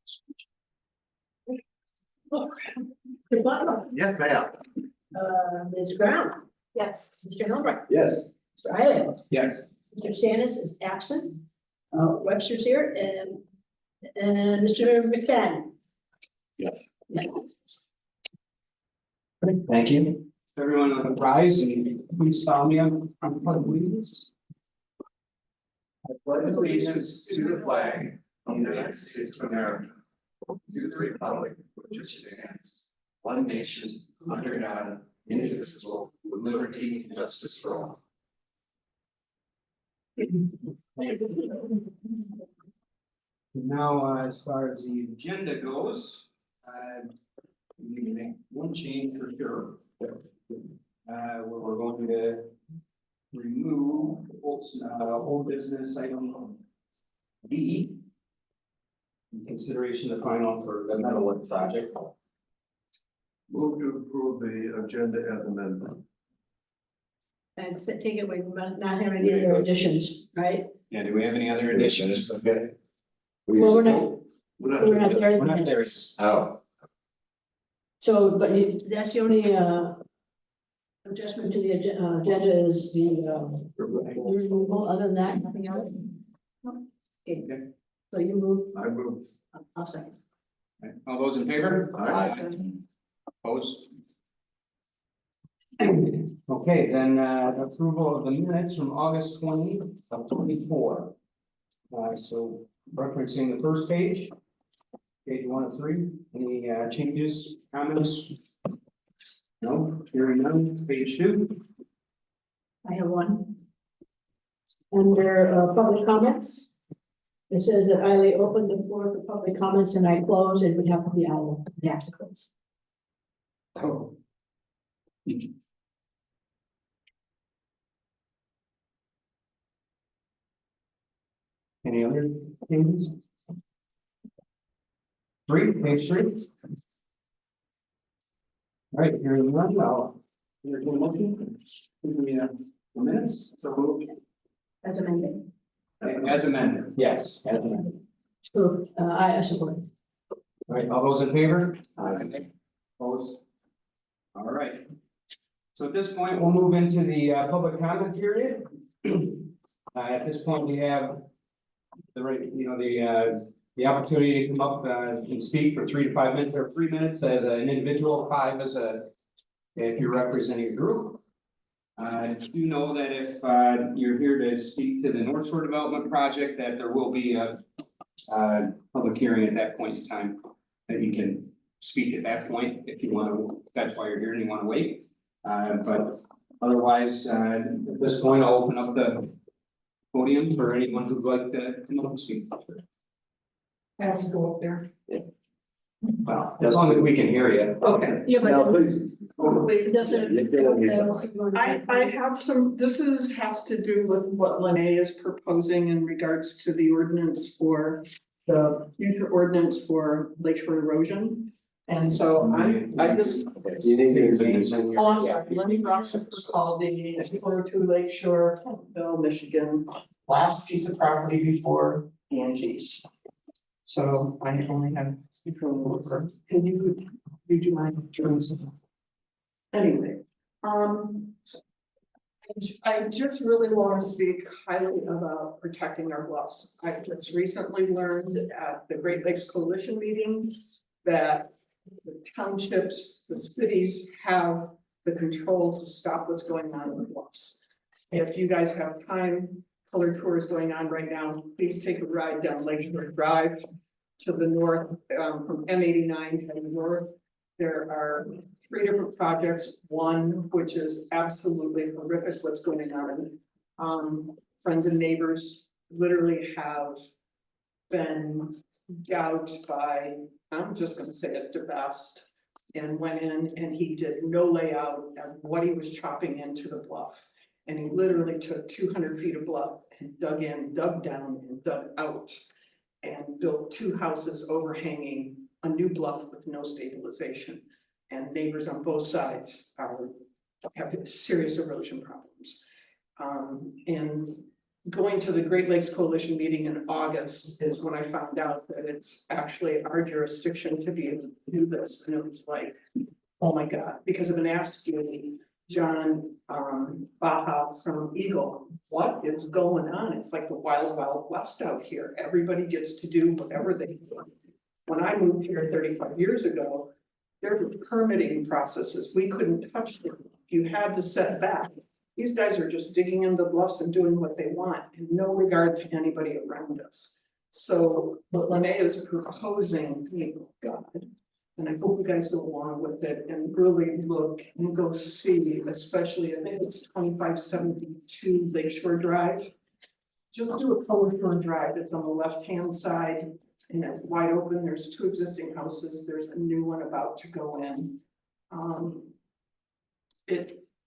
Mr. Butler, Yes, ma'am. Ms. Brown, Yes. Mr. Helmreich, Yes. Mr. Eilers, Yes. Mr. Stannis is absent. Webster's here and Mr. McFadden. Yes. Thank you. Everyone on the rise and please follow me on pledge allegiance. I pledge allegiance to the flag of the United States of America, to the republic which stands, one nation, under God, indivisible, with liberty and justice for all. Now, as far as the agenda goes, we need to make one change for sure. Where we're going to remove old business item D. In consideration of final for the metalwork project. Move to approve the agenda as amended. And so take it away from not having any other additions, right? Yeah, do we have any other additions? Okay. Well, we're not We're not there. there. Oh. So, but that's the only adjustment to the agenda is the removal. Other than that, nothing else. Okay, so you move. I move. I'll second. All those in favor? Aye. Opposed? Okay, then approval of the minutes from August 20 of 24. So referencing the first page, page 1 of 3, any changes, comments? No, hearing none. Page 2. I have one. Under public comments, it says that I open the floor for public comments and I close, it would have to be I will have to close. Oh. Any other changes? Page 3. All right, hearing none, I'll entertain a motion. Give me a minutes. So moved. As amended. As amended, yes, as amended. So, I support. All right, all those in favor? Aye. Opposed? All right. So at this point, we'll move into the public comment period. At this point, we have the right, the opportunity to come up and speak for 3 to 5 minutes or 3 minutes as an individual, 5 as if you're representing a group. You know that if you're here to speak to the North Shore Development Project, that there will be a public hearing at that point in time, that you can speak at that point if you want to, that's why you're here and you want to wait. But otherwise, at this point, I'll open up the podium for anyone who'd like to come up and speak. I have to go up there. Well, as long as we can hear you. Okay. Yeah, but Please. it doesn't. I have some, has to do with what Lene is proposing in regards to the ordinance for the future ordinance for lakeshore erosion. And so I just, You need to introduce yourself. oh, I'm sorry, Lenny Roxon called the 402 Lakeshore, Bill, Michigan, last piece of property before Angie's. So I only have, can you do my terms? Anyway, I just really want to speak highly about protecting our bluffs. I just recently learned at the Great Lakes Coalition meeting that the townships, the cities have the control to stop what's going on in the bluffs. If you guys have time, color tour is going on right now. Please take a ride down Lakeshore Drive to the north, from M89 heading north. There are 3 different projects. One, which is absolutely horrific what's going on. Friends and neighbors literally have been gouged by, I'm just gonna say it, DeBest, and went in and he did no layout of what he was chopping into the bluff. And he literally took 200 feet of bluff and dug in, dug down and dug out and built 2 houses overhanging a new bluff with no stabilization. And neighbors on both sides have serious erosion problems. And going to the Great Lakes Coalition meeting in August is when I found out that it's actually our jurisdiction to be able to do this, and it was like, oh my God, because I've been asking John, Baja from Eagle, what is going on? It's like the wild, wild west out here. Everybody gets to do whatever they want. When I moved here 35 years ago, there were permitting processes. We couldn't touch them. You had to set back. These guys are just digging in the bluffs and doing what they want in no regard to anybody around us. So what Lene is proposing, oh God, and I hope you guys go along with it and really look and go see, especially I think it's 2572 Lakeshore Drive. Just do a color drive. It's on the left-hand side and it's wide open. There's 2 existing houses. There's a new one about to go in.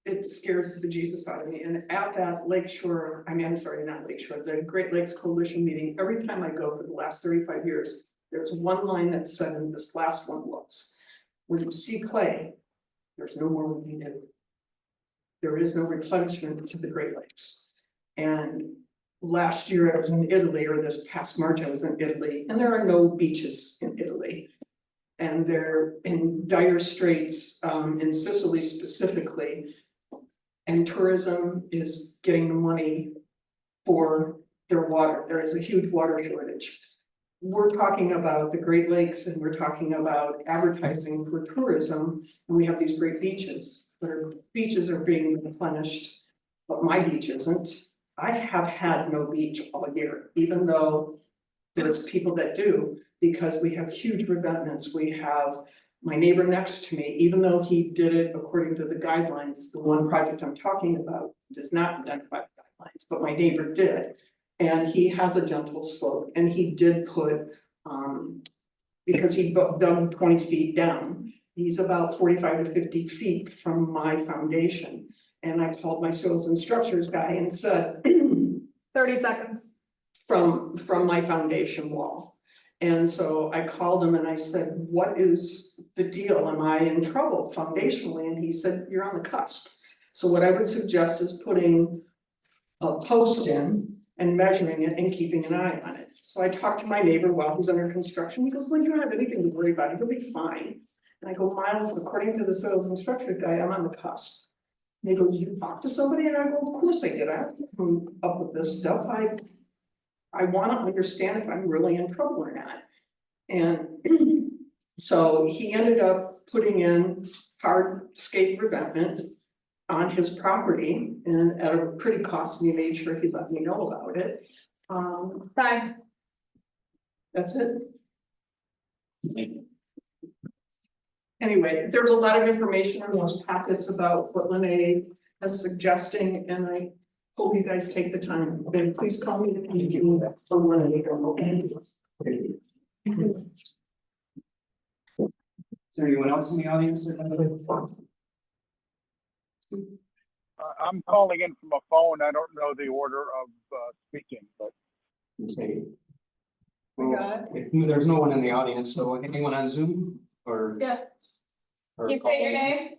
It scares the bejesus out of me. And at that Lakeshore, I'm sorry, not Lakeshore, the Great Lakes Coalition meeting, every time I go for the last 35 years, there's one line that said, and this last one was, when you see clay, there's no more we can do. There is no replenishment to the Great Lakes. And last year I was in Italy, or this past March I was in Italy, and there are no beaches in Italy. And they're in dire straits in Sicily specifically. And tourism is getting the money for their water. There is a huge water shortage. We're talking about the Great Lakes and we're talking about advertising for tourism. And we have these great beaches, but our beaches are being replenished, but my beach isn't. I have had no beach all year, even though there's people that do, because we have huge revetments. We have my neighbor next to me, even though he did it according to the guidelines, the one project I'm talking about does not identify the guidelines, but my neighbor did. And he has a gentle slope and he did put, because he dug 20 feet down, he's about 45 to 50 feet from my foundation. And I called my soils and structures guy and said, 30 seconds. From my foundation wall. And so I called him and I said, what is the deal? Am I in trouble foundationally? And he said, you're on the cusp. So what I would suggest is putting a post in and measuring it and keeping an eye on it. So I talked to my neighbor while he's under construction. He goes, Lynn, you don't have anything to worry about. He'll be fine. And I go, Miles, according to the soils and structure guy, I'm on the cusp. And he goes, you talked to somebody? And I go, of course I did. I don't come up with this stuff. I want to understand if I'm really in trouble or not. And so he ended up putting in hardscape revetment on his property and at a pretty cost, and he made sure he let me know about it. Bye. That's it. Anyway, there's a lot of information in those packets about what Lene is suggesting, and I hope you guys take the time. And please call me if you do that for Lene. Okay. Is there anyone else in the audience that have a I'm calling in from a phone. I don't know the order of speaking, but say? We got If there's no one in the audience, so anyone on Zoom or? Yeah. or Can you say your name?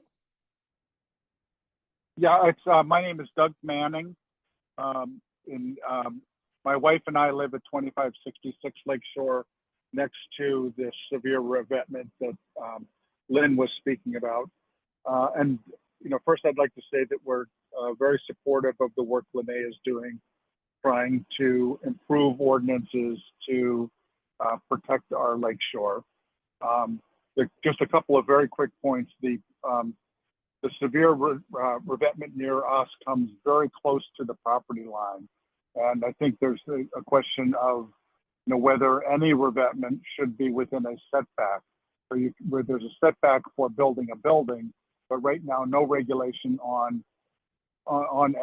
yeah, it's my name is Doug Manning. My wife and I live at 2566 Lakeshore, next to this severe revetment that Lynn was speaking about. And first I'd like to say that we're very supportive of the work Lene is doing, trying to improve ordinances to protect our lakeshore. Just a couple of very quick points. The severe revetment near us comes very close to the property line. And I think there's a question of whether any revetment should be within a setback. Where there's a setback for building a building, but right now no regulation on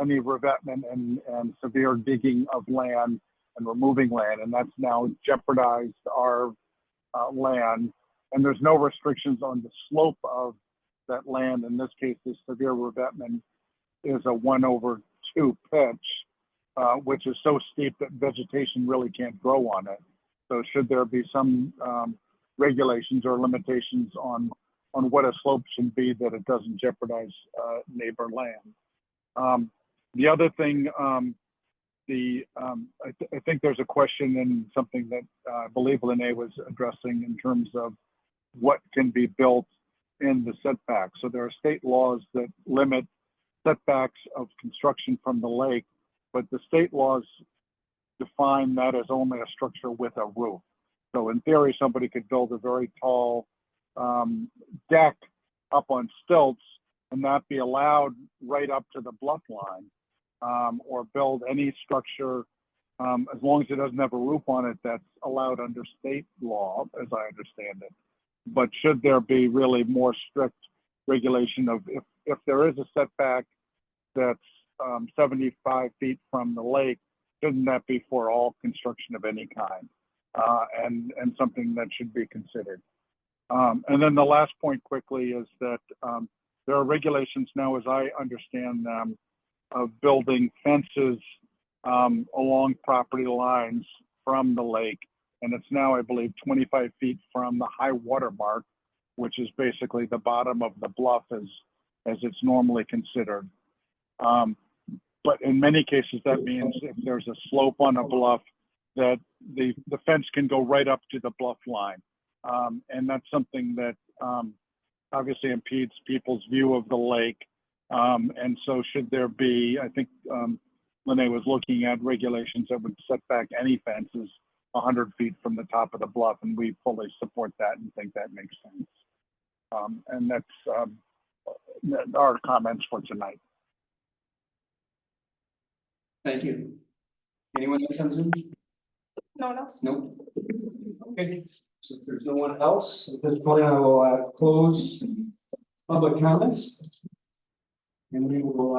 any revetment and severe digging of land and removing land, and that's now jeopardized our land. And there's no restrictions on the slope of that land. In this case, the severe revetment is a 1/2 pitch, which is so steep that vegetation really can't grow on it. So should there be some regulations or limitations on what a slope should be, that it doesn't jeopardize neighbor land. The other thing I think there's a question and something that I believe Lene was addressing in terms of what can be built in the setback. So there are state laws that limit setbacks of construction from the lake, but the state laws define that as only a structure with a roof. So in theory, somebody could build a very tall deck up on stilts and not be allowed right up to the bluff line, or build any structure as long as it doesn't have a roof on it that's allowed under state law, as I understand it. But should there be really more strict regulation of if there is a setback that's 75 feet from the lake, shouldn't that be for all construction of any kind? And something that should be considered. And then the last point quickly is that there are regulations now, as I understand them, of building fences along property lines from the lake. And it's now, I believe, 25 feet from the high water mark, which is basically the bottom of the bluff as it's normally considered. But in many cases, that means if there's a slope on a bluff, that the fence can go right up to the bluff line. And that's something that obviously impedes people's view of the lake. And so should there be, I think Lene was looking at regulations that would set back any fences 100 feet from the top of the bluff, and we fully support that and think that makes sense. And that's our comments for tonight. Thank you. Anyone else on Zoom? No one else? Nope. Okay, so if there's no one else, at this point, I will close public comments. And we will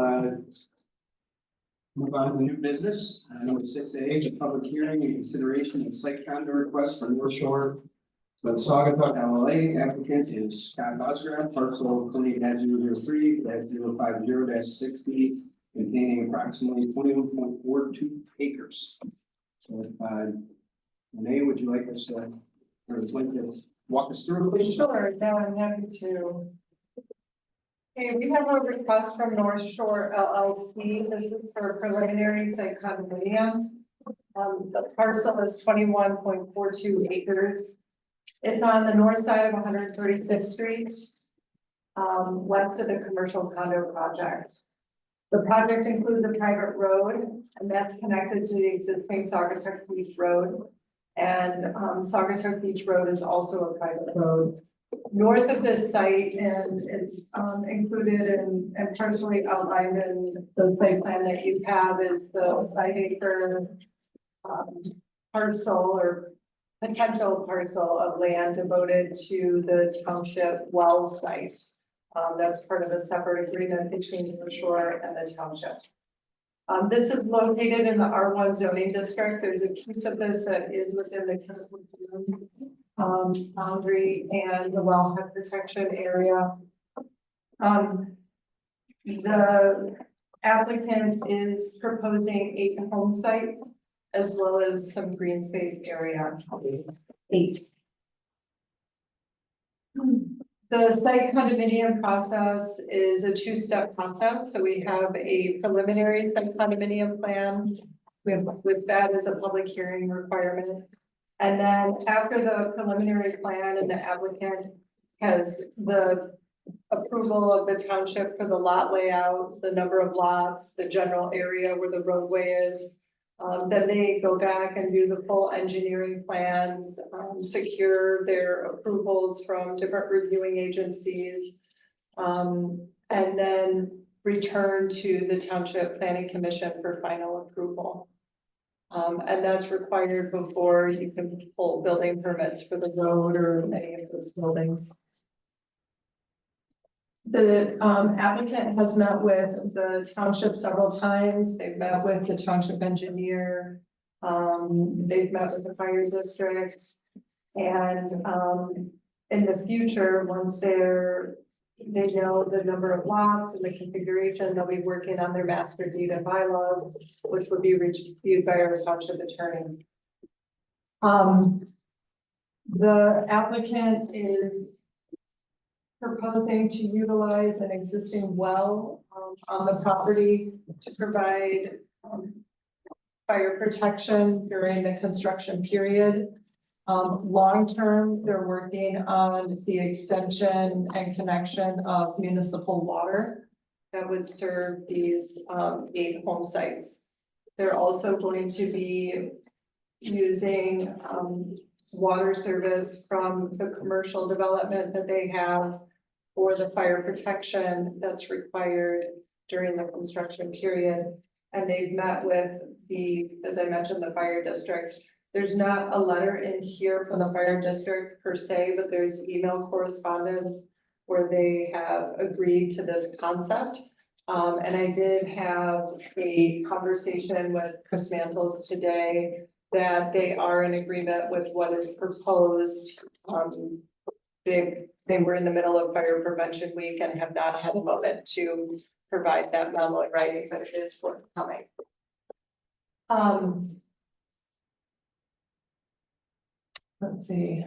move on to new business. Number 6A, the public hearing and consideration and site condo request for North Shore. So Saugatuck LLA applicant is Scott Bosgrad, parcel 28-003-050-60, containing approximately 21.42 acres. So, Renee, would you like us to, or would you like to walk us through, please? Sure, now I'm happy to. Okay, we have a request from North Shore LLC. This is for preliminary site condominium. The parcel is 21.42 acres. It's on the north side of 135th Street, west of the commercial condo project. The project includes a private road, and that's connected to the existing Saugatuck Beach Road. And Saugatuck Beach Road is also a private road. North of this site, and it's included and partially outlined in the site plan that you have, is the 5-acre parcel or potential parcel of land devoted to the township well site. That's part of a separate agreement between North Shore and the township. This is located in the R1 zoning district. There's a piece of this that is within the boundary and the wellhead protection area. The applicant is proposing 8 home sites as well as some green space area. 8. The site condominium process is a 2-step process. So we have a preliminary site condominium plan. With that as a public hearing requirement. And then after the preliminary plan and the applicant has the approval of the township for the lot layout, the number of lots, the general area where the roadway is, then they go back and do the full engineering plans, secure their approvals from different reviewing agencies, and then return to the Township Planning Commission for final approval. And that's required before you can pull building permits for the road or any of those buildings. The applicant has met with the township several times. They've met with the township engineer. They've met with the fire district. And in the future, once they know the number of lots and the configuration, they'll be working on their master deed and bylaws, which would be reviewed by our township attorney. The applicant is proposing to utilize an existing well on the property to provide fire protection during the construction period. Long-term, they're working on the extension and connection of municipal water that would serve these 8 home sites. They're also going to be using water service from the commercial development that they have for the fire protection that's required during the construction period. And they've met with as I mentioned, the fire district. There's not a letter in here from the fire district per se, but there's email correspondence where they have agreed to this concept. And I did have a conversation with Chris Mantles today that they are in agreement with what is proposed. They were in the middle of fire prevention week and have not had a moment to provide that memo in writing, but it is forthcoming. Let's see.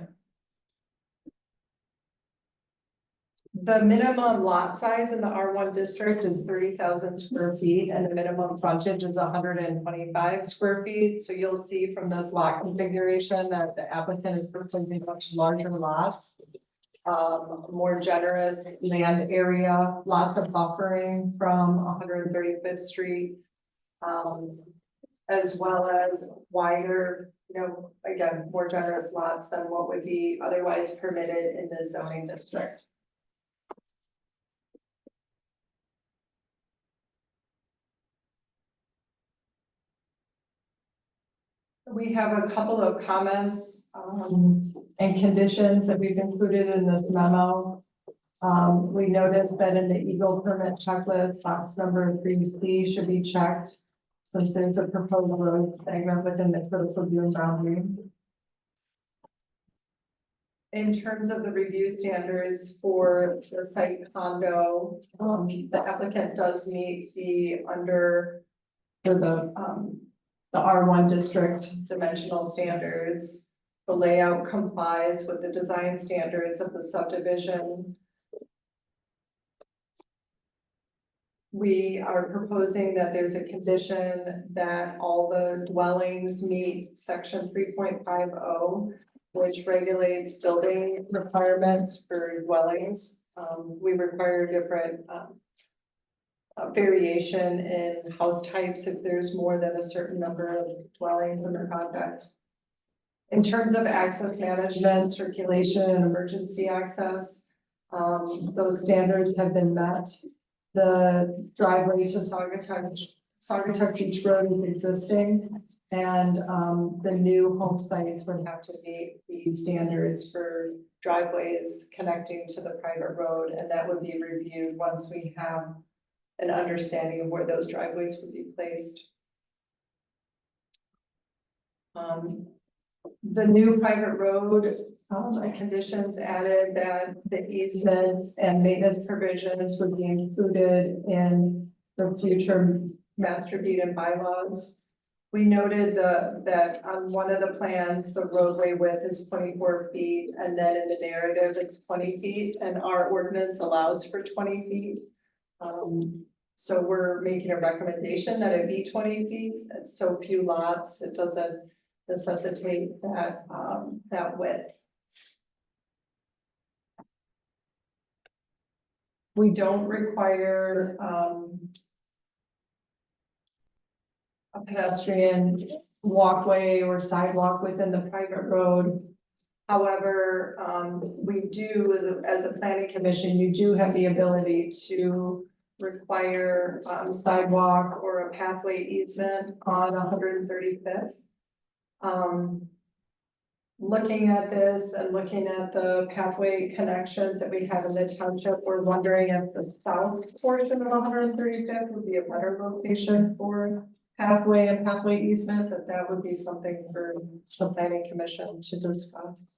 The minimum lot size in the R1 district is 30,000 square feet and the minimum frontage is 125 square feet. So you'll see from this lot configuration that the applicant is proposing much larger lots. More generous land area, lots of buffering from 135th Street. As well as wider, again, more generous lots than what would be otherwise permitted in the zoning district. We have a couple of comments and conditions that we've included in this memo. We noticed that in the Eagle permit checklist, box number 3C should be checked since there's a proposed road segment within the critical dune boundary. In terms of the review standards for the site condo, the applicant does meet the R1 district dimensional standards. The layout complies with the design standards of the subdivision. We are proposing that there's a condition that all the dwellings meet section 3.50, which regulates building requirements for dwellings. We require different variation in house types if there's more than a certain number of dwellings in the project. In terms of access management, circulation, and emergency access, those standards have been met. The driveway to Saugatuck Beach Road is existing, and the new home sites would have to meet the standards for driveways connecting to the private road, and that would be reviewed once we have an understanding of where those driveways would be placed. The new private road conditions added that the easement and maintenance provisions would be included in the future master deed and bylaws. We noted that on one of the plans, the roadway width is 24 feet, and then in the narrative, it's 20 feet, and our ordinance allows for 20 feet. So we're making a recommendation that it be 20 feet. It's so few lots, it doesn't necessitate that width. We don't require a pedestrian walkway or sidewalk within the private road. However, we do, as a planning commission, you do have the ability to require sidewalk or a pathway easement on 135th. Looking at this and looking at the pathway connections that we have in the township, we're wondering if the south portion of 135th would be a better location for pathway and pathway easement, that would be something for the planning commission to discuss.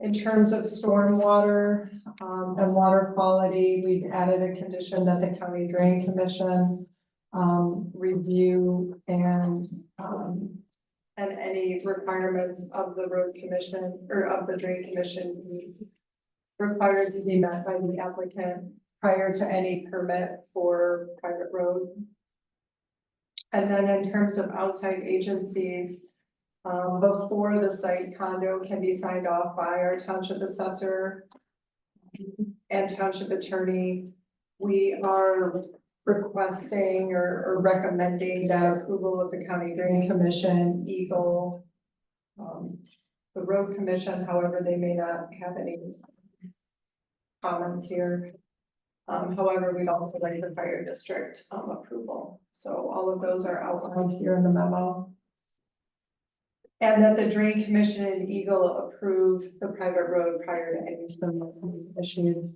In terms of stormwater and water quality, we've added a condition that the county drain commission review and any requirements of the road commission or of the drain commission be required to be met by the applicant prior to any permit for private road. And then in terms of outside agencies, before the site condo can be signed off by our township assessor and township attorney, we are requesting or recommending that approval of the county drain commission, Eagle, the road commission. However, they may not have any comments here. However, we'd also like the fire district approval. So all of those are outlined here in the memo. And that the drain commission and Eagle approve the private road prior to any permit issued.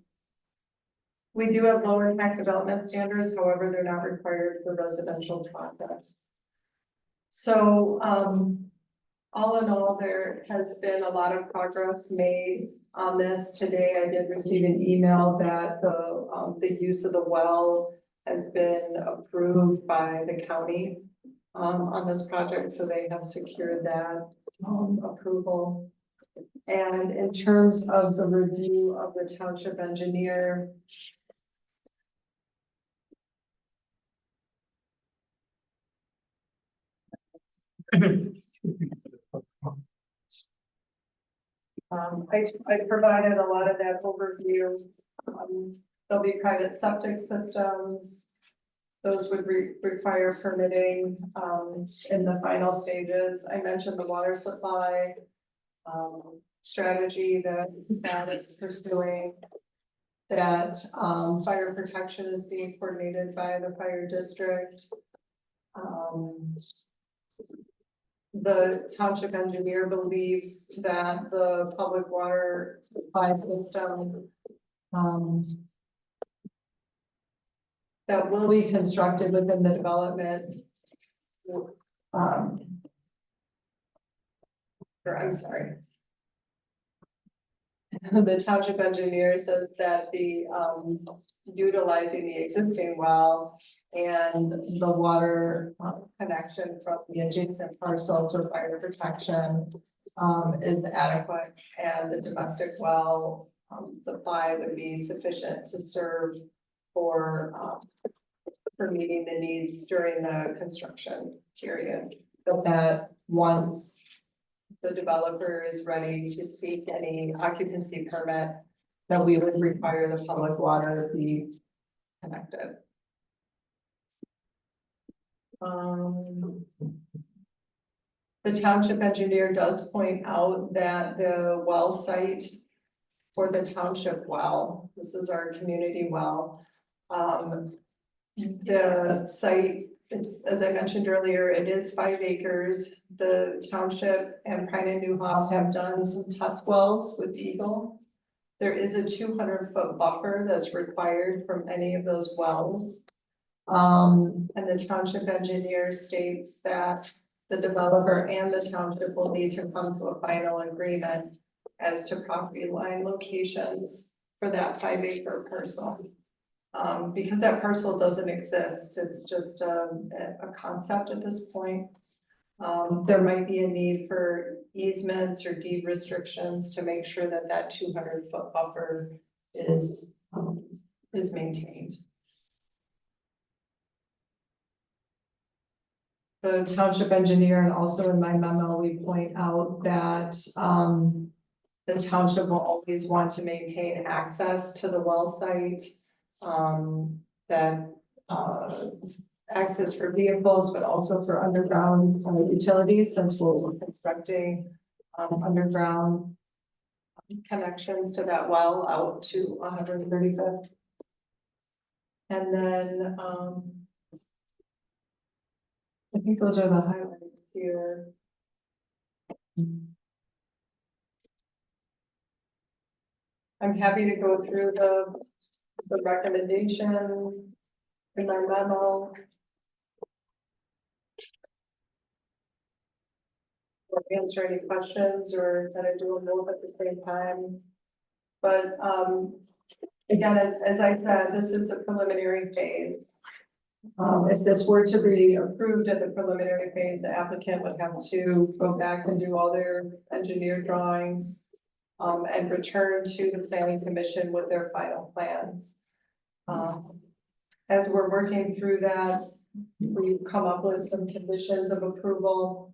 We do have lower impact development standards, however, they're not required for residential projects. So, all in all, there has been a lot of progress made on this. Today, I did receive an email that the use of the well has been approved by the county on this project, so they have secured that approval. And in terms of the review of the township engineer, I provided a lot of that overview. There'll be private septic systems. Those would require permitting, in the final stages. I mentioned the water supply, strategy that is pursuing. That, fire protection is being coordinated by the fire district. The township engineer believes that the public water supply system that will be constructed within the development. I'm sorry. The township engineer says that the utilizing the existing well and the water connection from the adjacent parcels for fire protection is adequate, and the domestic well supply would be sufficient to serve for meeting the needs during the construction period. But that once the developer is ready to seek any occupancy permit, that we would require the public water to be connected. The township engineer does point out that the well site for the township well, this is our community well. The site, as I mentioned earlier, it is 5 acres. The township and Prine and Newhoff have done some test wells with Eagle. There is a 200-foot buffer that's required from any of those wells. And the township engineer states that the developer and the township will need to come to a final agreement as to property line locations for that 5-acre parcel. Because that parcel doesn't exist, it's just a concept at this point. There might be a need for easements or deed restrictions to make sure that that 200-foot buffer is maintained. The township engineer, and also in my memo, we point out that the township will always want to maintain access to the well site. That access for vehicles, but also for underground utilities, since we're constructing underground connections to that well out to 135th. And then I think those are the highlights here. I'm happy to go through the recommendation in my memo. Or answer any questions, or that I do them both at the same time. But again, as I said, this is a preliminary phase. If this were to be approved at the preliminary phase, the applicant would have to go back and do all their engineered drawings and return to the planning commission with their final plans. As we're working through that, we've come up with some conditions of approval.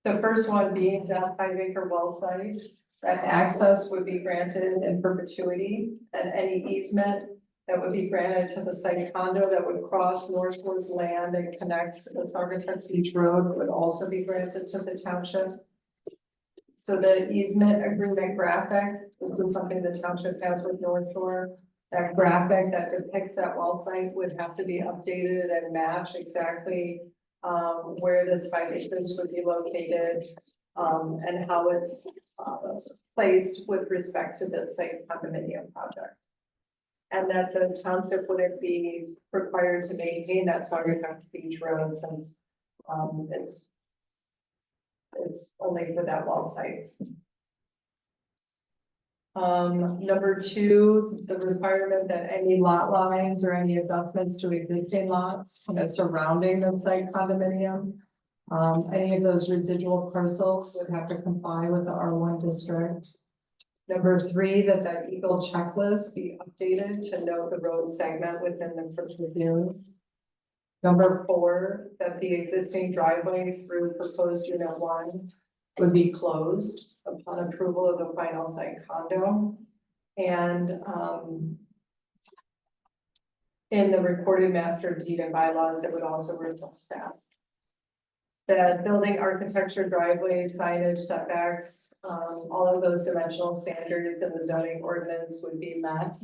The first one being that 5-acre well site, that access would be granted in perpetuity, and any easement that would be granted to the site condo that would cross North Shores land and connect to the Saugatuck Beach Road would also be granted to the township. So the easement agreement graphic, this is something the township has with North Shore. That graphic that depicts that well site would have to be updated and match exactly where this 5 acres would be located, and how it's placed with respect to the site condominium project. And that the township wouldn't be required to maintain that Saugatuck Beach Road since it's only for that well site. Number 2, the requirement that any lot lines or any adjustments to existing lots surrounding the site condominium. Any of those residual parcels would have to comply with the R1 district. Number 3, that Eagle checklist be updated to note the road segment within the first review. Number 4, that the existing driveways through proposed unit 1 would be closed upon approval of the final site condo. And in the recorded master deed and bylaws, it would also reflect that. The building architecture, driveway, signage, setbacks, all of those dimensional standards in the zoning ordinance would be met.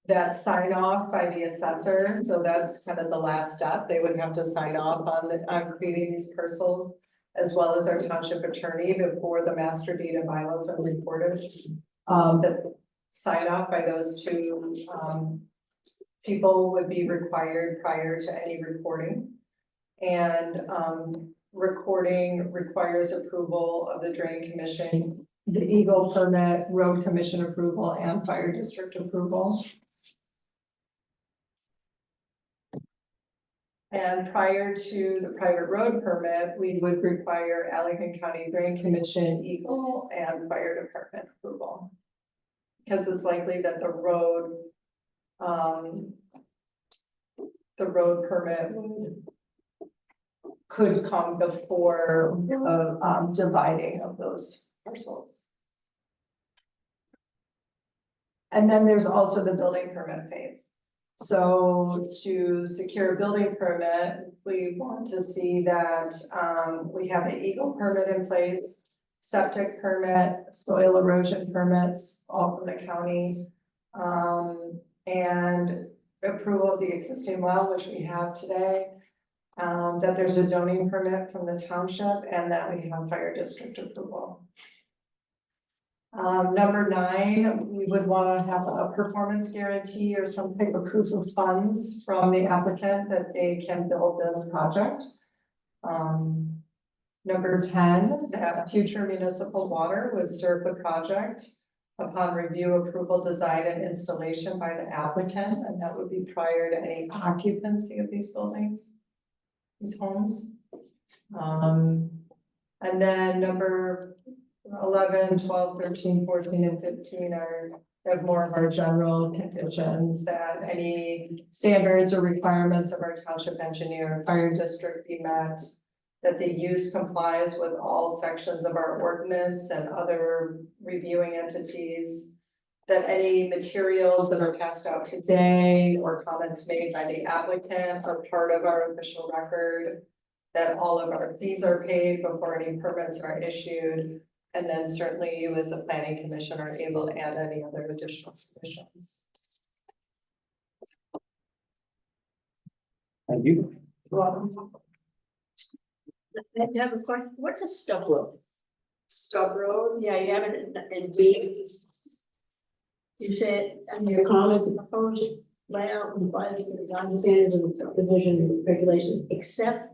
That sign off by the assessor, so that's kind of the last step. They would have to sign off on creating these parcels, as well as our township attorney before the master deed and bylaws are recorded. That sign off by those 2 people would be required prior to any recording. And recording requires approval of the drain commission, the Eagle permit, road commission approval, and fire district approval. And prior to the private road permit, we would require Allegan County Drain Commission, Eagle, and fire department approval. Because it's likely that the road permit could come before the dividing of those parcels. And then there's also the building permit phase. So to secure a building permit, we want to see that we have an Eagle permit in place, septic permit, soil erosion permits, all from the county, and approval of the existing well, which we have today. That there's a zoning permit from the township, and that we have fire district approval. Number 9, we would want to have a performance guarantee or some type of proof of funds from the applicant that they can build this project. Number 10, that future municipal water would serve the project upon review, approval, design, and installation by the applicant, and that would be prior to any occupancy of these buildings, these homes. And then number 11, 12, 13, 14, and 15 have more of our general conditions that any standards or requirements of our township engineer, fire district be met, that the use complies with all sections of our ordinance and other reviewing entities, that any materials that are passed out today or comments made by the applicant are part of our official record, that all of our fees are paid before any permits are issued, and then certainly you as a planning commission are able to add any other additional conditions. Thank you. I have a question. What's a stub road? Stub road, Yeah, you have it in B. You said, and your comment, the proposed layout complies with the design standards and subdivision regulations, except.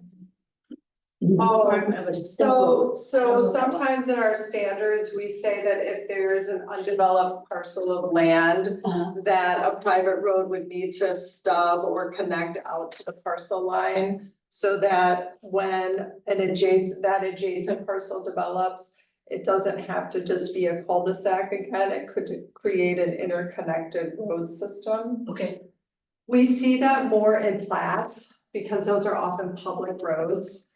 so sometimes in our standards, we say that if there is an undeveloped parcel of land, that a private road would need to stub or connect out to the parcel line. So that when that adjacent parcel develops, it doesn't have to just be a cul-de-sac again, it could create an interconnected road system. Okay, We see that more in plats because those are often public roads.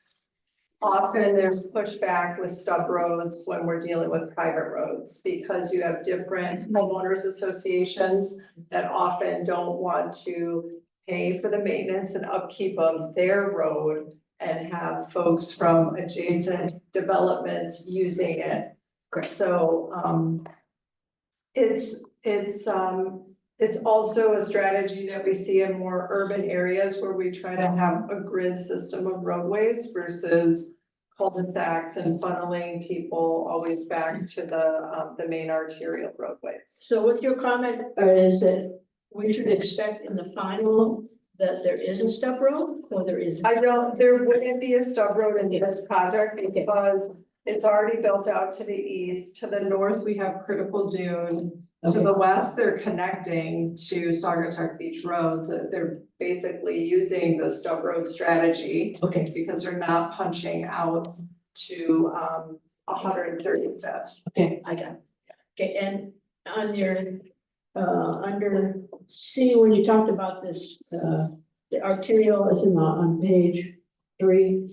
Often there's pushback with stub roads when we're dealing with private roads because you have different homeowners associations that often don't want to pay for the maintenance and upkeep of their road and have folks from adjacent developments using it. Great. So, it's also a strategy that we see in more urban areas where we try to have a grid system of roadways versus cul-de-sacs and funneling people always back to the main arterial roadways. So with your comment, is that we should expect in the final that there is a stub road or there isn't? There wouldn't be a stub road in this project because it's already built out to the east. To the north, we have Critical Dune. To Okay. the west, they're connecting to Saugatuck Beach Road. They're basically using the stub road strategy Okay, because they're not punching out to 135th. okay, I got it. Okay, and on your, under C, when you talked about this, the arterial is on page 3.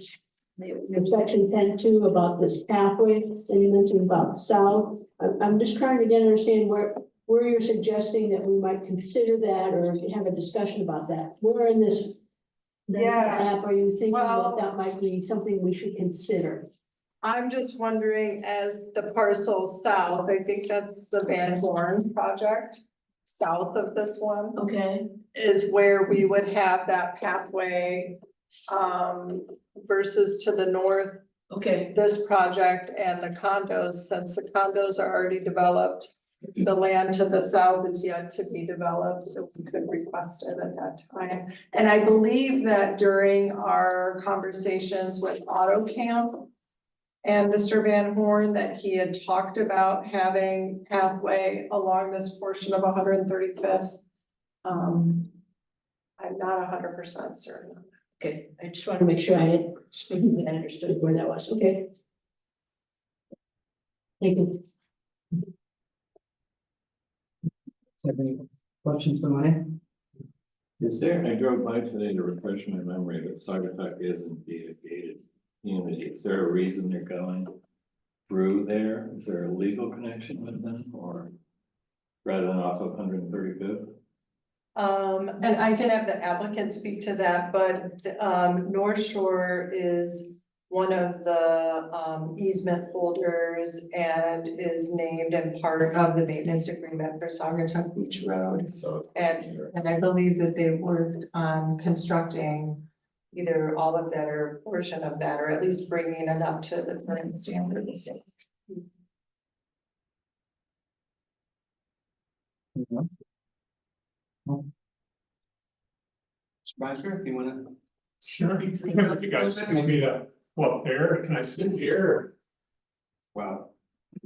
Your section 10.2 about this pathway, and you mentioned about south. I'm just trying to understand where you're suggesting that we might consider that, or if you have a discussion about that. Where in this map are you thinking Well- that might be something we should consider? I'm just wondering, as the parcel south, I think that's the Van Horn project, south of this one, Okay, is where we would have that pathway versus to the north, okay, this project and the condos, since the condos are already developed. The land to the south is yet to be developed, so we could request it at that time. And I believe that during our conversations with AutoCamp and Mr. Van Horn, that he had talked about having pathway along this portion of 135th. I'm not 100% certain. okay. I just want to make sure I understood where that was. Okay. Thank you. Have any questions for Mike? Is there, I drove by today to refresh my memory, but Saugatuck is indeed a gated community. Is there a reason they're going through there? Is there a legal connection with them or rather than off of 135th? And I can have the applicant speak to that, but North Shore is one of the easement holders and is named and part of the maintenance agreement for Saugatuck Beach Road. So. And I believe that they worked on constructing either all of that or portion of that, or at least bringing it up to the current standards. Spicer, if you wanna. Sure. You guys want me to go up there? Can I sit here? Wow.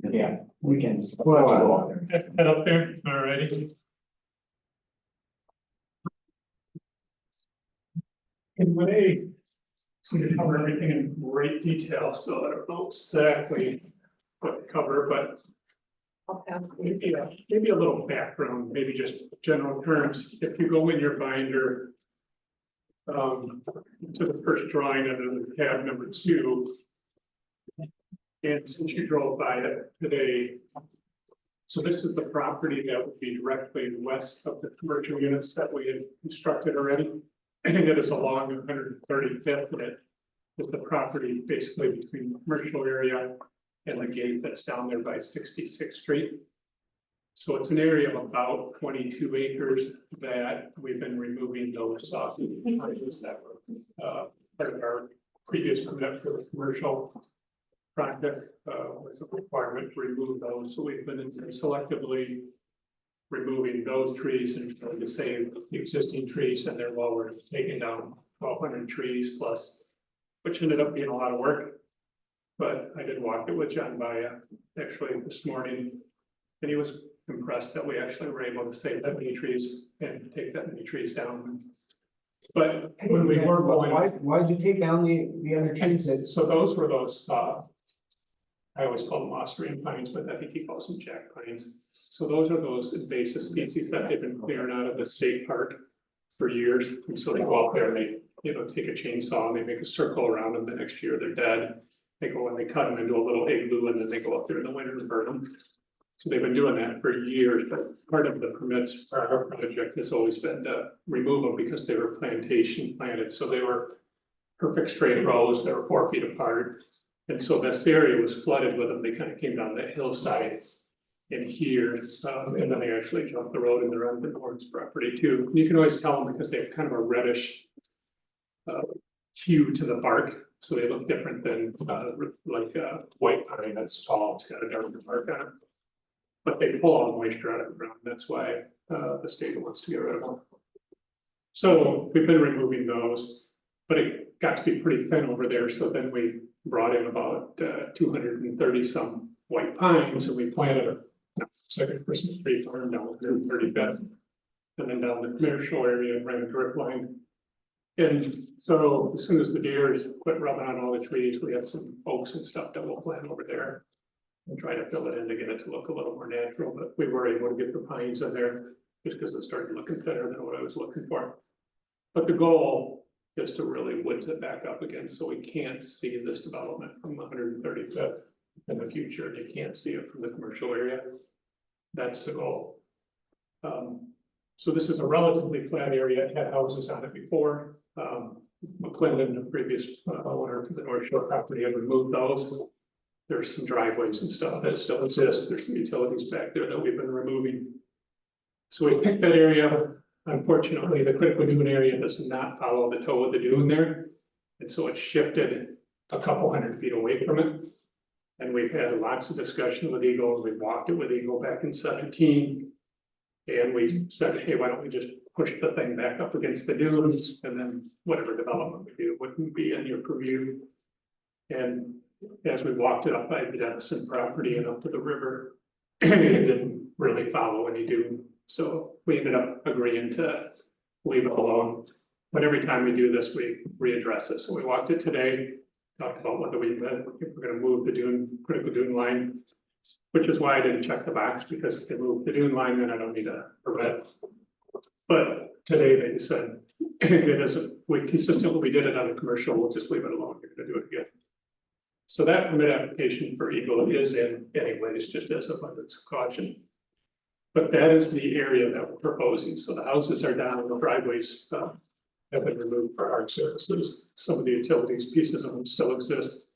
Yeah, we can. Well, Head up there, all righty. Anyway, so you cover everything in great detail, so I don't know exactly what to cover, but I'll pass these. maybe a little background, maybe just general terms. If you go in your binder to the first drawing under the tab number 2. And since you drove by it today, so this is the property that would be directly west of the commercial units that we had constructed already. And it is along 135th, and it is the property basically between the commercial area and the gate that's down there by 66th Street. So it's an area of about 22 acres that we've been removing those off. That were part of our previous permit for the commercial project was a requirement to remove those. So we've been selectively removing those trees and trying to save the existing trees, and they're lower, taking down 1,200 trees plus, which ended up being a lot of work. But I did walk it with John Baya actually this morning, and he was impressed that we actually were able to save that many trees and take that many trees down. But when we were going, why'd you take down the other trees that? so those were those, I always call them Austrian pines, but I think he calls them jack pines. So those are those invasive species that they've been clearing out of the state park for years, and so they go out there and they, take a chainsaw and they make a circle around them, the next year they're dead. They go and they cut them into a little igloo and then they go up there in the winter and burn them. So they've been doing that for years, but part of the permits, our project has always been to remove them because they were plantation planted, so they were perfect straight rows, they were 4 feet apart. And so this area was flooded with them, they kind of came down that hillside in here, and then they actually jumped the road and they're on the Norton's property too. You can always tell them because they have kind of a reddish hue to the bark, so they look different than like white pine that's tall, it's got a darker bark on it. But they pull all the moisture out of the ground, that's why the state wants to get rid of them. So we've been removing those, but it got to be pretty thin over there, so then we brought in about 230 some white pines, and we planted a second Christmas tree farm down 135th. And then down the commercial area, ran a drip line. And so as soon as the deers quit rubbing on all the trees, we have some oaks and stuff that we'll plant over there. And try to fill it in to get it to look a little more natural, but we were able to get the pines in there just because it started looking thinner than what I was looking for. But the goal is to really woods it back up again, so we can't see this development from 135th in the future, and you can't see it from the commercial area. That's the goal. So this is a relatively flat area, it had houses on it before. McClendon, the previous owner for the North Shore property, had removed those. There's some driveways and stuff that still exist. There's some utilities back there that we've been removing. So we picked that area. Unfortunately, the critical dune area does not follow the toe of the dune there. And so it shifted a couple 100 feet away from it. And we've had lots of discussion with Eagle. We walked it with Eagle back in 17. And we said, hey, why don't we just push the thing back up against the dunes, and then whatever development we do wouldn't be in your purview. And as we walked it up by the Dennison property and up to the river, it didn't really follow any dune. So we ended up agreeing to leave it alone. But every time we do this, we readdress it. So we walked it today, talked about whether if we're going to move the dune, critical dune line, which is why I didn't check the box, because if they move the dune line, then I don't need a permit. But today they said it isn't, we did it on the commercial, we'll just leave it alone, you're gonna do it again. So that permit application for Eagle is in anyways, just as abundance of caution. But that is the area that we're proposing, so the houses are down, the driveways have been removed for hard surfaces. Some of the utilities, pieces of them still exist.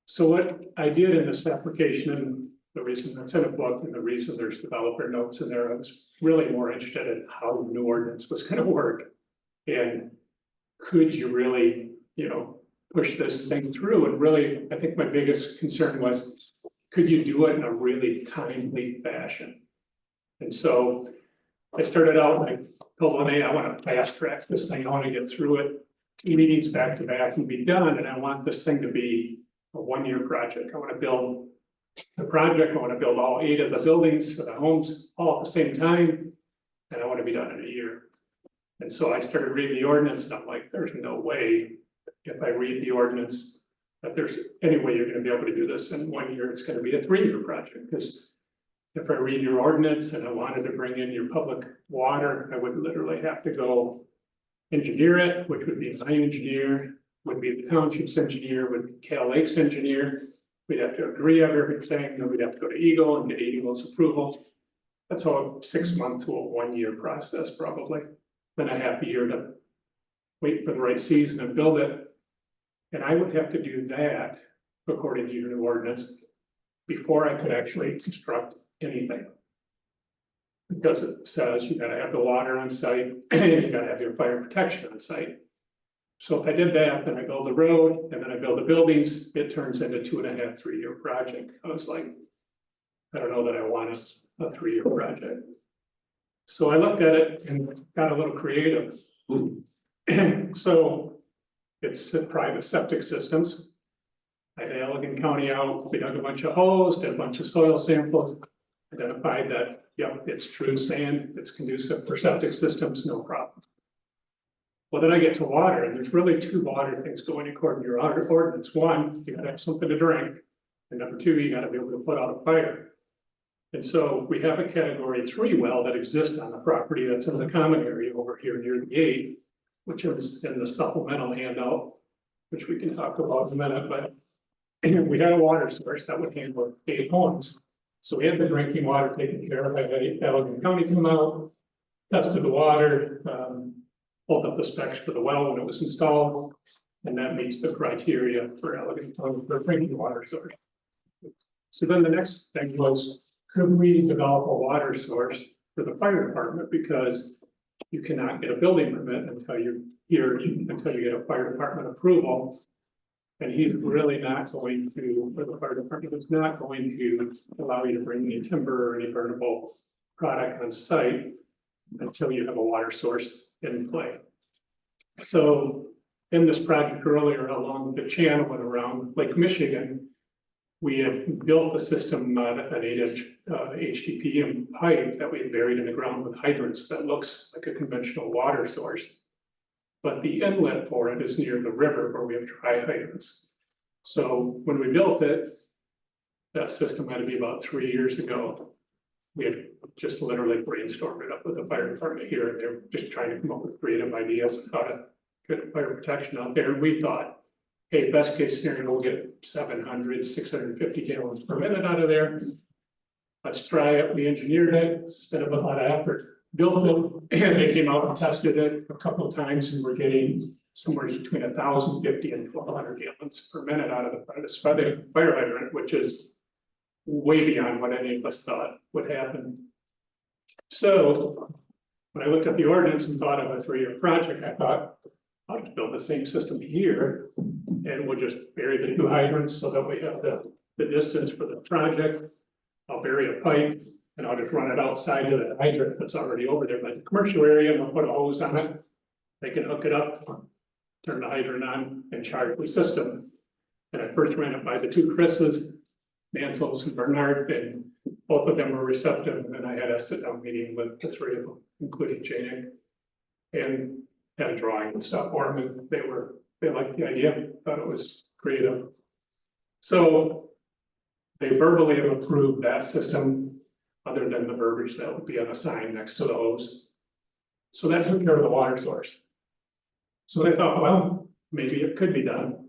So what I did in this application, and the reason that's in a book, and the reason there's developer notes in there, I was really more interested in how the new ordinance was going to work. And could you really, push this thing through? And really, I think my biggest concern was, could you do it in a really timely fashion? And so I started out, I told Lene, I want to fast track this thing, I want to get through it, 2 meetings back to back and be done, and I want this thing to be a 1-year project. I want to build the project, I want to build all 8 of the buildings for the homes all at the same time, and I want to be done in a year. And so I started reading the ordinance, and I'm like, there's no way, if I read the ordinance, that there's any way you're going to be able to do this in 1 year. It's going to be a 3-year project, because if I read your ordinance and I wanted to bring in your public water, I would literally have to go engineer it, which would be my engineer, would be the township's engineer, would be Cal Lake's engineer. We'd have to agree on everything, then we'd have to go to Eagle and get Eagle's approval. That's all a 6-month to a 1-year process, probably. Then a half a year to wait for the right season and build it. And I would have to do that, according to your new ordinance, before I could actually construct anything. Because it says you gotta have the water on site, you gotta have your fire protection on site. So if I did that, then I build the road, and then I build the buildings, it turns into 2.5, 3-year project. I was like, I don't know that I want a 3-year project. So I looked at it and got a little creative. So it's private septic systems. I had Allegan County out, we dug a bunch of holes, did a bunch of soil samples, identified that, yep, it's true sand, it's conducive for septic systems, no problem. Well, then I get to water, and there's really 2 water things going according to your ordinance. 1, you gotta have something to drink, and number 2, you gotta be able to put out a fire. And so we have a category 3 well that exists on the property that's in the common area over here near the gate, which is in the supplemental handout, which we can talk about in a minute, but we had a water source that would handle 8 homes. So we had the drinking water taken care of. I had Allegheny County come out, tested the water, pulled up the specs for the well when it was installed, and that meets the criteria for Allegheny County for drinking water source. So then the next thing was, could we develop a water source for the fire department? Because you cannot get a building permit until you get a fire department approval. And he's really not going to, or the fire department is not going to allow you to bring any timber or any burnable product on site until you have a water source in play. So in this project earlier along the channel and around Lake Michigan, we had built a system, an 8-inch HDPE pipe that we had buried in the ground with hydrants that looks like a conventional water source. But the inlet for it is near the river where we have dry hydrants. So when we built it, that system had to be about 3 years ago. We had just literally brainstormed it up with the fire department here, and they're just trying to come up with creative ideas on how to get fire protection out there. And we thought, hey, best case scenario, we'll get 700, 650 gallons per minute out of there. Let's try it. We engineered it, spent a lot of effort, built it, and they came out and tested it a couple of times, and we're getting somewhere between 1,050 and 1,200 gallons per minute out of the fire hydrant, which is way beyond what any of us thought would happen. So when I looked at the ordinance and thought of a 3-year project, I thought, I'll just build the same system here, and we'll just bury the 2 hydrants so that we have the distance for the project. I'll bury a pipe, and I'll just run it outside of the hydrant that's already over there by the commercial area, and I'll put a hose on it. They can hook it up, turn the hydrant on, and charge the system. And I first ran it by the 2 Chris's, Mantles and Bernard, and both of them were receptive, and I had a sit-down meeting with the 3 of them, including Janik, and had a drawing and stuff for them, and they liked the idea, thought it was creative. So they verbally have approved that system, other than the verbiage that would be on a sign next to the hose. So that took care of the water source. So they thought, well, maybe it could be done.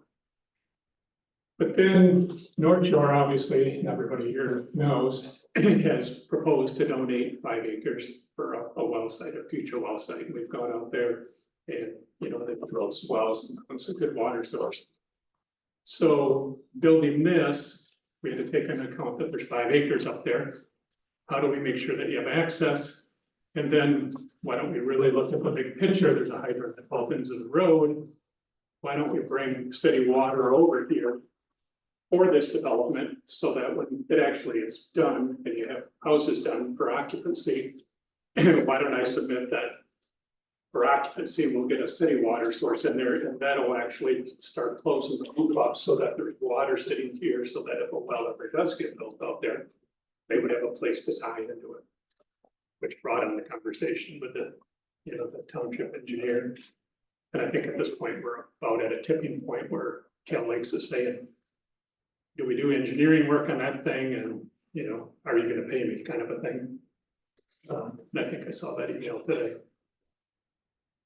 But then North Shore, obviously, everybody here knows, has proposed to donate 5 acres for a well site, a future well site. We've gone out there and, they've drilled some wells and it's a good water source. So building this, we had to take into account that there's 5 acres up there. How do we make sure that you have access? And then why don't we really look at the big picture? There's a hydrant that falls into the road. Why don't we bring city water over here for this development so that when it actually is done and you have houses done for occupancy, why don't I submit that for occupancy, we'll get a city water source in there, and that'll actually start closing the loop up so that there's water sitting here, so that if a well ever does get built out there, they would have a place to tie into it. Which brought in the conversation with the township engineer. And I think at this point, we're about at a tipping point where Cal Lakes is saying, do we do engineering work on that thing? And, are you gonna pay me kind of a thing? And I think I saw that email today.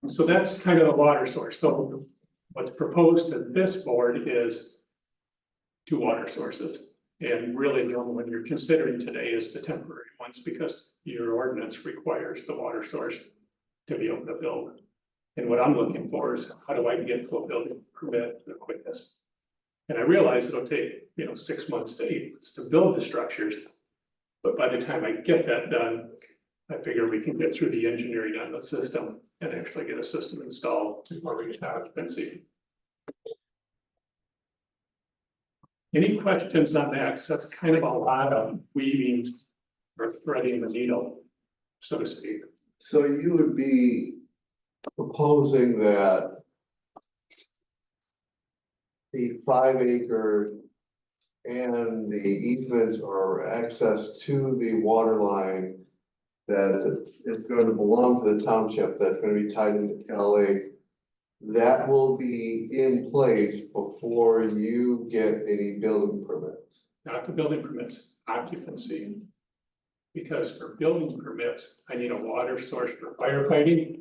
So that's kind of the water source. So what's proposed to this board is 2 water sources. And really the only one you're considering today is the temporary ones, because your ordinance requires the water source to be able to build. And what I'm looking for is, how do I get to a building permit the quickest? And I realize it'll take, 6 months to 8 months to build the structures. But by the time I get that done, I figure we can get through the engineering on the system and actually get a system installed before we get occupancy. Any questions on that? Because that's kind of a lot of weaving or threading the needle, so to speak. So you would be proposing that the 5 acre and the easements or access to the water line that is going to belong to the township, that's going to be tied into Cal Lake, that will be in place before you get any building permits. Not the building permits, occupancy. Because for building permits, I need a water source for firefighting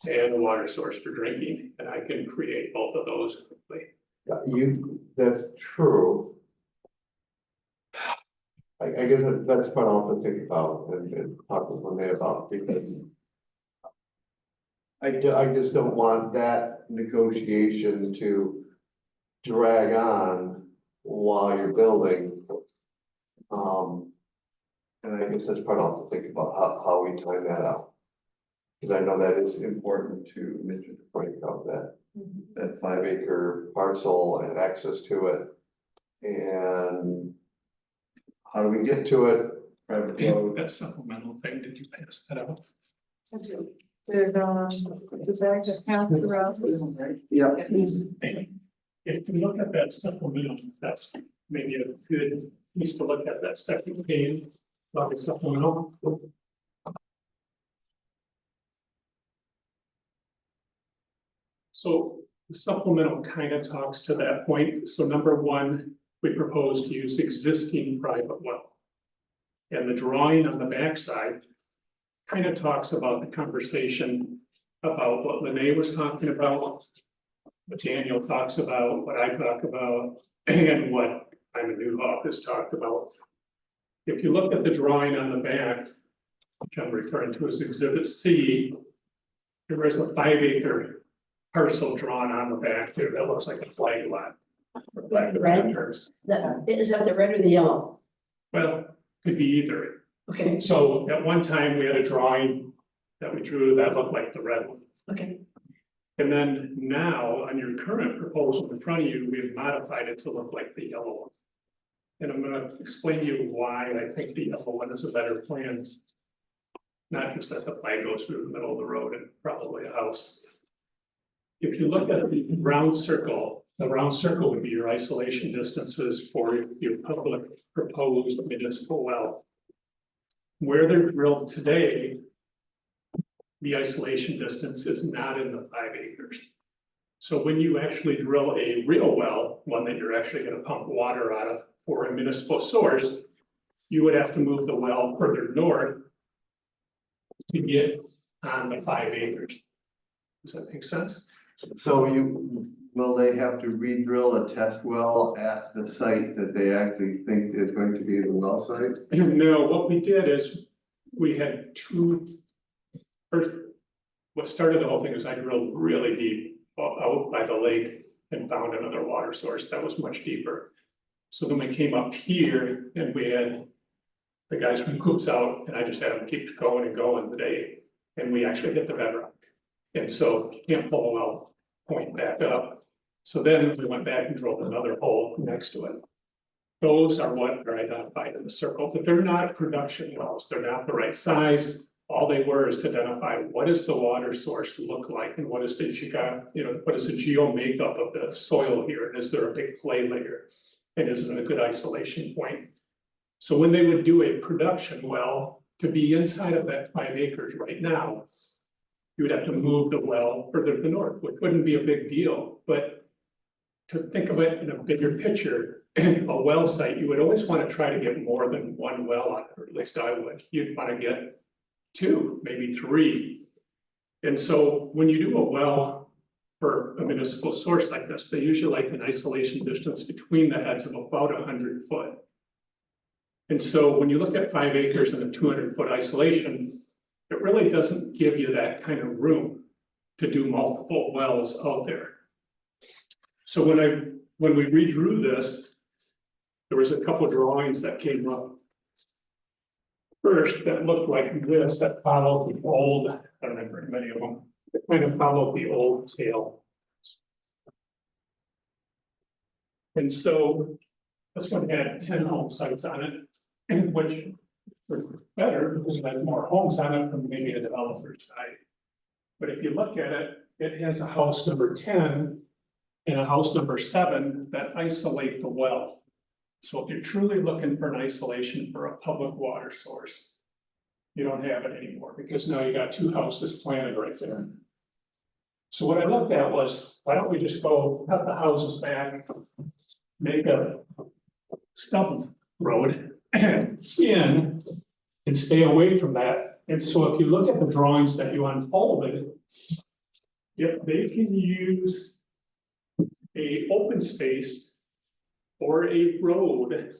and a water source for drinking, and I can create both of those quickly. That's true. I guess that's what I'll have to think about and talk with Renee about, because I just don't want that negotiation to drag on while you're building. And I guess that's part I'll have to think about how we time that out. Because I know that is important to Mr. DeFranco, that 5 acre parcel and access to it. And how do we get to it? Private road. That supplemental thing, did you pass that out? Did that just pass throughout? Yeah. If you look at that supplemental, that's maybe a good piece to look at, that second page, about the supplemental. So the supplemental kind of talks to that point. So number one, we propose to use existing private well. And the drawing on the backside kind of talks about the conversation about what Lene was talking about, what Daniel talks about, what I talk about, and what Simon Newhoff has talked about. If you look at the drawing on the back, which I'm referring to as Exhibit C, there is a 5 acre parcel drawn on the back there that looks like a flag lot. Red? Is that the red or the yellow? Well, could be either. Okay, So at one time, we had a drawing that we drew that looked like the red one. okay, And then now, on your current proposal in front of you, we have modified it to look like the yellow one. And I'm gonna explain to you why I think the yellow one is a better plan. Not just that the flag goes through the middle of the road and probably a house. If you look at the round circle, the round circle would be your isolation distances for your public proposed municipal well. Where they're drilled today, the isolation distance is not in the 5 acres. So when you actually drill a real well, one that you're actually gonna pump water out of for a municipal source, you would have to move the well further north to get on the 5 acres. Does that make sense? So will they have to re-drill a test well at the site that they actually think is going to be the well site? No, what we did is we had two. First, what started the whole thing is I drilled really deep out by the lake and found another water source that was much deeper. So then we came up here and we had the guys from Coops out, and I just had them keep going and going today. And we actually hit the bedrock. And so you can't pull a well point back up. So then we went back and drilled another hole next to it. Those are what are identified in the circle, but they're not production wells. They're not the right size. All they were is to identify what does the water source look like and what is the what is the geo makeup of the soil here? And is there a big clay layer? And is it a good isolation point? So when they would do a production well, to be inside of that 5 acres right now, you would have to move the well further to the north, which wouldn't be a big deal, but to think of it in a bigger picture, a well site, you would always want to try to get more than one well on it, or at least I would. You'd want to get 2, maybe 3. And so when you do a well for a municipal source like this, they usually like an isolation distance between the heads of about 100 foot. And so when you look at 5 acres and a 200-foot isolation, it really doesn't give you that kind of room to do multiple wells out there. So when we redrew this, there was a couple of drawings that came up first that looked like this, that followed the old, I don't remember many of them, that kind of followed the old tail. And so this one had 10 home sites on it, which was better because it had more homes on it from maybe a developer's side. But if you look at it, it has a house number 10 and a house number 7 that isolate the well. So if you're truly looking for an isolation for a public water source, you don't have it anymore because now you got 2 houses planted right there. So what I looked at was, why don't we just go cut the houses back, make a stub road in, and stay away from that. And so if you look at the drawings that you unfolded, if they can use a open space or a road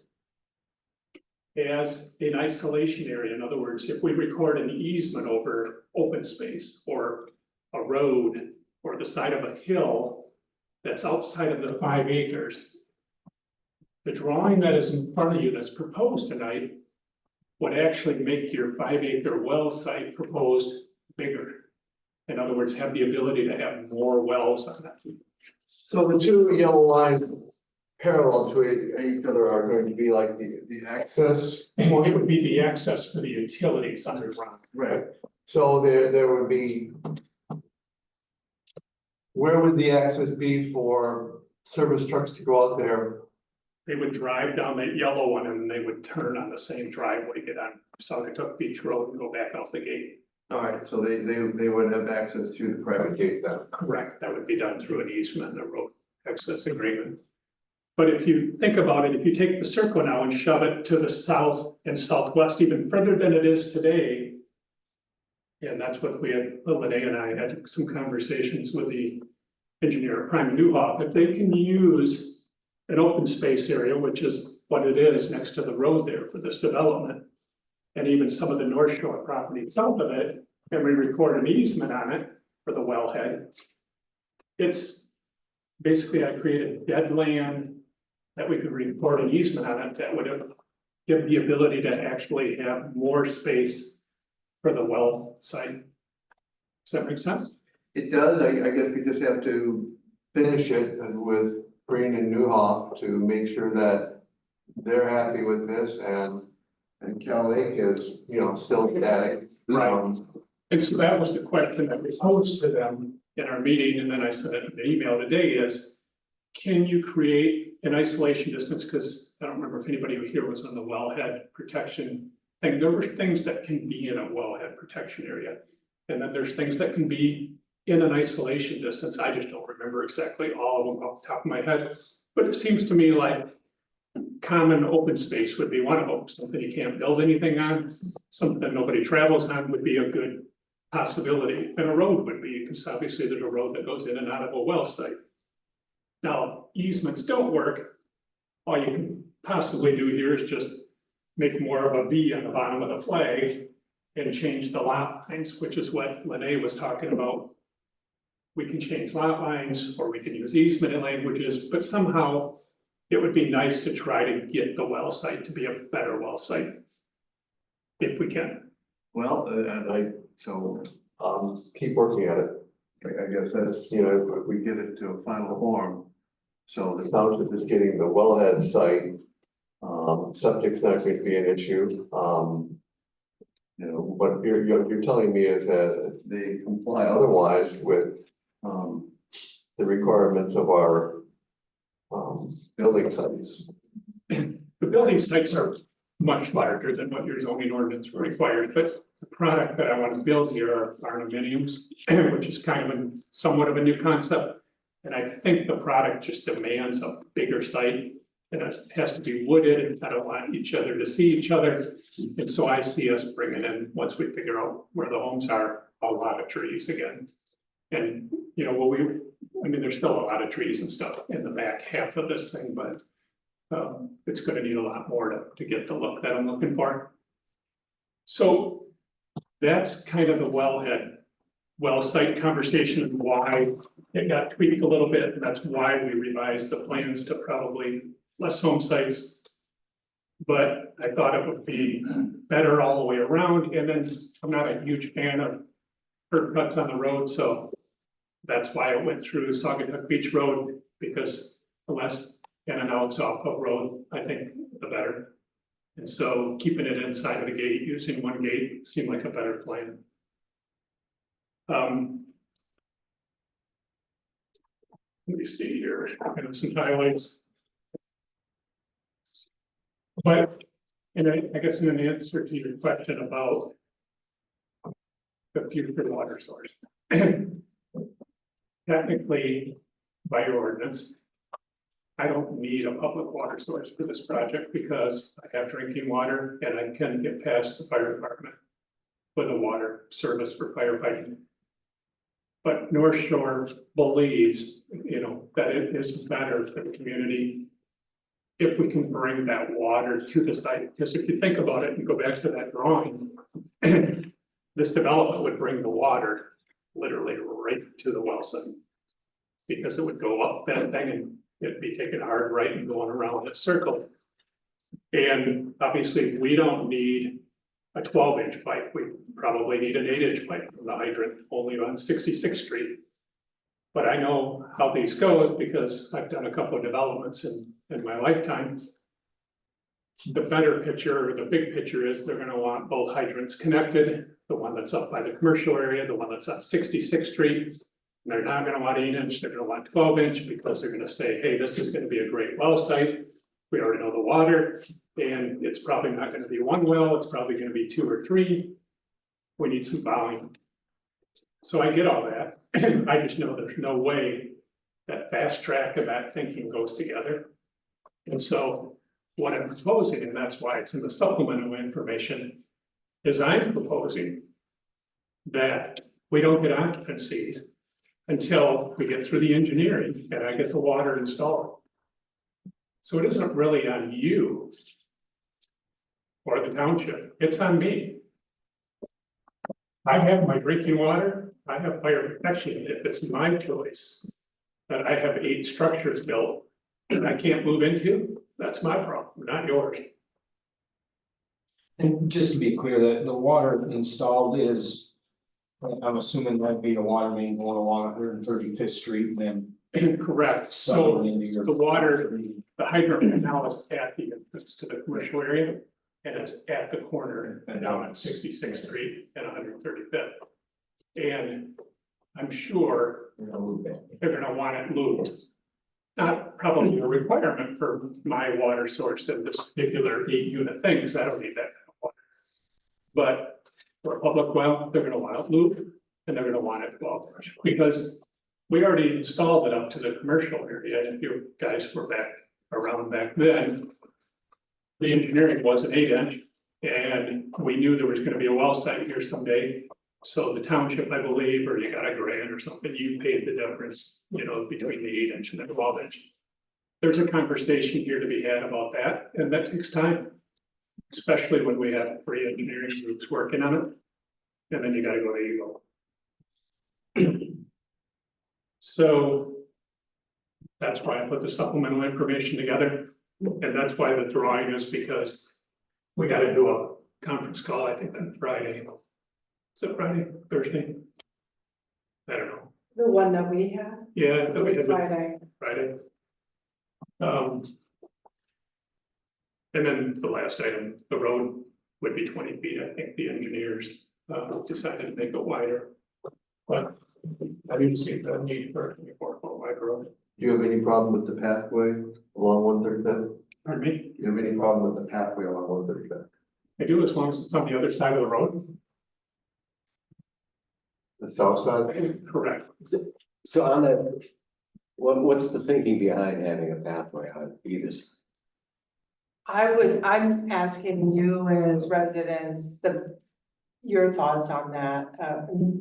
as an isolation area, in other words, if we record an easement over open space or a road or the side of a hill that's outside of the 5 acres, the drawing that is in front of you that's proposed tonight would actually make your 5 acre well site proposed bigger. In other words, have the ability to have more wells on it. So the two yellow lines parallel to each other are going to be like the access It point. would be the access for the utilities underground. Right. So there would be. Where would the access be for service trucks to go out there? They would drive down that yellow one and they would turn on the same driveway, get on Saugatuck Beach Road and go back out the gate. All right, so they would have access through the private gate then. Correct, that would be done through an easement and a road access agreement. But if you think about it, if you take the circle now and shove it to the south and southwest, even further than it is today. And that's what we had, Lene and I had some conversations with the engineer, Prime Newhoff, if they can use an open space area, which is what it is next to the road there for this development. And even some of the North Shore property south of it, and we record an easement on it for the wellhead. It's basically, I created dead land that we could record an easement on it that would give the ability to actually have more space for the well site. Does that make sense? It does, I guess we just have to finish it and with Green and Newhoff to make sure that they're happy with this and Cal Lake is, still static. Right. And so that was the question that we posed to them in our meeting, and then I sent an email today is, can you create an isolation distance? Because I don't remember if anybody here was on the wellhead protection thing. There were things that can be in a wellhead protection area. And then there's things that can be in an isolation distance. I just don't remember exactly all of them off the top of my head. But it seems to me like common open space would be one of them, something you can't build anything on, something that nobody travels on would be a good possibility, and a road would be, because obviously there's a road that goes in and out of a well site. Now, easements don't work. All you can possibly do here is just make more of a V on the bottom of the flag and change the lot lines, which is what Lene was talking about. We can change lot lines, or we can use easement languages, but somehow it would be nice to try to get the well site to be a better well site. If we can. Well, keep working at it. I guess that's, if we get it to a final form. So the township is getting the wellhead site. Septic's not going to be an issue. What you're telling me is that they comply otherwise with, the requirements of our building sites. The building sites are much larger than what your zoning ordinance requires, but the product that I want to build here are aluminiums, which is kind of somewhat of a new concept. And I think the product just demands a bigger site, and it has to be wooded, and I don't want each other to see each other. And so I see us bringing in, once we figure out where the homes are, a lot of trees again. And, there's still a lot of trees and stuff in the back half of this thing, but it's gonna need a lot more to get the look that I'm looking for. So that's kind of the well site conversation and why it got tweaked a little bit. And that's why we revised the plans to probably less home sites. But I thought it would be better all the way around. And then I'm not a huge fan of curb cuts on the road, so that's why it went through Saugatuck Beach Road, because the less in and outs off of road, I think the better. And so keeping it inside of the gate, using one gate seemed like a better plan. Let me see here, I have some highlights. But, and I guess in an answer to your question about the future water source. Technically, by your ordinance, I don't need a public water source for this project because I have drinking water and I can get past the fire department with a water service for firefighting. But North Shore believes, that it is better for the community if we can bring that water to the site. Because if you think about it and go back to that drawing, this development would bring the water literally right to the well site. Because it would go up that thing and it'd be taking a hard right and going around a circle. And obviously, we don't need a 12-inch pipe. We probably need an 8-inch pipe from the hydrant only on 66th Street. But I know how these go because I've done a couple of developments in my lifetime. The better picture, the big picture is they're gonna want both hydrants connected, the one that's up by the commercial area, the one that's on 66th Street. And they're not gonna want 8-inch, they're gonna want 12-inch because they're gonna say, hey, this is gonna be a great well site. We already know the water, and it's probably not gonna be one well, it's probably gonna be 2 or 3. We need some volume. So I get all that, I just know there's no way that fast track of that thinking goes together. And so what I'm proposing, and that's why it's in the supplemental information, is I'm proposing that we don't get occupancies until we get through the engineering and I get the water installed. So it isn't really on you or the township, it's on me. I have my drinking water, I have fire protection. If it's my choice that I have 8 structures built that I can't move into, that's my problem, not yours. And just to be clear, that the water installed is, I'm assuming that'd be a water main going along 135th Street and then. Correct, so the water, the hydrant now is at the entrance to the commercial area. And it's at the corner and down at 66th Street and 135th. And I'm sure they're gonna want it moved. Not probably a requirement for my water source in this particular 8-unit thing, because I don't need that kind of water. But for a public well, they're gonna want it moved and they're gonna want it well, because we already installed it up to the commercial area. And if you guys were around back then, the engineering was an 8-inch and we knew there was gonna be a well site here someday. So the township, I believe, or you got a grant or something, you paid the difference, between the 8-inch and the 12-inch. There's a conversation here to be had about that, and that takes time. Especially when we have 3 engineering groups working on it. And then you gotta go to Eagle. So that's why I put the supplemental information together. And that's why the drawing is, because we gotta do a conference call, I think on Friday. Is it Friday, Thursday? I don't know. The one that we had Yeah, that we was had Friday. Friday. And then the last item, the road would be 20 feet. I think the engineers decided to make it wider. But I didn't see the need for a 24-foot wide road. Do you have any problem with the pathway along 135th? Pardon me? Do you have any problem with the pathway along 135th? I do, as long as it's on the other side of the road. The south side? Correct. So on that, what's the thinking behind having a pathway on either side? I'm asking you as residents, your thoughts on that.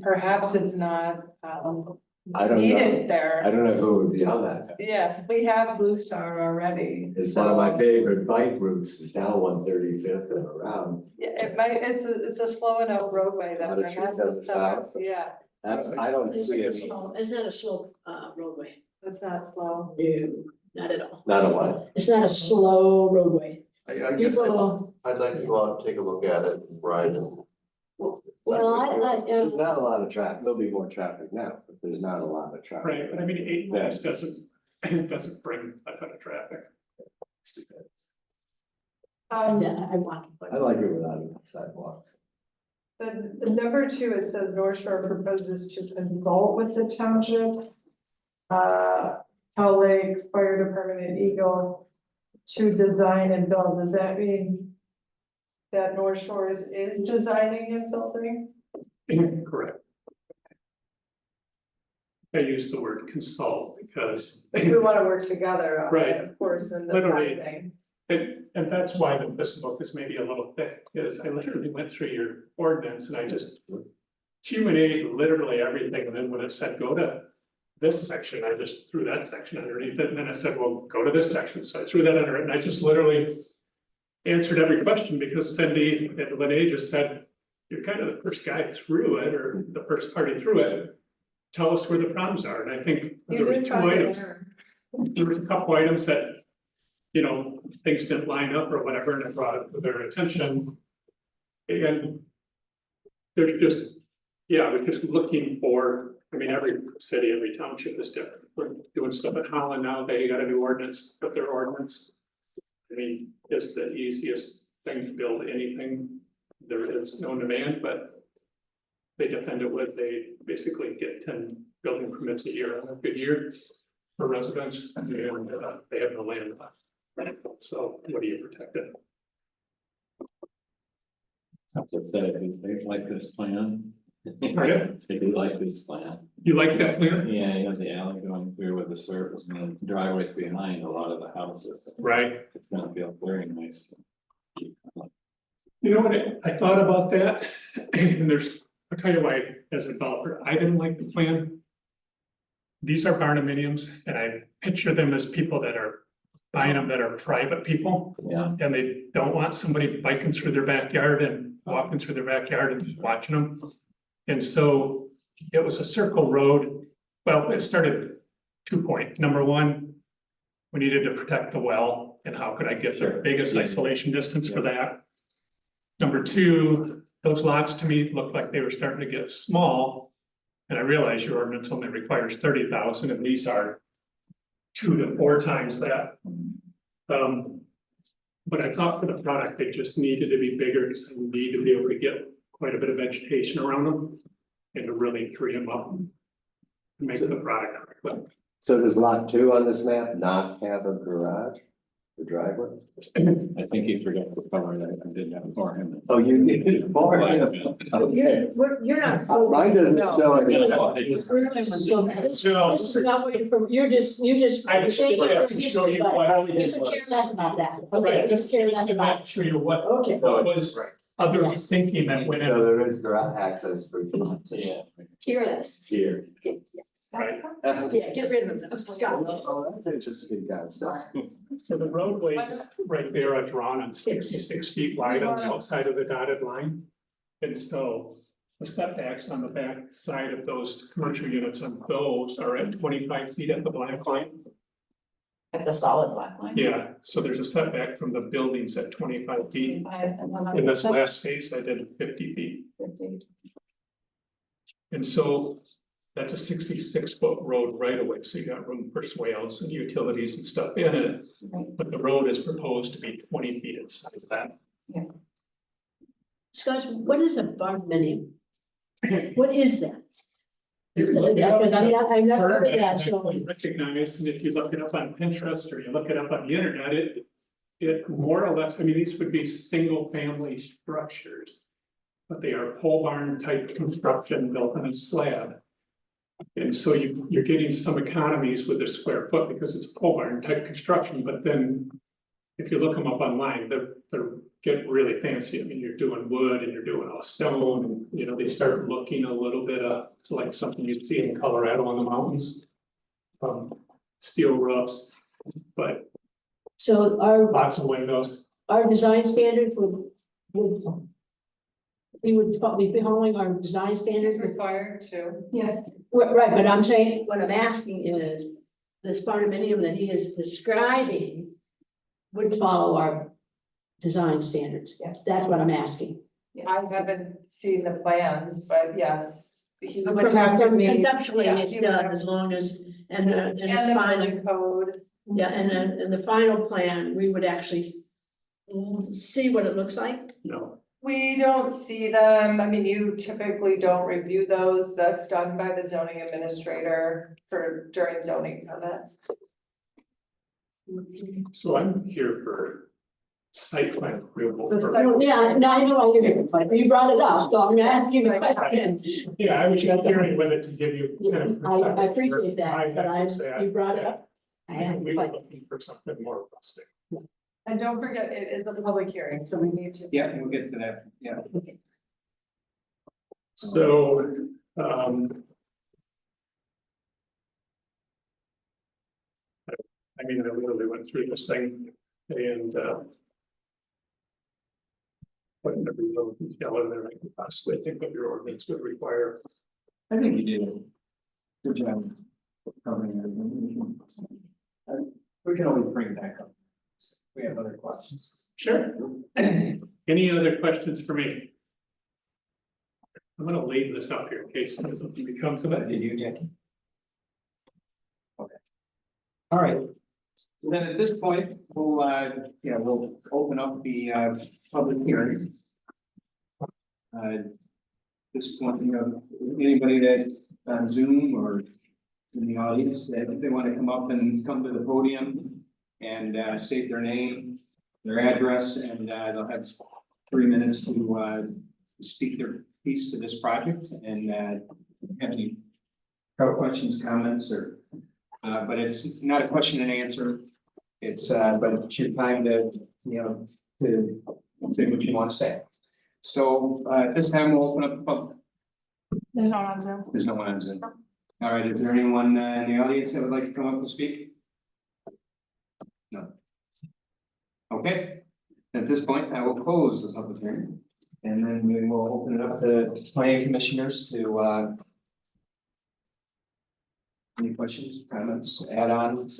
Perhaps it's not, I don't know. needed there. I don't know who would be on that. Yeah, we have Blue Star already. It's one of my favorite bike routes, is down 135th and around. Yeah, it's a slow enough roadway that Lot of trees perhaps on it's the side. yeah, I don't It's see not a it, slow, it's not a slow, roadway. it's not slow. No, not at all. not a what. It's not a slow roadway. I guess People, I'd like to go out and take a look at it and ride it. well, There's not a lot of traffic, there'll be more traffic now, but there's not a lot of traffic. Right, but I mean, 8 miles doesn't bring a ton of traffic. yeah, I walk. I like it without sidewalks. The number 2, it says North Shore proposes to consult with the township. Cal Lake Fire Department and Eagle to design and build. Does that mean that North Shore is designing and building? Correct. I use the word consult because. We want to work together on Right. it, of course, in this Literally. thing. And that's why this book is maybe a little thick, is I literally went through your ordinance and I just Q&A literally everything, and then when it said go to this section, I just threw that section underneath it, and then I said, well, go to this section, so I threw that under it, and I just literally answered every question, because Cindy and Lene just said, you're kind of the first guy through it, or the first party through it, tell us where the problems are, and I think there were two items. There was a couple items that, you know, things didn't line up or whatever, and I brought it to their attention. And they're just, yeah, we're just looking for, I mean, every city, every township is different. We're doing stuff at Holland now, they got a new ordinance, but their ordinance, I mean, is the easiest thing to build anything. There is no demand, but they defend it with, they basically get 10 building permits a year on a good year for residents, and they have no land left. So what do you protect it? Something said, they like this plan. Pardon? They do like this plan. You like that plan? Yeah, you have the alley going through with the surface and the driveways behind a lot of the houses. Right. It's gonna feel very nice. You know what, I thought about that, and I'll tell you why, as a developer, I didn't like the plan. These are barndominiums, and I picture them as people that are buying them that are private people. Yeah. And they don't want somebody biking through their backyard and walking through their backyard and just watching them. And so it was a circle road. Well, it started 2 points. Number one, we needed to protect the well, and how could I get the biggest isolation distance for that? Number two, those lots to me looked like they were starting to get small. And I realize your ordinance only requires 30,000, and these are 2 to 4 times that. But I thought for the product, they just needed to be bigger, because I need to be able to get quite a bit of vegetation around them and to really tree them up and make the product correctly. So does lot 2 on this map not have a garage, the driveway? I think he forgot to cover that. I did that for him. Oh, you did it for him. Okay. You're not. Mine doesn't show it. This is not what you're just. I just saying have to show you what. You could care less about that. Right, Okay, just care less about. to show you what Okay. was other thinking that went So in. there is garage access for. Yeah. Careless. Here. Yes. Right. Yeah, get rid of them. Scott. Oh, that's interesting concept. So the roadways right there are drawn on 66 feet wide on the outside of the dotted line. And so the setbacks on the back side of those commercial units on those are at 25 feet at the black line. Like the solid black line? Yeah, so there's a setback from the buildings at 25 feet. In this last phase, I did 50 feet. 50. And so that's a 66-foot road right away, so you got room for swales and utilities and stuff in it. Right. But the road is proposed to be 20 feet inside that. Scott, what is a barndominium? What is that? You can look it up. Because I've not heard of that, It's so. recognized, and if you look it up on Pinterest or you look it up on the internet, it more or less, I mean, these would be single family structures. But they are pole barn type construction built on a slab. And so you're getting some economies with the square foot because it's a pole barn type construction, but then. If you look them up online, they're getting really fancy. I mean, you're doing wood and you're doing all stone, and you know, they start looking a little bit like something you'd see in Colorado on the mountains. Steel roofs, but So lots of windows. our design standards would. We would probably be following our design It's standards. required to. Yeah, right, but I'm saying, what I'm asking is, this barndominium that he is describing would follow our design standards. Yes. That's what I'm asking. I haven't seen the plans, but yes. He would have to meet. Conceptually, yeah, it he would does, have as to- long as, and And the the final, building code. yeah, and the final plan, we would actually see what it looks like. No, We don't see them, I mean, you typically don't review those, that's done by the zoning administrator during zoning permits. so I'm here for site plan approval. The for- site- Yeah, now I know I hear you, but you brought it up, so I'm asking the question. Yeah, I was just hearing with it to give you. kind of I appreciate that, I but have to say, you brought it up. I had We were like, looking for something more rustic. And don't forget, it is a public hearing, so we need to. Yeah, we'll get to that, yeah. So, I mean, I literally went through this thing and, put every little detail in there I could possibly think of your ordinance would require. I think you did. Good job. Covering everything. We can always bring it back up. We have other questions. Sure. Any other questions for me? I'm gonna leave this up here in case something becomes of it. Did you, Jackie? Okay. All right. Then at this point, we'll open up the, public hearing. This point, anybody that on Zoom or in the audience, if they want to come up and come to the podium and, state their name, their address, and, they'll have 3 minutes to, speak their piece to this project and, have any questions, comments, or, but it's not a question and answer. It's, but it's your time to, to say what you want to say. So, at this time, we'll open up the public. There's no one on Zoom. There's no one on Zoom. All right, is there anyone in the audience that would like to come up and speak? No. Okay, at this point, I will close the public hearing. And then we will open it up to planning commissioners to, any questions, comments, add-ons,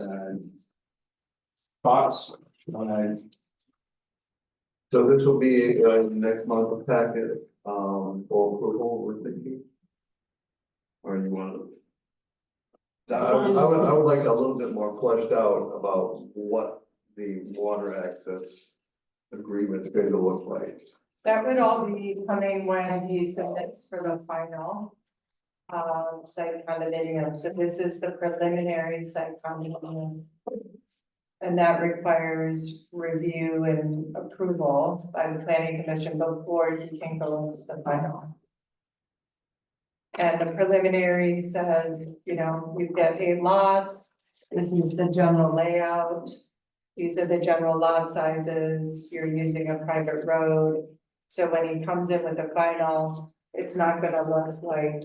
thoughts? So this will be next month's packet, for approval, we're thinking. Or you want to? I would like a little bit more fleshed out about what the water access agreement is going to look like. That would all be coming when he submits for the final. Site condominium, so this is the preliminary site condominium. And that requires review and approval by the planning commission before you can go into the final. And the preliminary says, you've got 8 lots, this is the general layout. These are the general lot sizes, you're using a private road. So when he comes in with the final, it's not gonna look like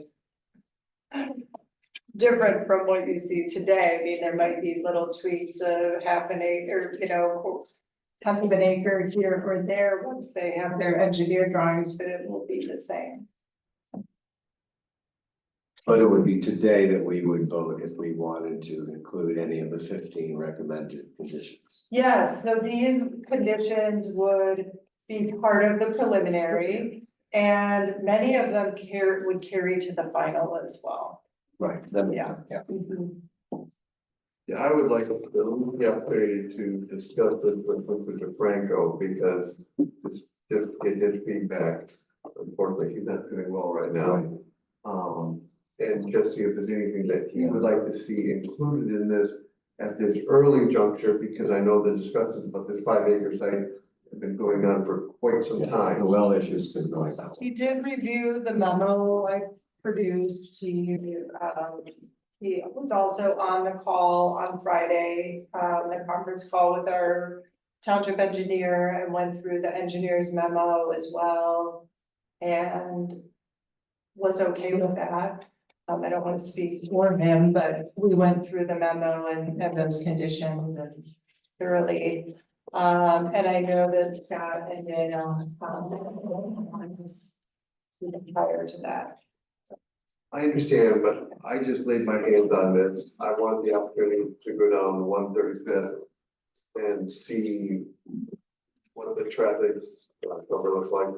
different from what you see today. I mean, there might be little tweaks of half an acre, tenth of an acre here or there once they have their engineer drawings, but it will be the same. But it would be today that we would vote if we wanted to include any of the 15 recommended conditions. Yes, so these conditions would be part of the preliminary, and many of them would carry to the final as well. Right, that makes Yeah. sense. Mhm. Yeah, I would like the opportunity to discuss this with Mr. Franco because just get his feedback. Unfortunately, he's not doing well right now. And just see if there's anything that he would like to see included in this at this early juncture, because I know the discussions about this 5-acre site have been going on for quite some The time. well issue's been going on. He did review the memo I produced. He was also on the call on Friday, the conference call with our township engineer, and went through the engineer's memo as well. And was okay with that. I don't want to speak for him, but we went through the memo and those conditions and thoroughly. And I know that Scott and Dana, prior to that. I understand, but I just laid my hands on this. I wanted the opportunity to go down 135th and see what the traffic cover looks like.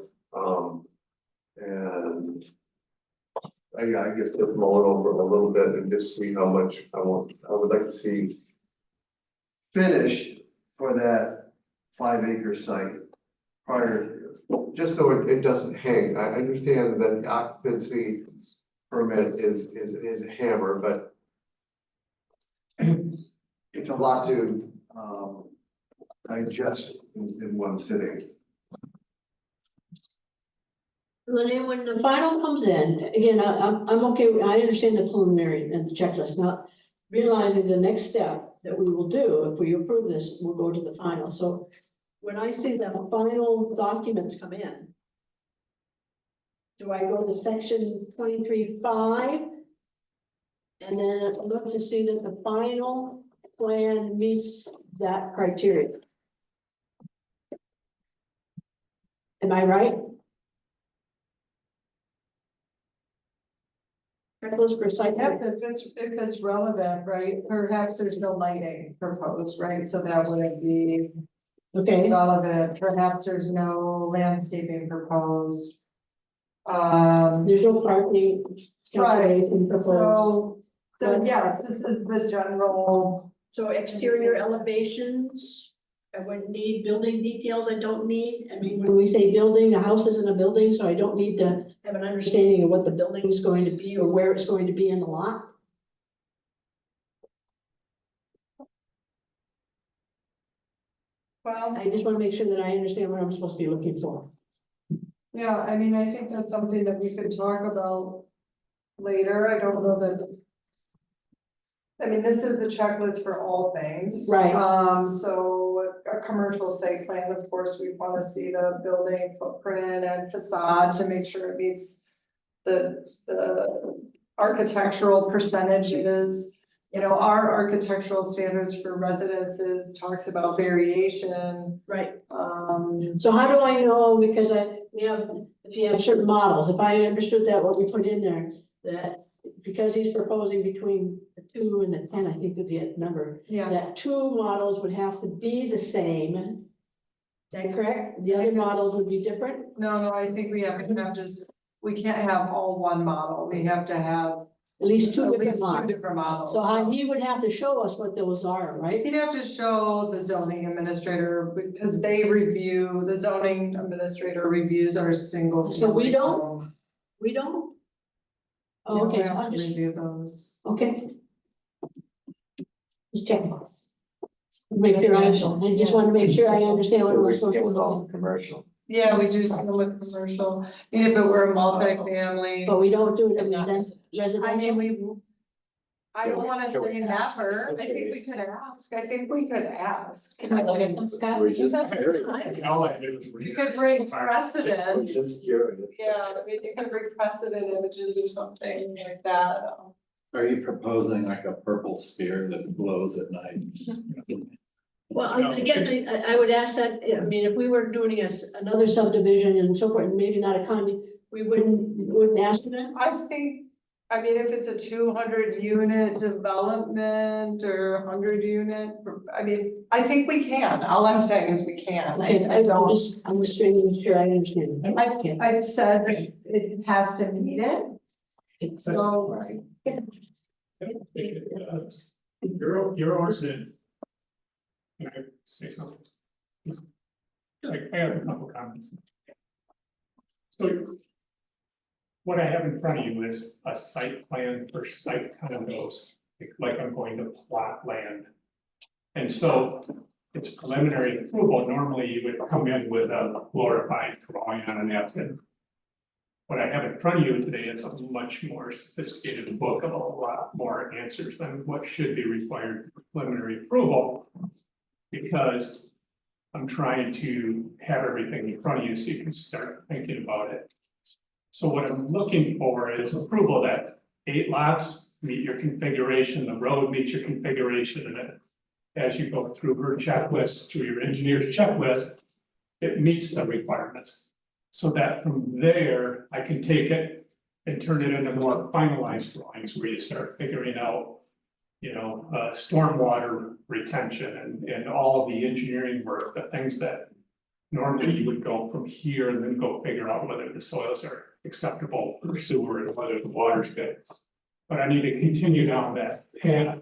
And I guess just mull it over a little bit and just see how much I would like to see finished for that 5-acre site prior, just so it doesn't hang. I understand that the occupancy permit is a hammer, but it's a lot to digest in one sitting. Lynn, when the final comes in, again, I'm okay, I understand the preliminary and the checklist, not realizing the next step that we will do, if we approve this, we'll go to the final, so when I see the final documents come in, do I go to section 23.5? And then look to see that the final plan meets that criteria? Am I right? Checklist for site. Yep, if it's relevant, right, perhaps there's no lighting proposed, right, so that wouldn't be Okay, relevant, perhaps there's no landscaping proposed. there's no parking. calculation proposed. So yes, this is the general, So exterior elevations, I wouldn't need building details, I don't need, I mean, when we say building, the house isn't a building, so I don't need to have an understanding of what the building is going to be or where it's going to be in the lot. well, I just wanna make sure that I understand what I'm supposed to be looking for. yeah, I mean, I think that's something that we could talk about later, I don't know that. I mean, this is a checklist for all things. Right. So a commercial site plan, of course, we wanna see the building footprint and facade to make sure it meets the architectural percentages. You know, our architectural standards for residences talks about variation, Right. um. So how do I know, because if you have certain models, if I understood that, what we put in there, that because he's proposing between the 2 and the 10, I think is the number, Yeah, that 2 models would have to be the same. Is that correct? The other models would be different? no, I think we have just, we can't have all one model, we have to have At least 2 at different least two models. different models. So he would have to show us what those are, right? He'd have to show the zoning administrator, because the zoning administrator reviews our single. So we family don't? homes. We don't? You Oh, don't okay, have I'll to just, review those. okay. Just check. Make sure I just want to make sure I understand what we're supposed to look at. Commercial. Yeah, we do some with commercial, and if it were a multifamily, But we don't do it in Not residential. I mean, I don't wanna Can we say ask? never, I think we could ask, Can we look at them, Scott? We're just All I did was read You could it. bring Fine. precedent, Just curious. yeah, I mean, you could bring precedent images or something like that. Are you proposing like a purple sphere that glows at night? Well, again, I would ask that, I mean, if we were doing another subdivision and so forth, maybe not a condo, we wouldn't ask for that. I think, I mean, if it's a 200 unit development or 100 unit, I mean, I think we can, all I'm saying is we can. Okay, I don't, I'm just trying to make sure I understand. Okay. I've said that it has to meet it, so, I don't think it does. Your ordinance. Can I say something? I have a couple comments. So. What I have in front of you is a site plan for site condos, like I'm going to plot land. And so it's preliminary approval. Normally you would come in with a glorified drawing on a napkin. What I have in front of you today is a much more sophisticated book of a lot more answers than what should be required for preliminary approval. Because I'm trying to have everything in front of you so you can start thinking about it. So what I'm looking for is approval that 8 lots meet your configuration, the road meets your configuration, and then as you go through her checklist, through your engineer's checklist, it meets the requirements. So that from there, I can take it and turn it into more finalized drawings where you start figuring out, stormwater retention and all of the engineering work, the things that normally you would go from here and then go figure out whether the soils are acceptable for sewer and whether the water's good. But I need to continue down that path.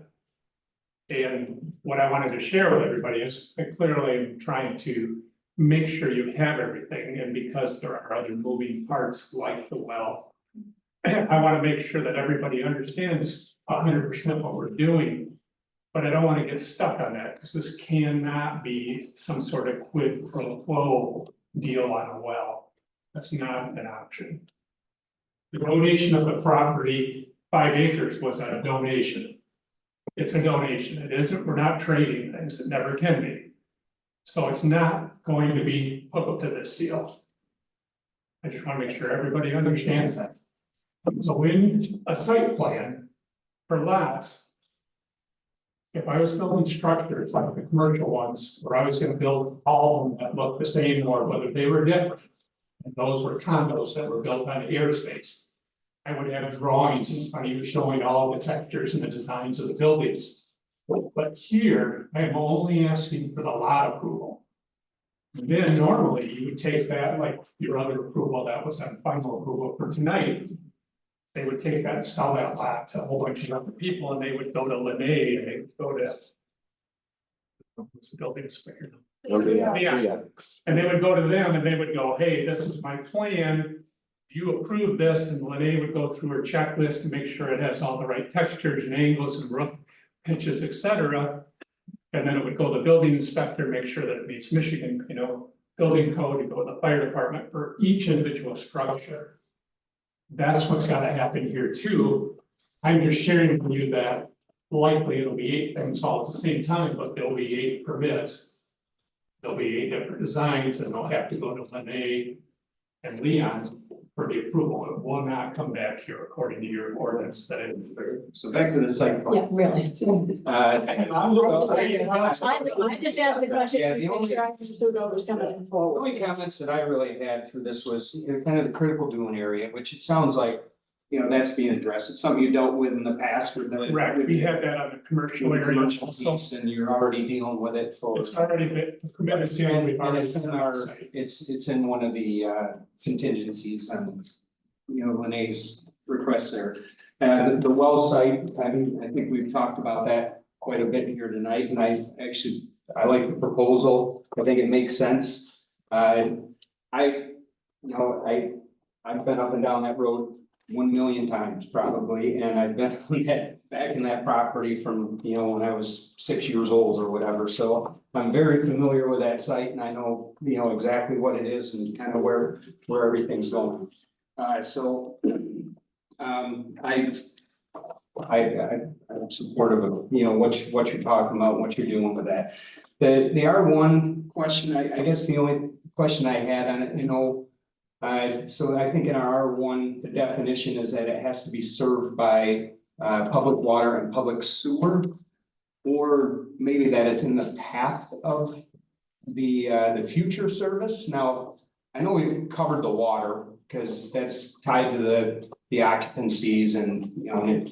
And what I wanted to share with everybody is that clearly I'm trying to make sure you have everything, and because there are other moving parts like the well. I want to make sure that everybody understands 100% what we're doing. But I don't want to get stuck on that, because this cannot be some sort of quid pro quo deal on a well. That's not an option. The donation of the property, 5 acres, was a donation. It's a donation. It isn't, we're not trading things. It never can be. So it's not going to be hooked to this deal. I just want to make sure everybody understands that. So in a site plan for lots, if I was building structures like the commercial ones, where I was gonna build all of them that looked the same or whether they were different. And those were condos that were built on airspace. I would have drawings in front of you showing all the textures and the designs of the buildings. But here, I am only asking for the lot approval. Then normally you would take that, like your other approval, that was on final approval for tonight. They would take that and sell that lot to a whole bunch of other people, and they would go to Lene, and they would go to. What's the building inspector? Yeah. And they would go to them and they would go, hey, this is my plan. You approve this, and Lene would go through her checklist to make sure it has all the right textures and angles and roof pitches, et cetera. And then it would go to the building inspector, make sure that it meets Michigan, building code, and go to the fire department for each individual structure. That's what's gotta happen here too. I'm just sharing with you that likely it'll be 8 things all at the same time, but there'll be 8 permits. There'll be 8 different designs, and they'll have to go to Lene and Leon for the approval. It will not come back here according to your ordinance that it. So back to the site plan. Yeah, really. I just asked the question. Yeah, to the make only- sure I understood what was coming The forward. only comments that I really had through this was kind of the critical dune area, which it sounds like, that's being addressed. It's something you dealt with in the past or the. Correct, we had that on the commercial area Commercial also. piece, and you're already dealing with it for. It's already been permitted, yeah, we've And already it's in sent our, our site. it's in one of the contingencies on, Lene's request there. And the well site, I think we've talked about that quite a bit here tonight, and I like the proposal. I think it makes sense. I've been up and down that road 1,000,000 times probably, and I've been back in that property from, when I was 6 years old or whatever, so I'm very familiar with that site, and I know, exactly what it is and kind of where everything's going. I'm supportive of, what you're talking about, what you're doing with that. The R1 question, I guess the only question I had on it, so I think in our R1, the definition is that it has to be served by public water and public sewer. Or maybe that it's in the path of the future service. Now, I know we've covered the water, because that's tied to the occupancies, and it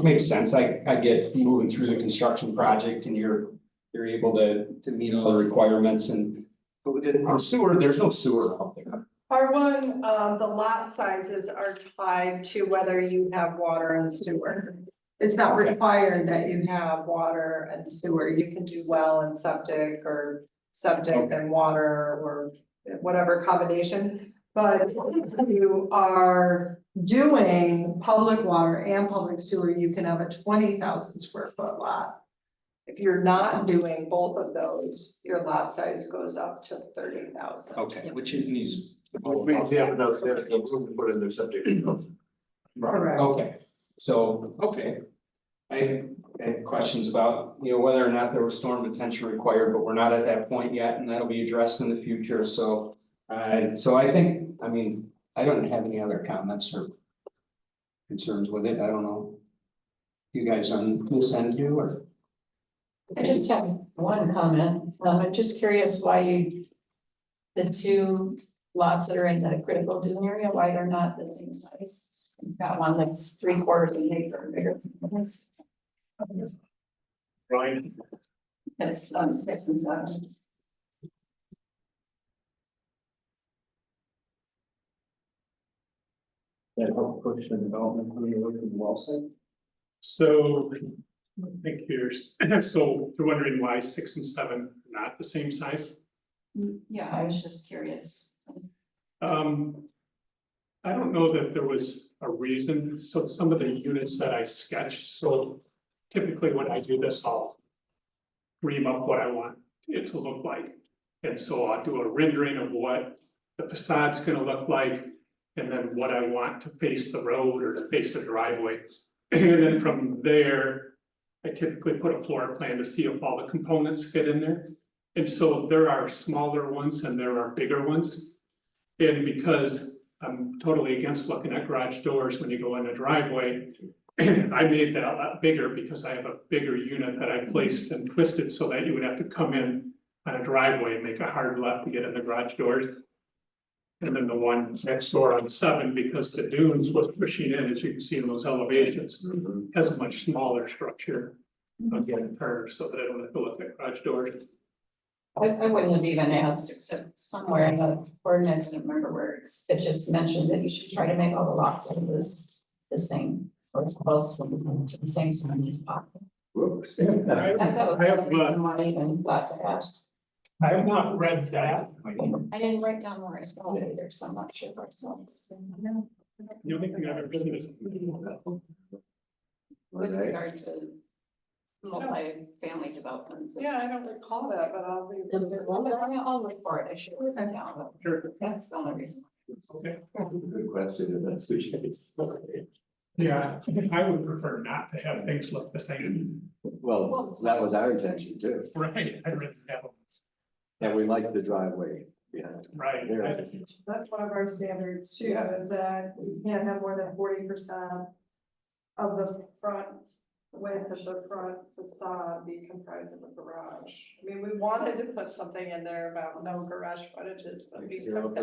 makes sense. I get moving through the construction project, and you're able to meet all the requirements, and but with the sewer, there's no sewer out there. R1, the lot sizes are tied to whether you have water and sewer. It's not Okay. required that you have water and sewer. You can do well and septic, or septic and water, or whatever combination. But if you are doing public water and public sewer, you can have a 20,000 square foot lot. If you're not doing both of those, your lot size goes up to 30,000. Okay, which it needs. Which means they have enough room to put in their septic. Correct. Okay, so, I had questions about, whether or not there was storm detention required, but we're not at that point yet, and that'll be addressed in the future, so. So I think, I don't have any other comments or concerns with it, I don't know. You guys on this end do, or? I just have one comment. I'm just curious why the 2 lots that are in the critical dune area, why they're not the same size. You've got one that's 3/4 of the acre bigger. Brian, It's 6 and 7. That help push the development away from the well site? so I think so you're wondering why 6 and 7 are not the same size? Yeah, I was just curious. I don't know that there was a reason, so some of the units that I sketched, so typically when I do this, I'll dream up what I want it to look like. And so I'll do a rendering of what the facade's gonna look like, and then what I want to face the road or to face the driveway. And then from there, I typically put a floor plan to see if all the components fit in there. And so there are smaller ones and there are bigger ones. And because I'm totally against looking at garage doors when you go in a driveway, I made that a lot bigger because I have a bigger unit that I placed and twisted so that you would have to come in on a driveway and make a hard left to get in the garage doors. And then the one next door on 7, because the dunes was pushing in, as you can see in those elevations, has a much smaller structure. Again, curved so that I don't have to look at garage doors. I wouldn't have even asked, except somewhere in the ordinance, I don't remember where it just mentioned that you should try to make all the lots of the same, or as close to the same size as possible. Whoops. I That was I have, the reason why I even thought to ask. I have not read that. I didn't write down where I saw it either, so I'm not sure if I saw it. The only thing I've ever written is. With regard to multi-family developments. Yeah, I don't recall that, but I'll be. I'll look for it, I should have written down, but Sure. that's the only reason. Okay. Good question, and that's the case. Yeah, I would prefer not to have things look the same. Well, that was our intention too, Right, I'd rather have them, and we like the driveway behind. right. There. That's one of our standards too, is that you can't have more than 40% of the front width of the front facade be comprised of a garage. I mean, we wanted to put something in there about no garage frontages, but we took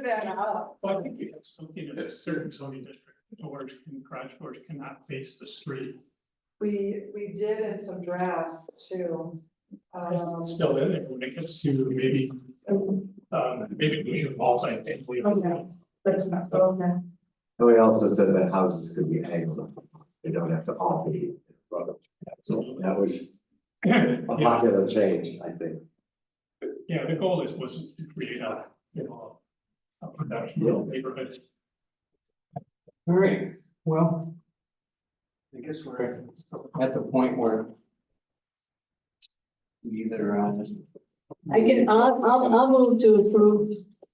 that out. Well, I think you have something in a certain zoning district, garage doors cannot face the street. We did in some drafts too. It's still in there when it gets to maybe it was your fault, I think. Okay. That's not, okay. And we also said that houses could be angled, they don't have to all be. So that was a popular change, I think. Yeah, the goal wasn't to create a production neighborhood. All right, well. I guess we're at the point where. Either, I'll move to approve,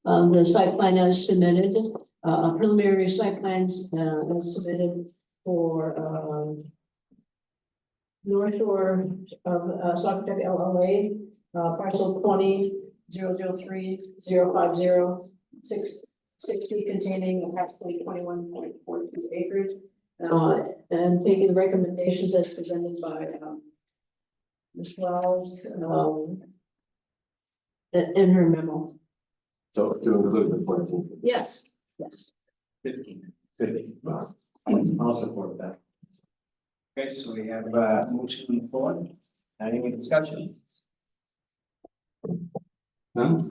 the site plan as submitted, preliminary site plans, as submitted for, North Shore of, Saugatuck LLA, parcel 20-003-050-660 containing approximately 21.42 acres. And taking the recommendations as presented by, Ms. Wells, in her memo. So to include the 14. Yes, yes. 15. 50. I'll support that. Okay, so we have a motion on the floor. Any discussion? No?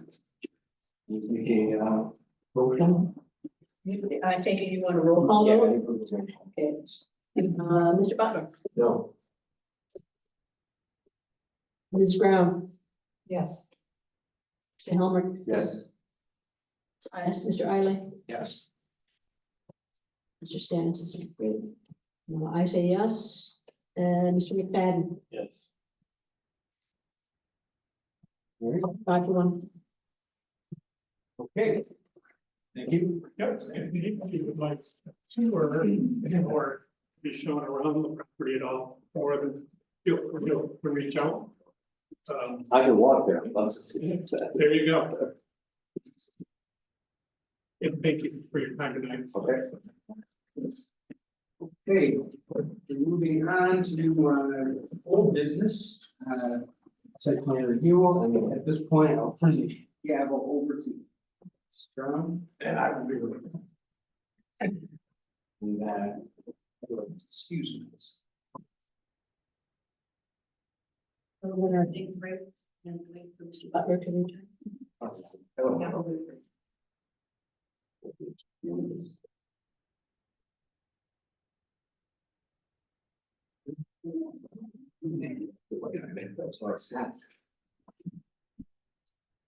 You think motion? I take it you want a roll call vote? Okay. Mr. Butler, No. Ms. Brown, Yes. Mr. Helmer, Yes. Mr. Eiley, Yes. Mr. Stannis is great. I say yes, and Mr. McFadden, Yes. 5-1. Okay. Thank you. Yep, and if you would like to or be shown around the property at all, or then feel free to reach out. I can walk there, I'd love to see it. There you go. And thank you for your time tonight. Okay. Okay, moving on to old business, site plan review, and at this point, I'll turn the gavel over to Strong, and I will be with that. Excuse me. When our things break, and wait for Mr. Butler to return. Yeah, over there. I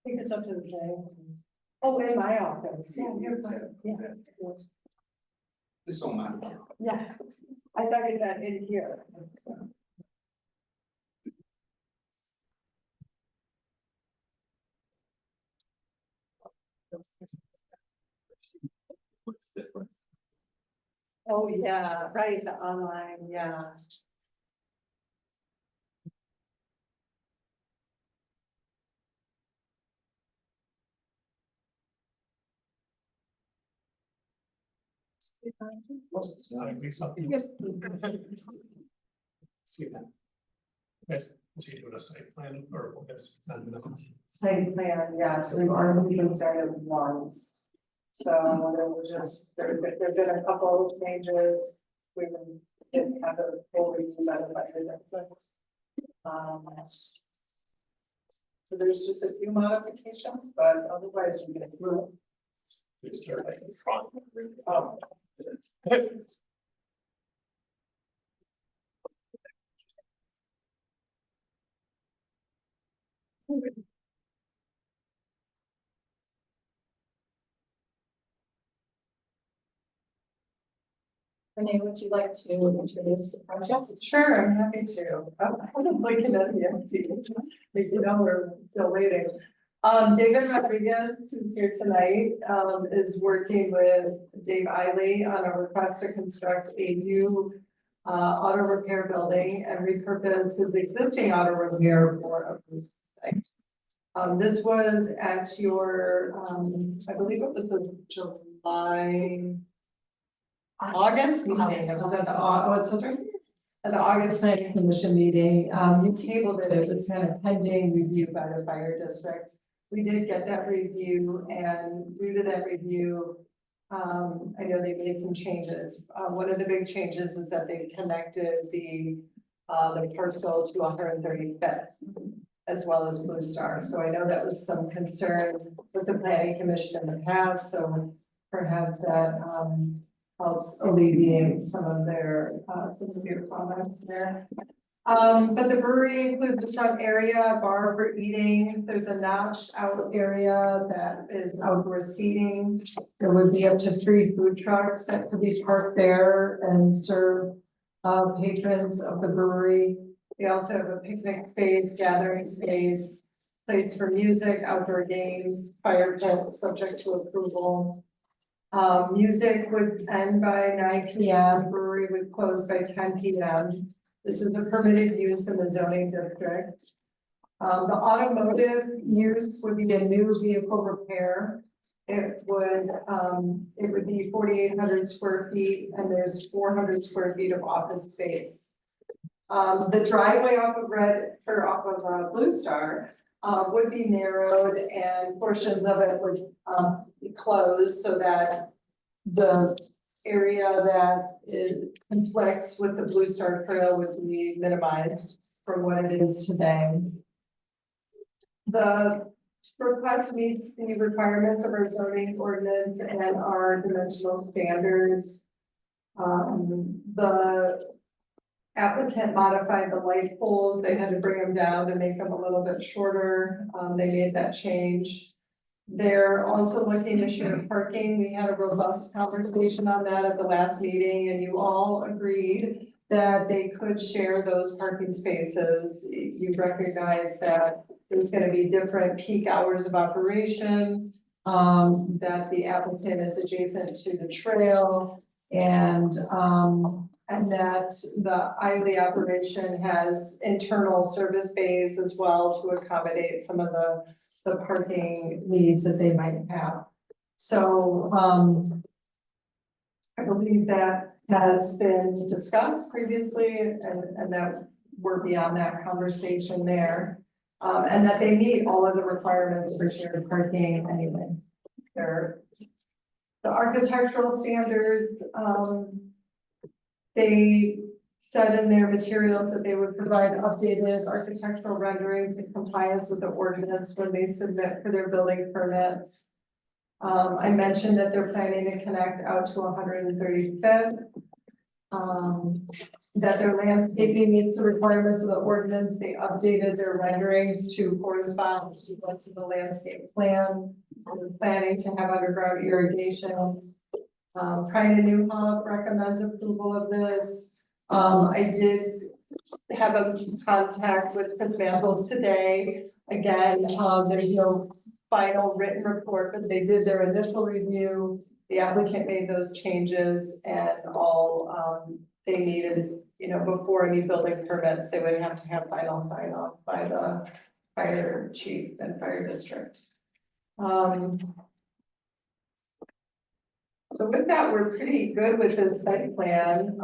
think it's up to the jail. Oh, in my office. Yeah, you're fine. Yeah. This on my. Yeah. I dug that in here. Looks different. Oh, yeah, right, the online, yeah. See that. Yes, is he doing a site plan or what is? Site plan, yeah, so we've already looked at it once. So there was just, there've been a couple of changes. We didn't have a full review by the budget. So there's just a few modifications, but otherwise we get through. You start like in front. Oh. Renee, would you like to introduce the project? Sure, I'm happy to. I'm looking at the empty, you know, we're still waiting. David Rodriguez, who's here tonight, is working with Dave Eiley on a request to construct a new auto repair building and repurpose his existing auto repair for a food site. This was at your, I believe it was the July. August meeting, it was at the, it says right here. At the August planning commission meeting, you tabled it, it was kind of pending review by the fire district. We did get that review, and due to that review, I know they made some changes. One of the big changes is that they connected the parcel to 135th as well as Blue Star. So I know that was some concern with the planning commission in the past, so perhaps that, helps alleviate some of their comments there. But the brewery includes the front area, bar for eating. There's a notched out area that is outdoor seating. There would be up to 3 food trucks that could be parked there and serve patrons of the brewery. We also have a picnic space, gathering space, place for music, outdoor games, fire pits subject to approval. Music would end by 9 p.m. Brewery would close by 10 p.m. This is a permitted use in the zoning district. The automotive use would be a new vehicle repair. It would be 4,800 square feet, and there's 400 square feet of office space. The driveway off of Blue Star would be narrowed, and portions of it would be closed so that the area that it conflicts with the Blue Star Trail would be minimized from what it is today. The request meets the requirements of our zoning ordinance and our dimensional standards. The applicant modified the light poles. They had to bring them down to make them a little bit shorter. They made that change. They're also looking to share parking. We had a robust conversation on that at the last meeting, and you all agreed that they could share those parking spaces. You recognize that there's going to be different peak hours of operation, that the applicant is adjacent to the trail, and that the Eiley operation has internal service bays as well to accommodate some of the parking needs that they might have. So, I believe that has been discussed previously, and that we're beyond that conversation there. And that they meet all of the requirements for shared parking anyway. The architectural standards, they said in their materials that they would provide updated architectural renderings in compliance with the ordinance when they submit for their building permits. I mentioned that they're planning to connect out to 135th. That their landscaping meets the requirements of the ordinance. They updated their renderings to correspond to what's in the landscape plan. They're planning to have underground irrigation. Kind of New Hub recommends approval of this. I did have a contact with Chris Mantles today. Again, there's no final written report, but they did their initial review. The applicant made those changes and all, they needed is, before any building permits, they would have to have final sign off by the fire chief and fire district. So with that, we're pretty good with this site plan.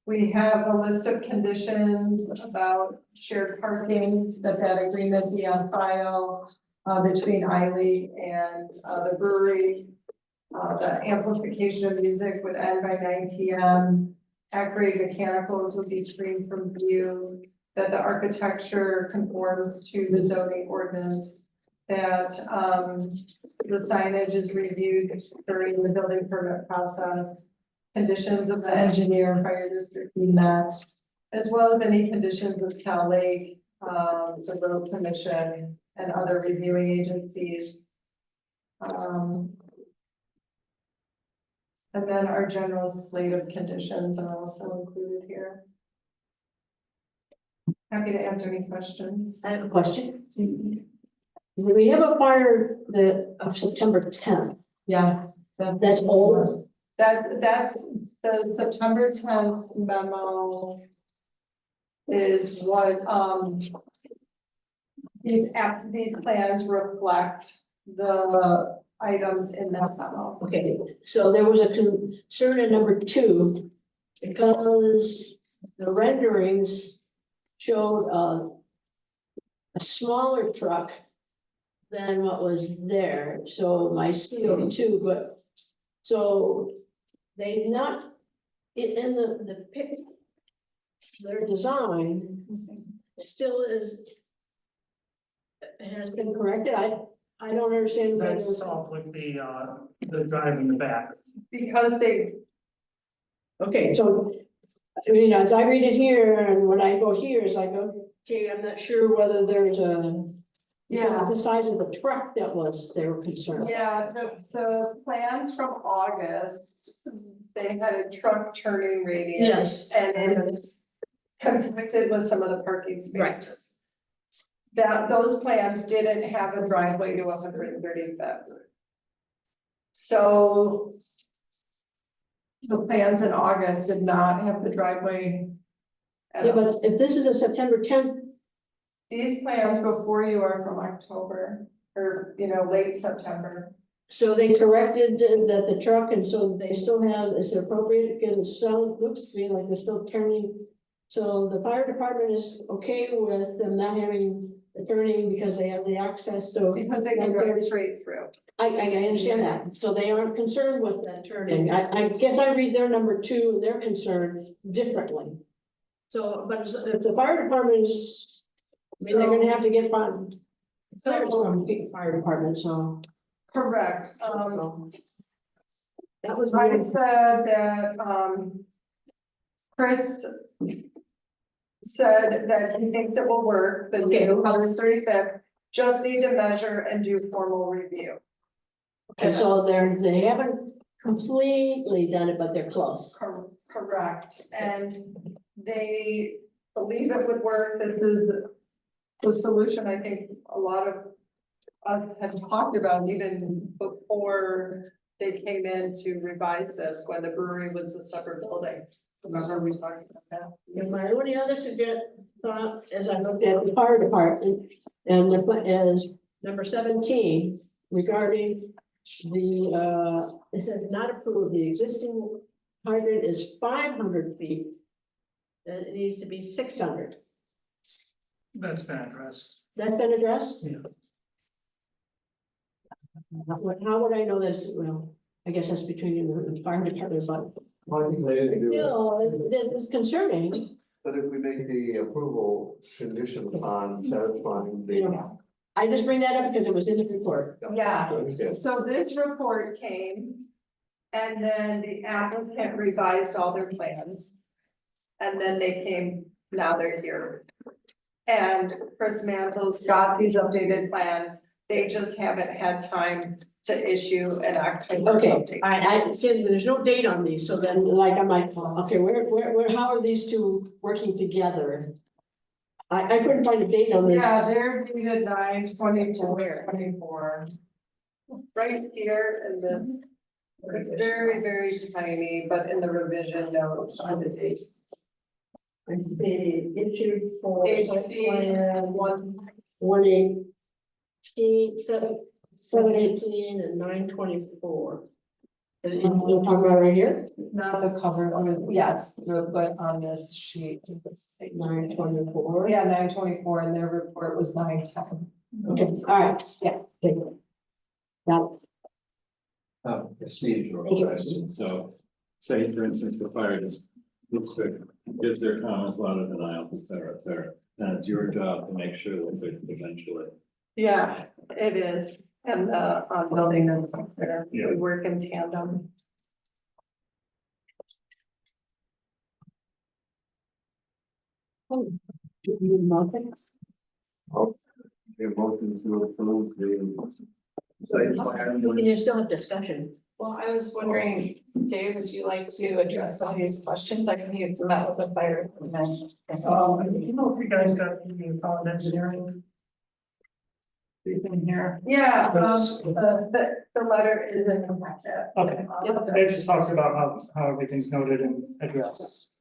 We have a list of conditions about shared parking, that agreement be on file between Eiley and the brewery. The amplification of music would end by 9 p.m. Accurate mechanicals would be screened from view, that the architecture conforms to the zoning ordinance, that the signage is reviewed during the building permit process, conditions of the engineer and fire district be met, as well as any conditions of Cal Lake, the road commission, and other reviewing agencies. And then our general slate of conditions are also included here. Happy to answer any questions. I have a question. We have a fire of September 10th. Yes. That's old. That's the September 10th memo. Is what, these plans reflect the items in that memo. Okay, so there was a concern in number 2, because the renderings showed a smaller truck than what was there, so my CO2, but, so they not, in the pic, their design still is, it has been corrected, I don't understand. That's solved with the drive in the back. Because they, Okay, so, I mean, as I read it here, and when I go here, it's like, okay, I'm not sure whether there's a. Yeah. It's the size of the truck that they were concerned. yeah, the plans from August, they had a truck turning radius. Yes. And it conflicted with some of the parking spaces. Those plans didn't have a driveway to 135th. So the plans in August did not have the driveway. Yeah, but if this is a September 10th, These plans before you are from October, or, late September. so they corrected that the truck, and so they still have, is it appropriate, because it looks to me like they're still turning. So the fire department is okay with them not having the turning because they have the access to. Because they can go straight through. I understand that, so they aren't concerned with that turning, I guess I read their number 2, and their concern differently. So, but if the fire department is, I mean, they're gonna have to get clearance from the fire department, so. Correct, That was. I said that, Chris said that he thinks it will work, the new 135th, just need to measure and do formal review. And so they haven't completely done it, but they're close. Correct, and they believe it would work. This is the solution I think a lot of us had talked about even before they came in to revise this, when the brewery was a separate building. Remember we talked about that? And my only other thought, as I looked at the fire department, and is number 17, regarding the, it says not approved, the existing hydrant is 500 feet. And it needs to be 600. That's been addressed. That's been addressed? Yeah. How would I know that? Well, I guess that's between you and the fire department, but Well, I think they didn't do it, still, it's concerning. but if we make the approval condition upon satisfying the. Yeah. I just bring that up because it was in the report. Yeah. Okay. So this report came, and then the applicant revised all their plans. And then they came, now they're here. And Chris Mantles got these updated plans, they just haven't had time to issue an action. Okay, I see, there's no date on these, so then like, I'm like, okay, where, how are these two working together? I couldn't find a date on this. Yeah, they're dated 9/24. Right here in this, it's very, very tiny, but in the revision notes on the date. It's the issued for. HC plan 1. 7/18 and 9/24. And you're talking about right here? Not the cover, yes, but on this sheet. 9/24. Yeah, 9/24, and their report was 9/10. Okay, all right, yeah. Okay. Now, Procedural Thank you. question, so say for instance, the fire just gives their comments, a lot of denial, et cetera, and it's your job to make sure that they eventually. Yeah, it is, and on building inspector, we work in tandem. nothing? A motion to approve the site plan. You still have discussion. Well, I was wondering, Dave, would you like to address some of these questions? I can you met with the fire department. You know, if you guys got any engineering? Anything here? Yeah, the letter is in the packet. Okay, it just talks about how everything's noted and addressed.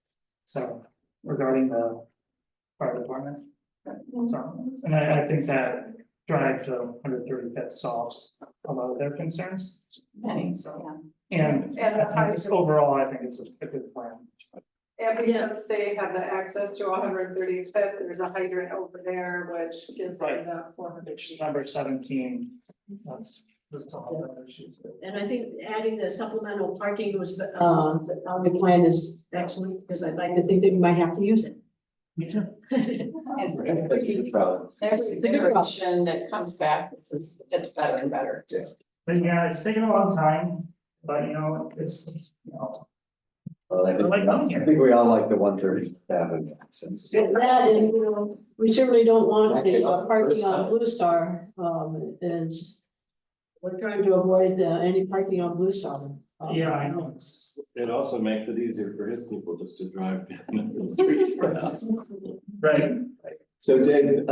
So regarding the fire department. So, and I think that drive to 135th solves a lot of their concerns. So, and I think just overall, I think it's a good plan. And because they have the access to 135th, there's a hydrant over there, which gives them that 400. It's number 17. That's all the other issues. And I think adding the supplemental parking was, on the plan is excellent, because I'd like to think that we might have to use it. Me too. That's a good problem. Every iteration that comes back, it's better and better. But yeah, it's taken a long time, but you know, it's, you know. Well, I like coming here. I think we all like the 137 access. That, and, you know, we certainly don't want the parking on Blue Star, is, we're trying to avoid any parking on Blue Star. Yeah, I know. It also makes it easier for his people just to drive down the street. Right. So Dave,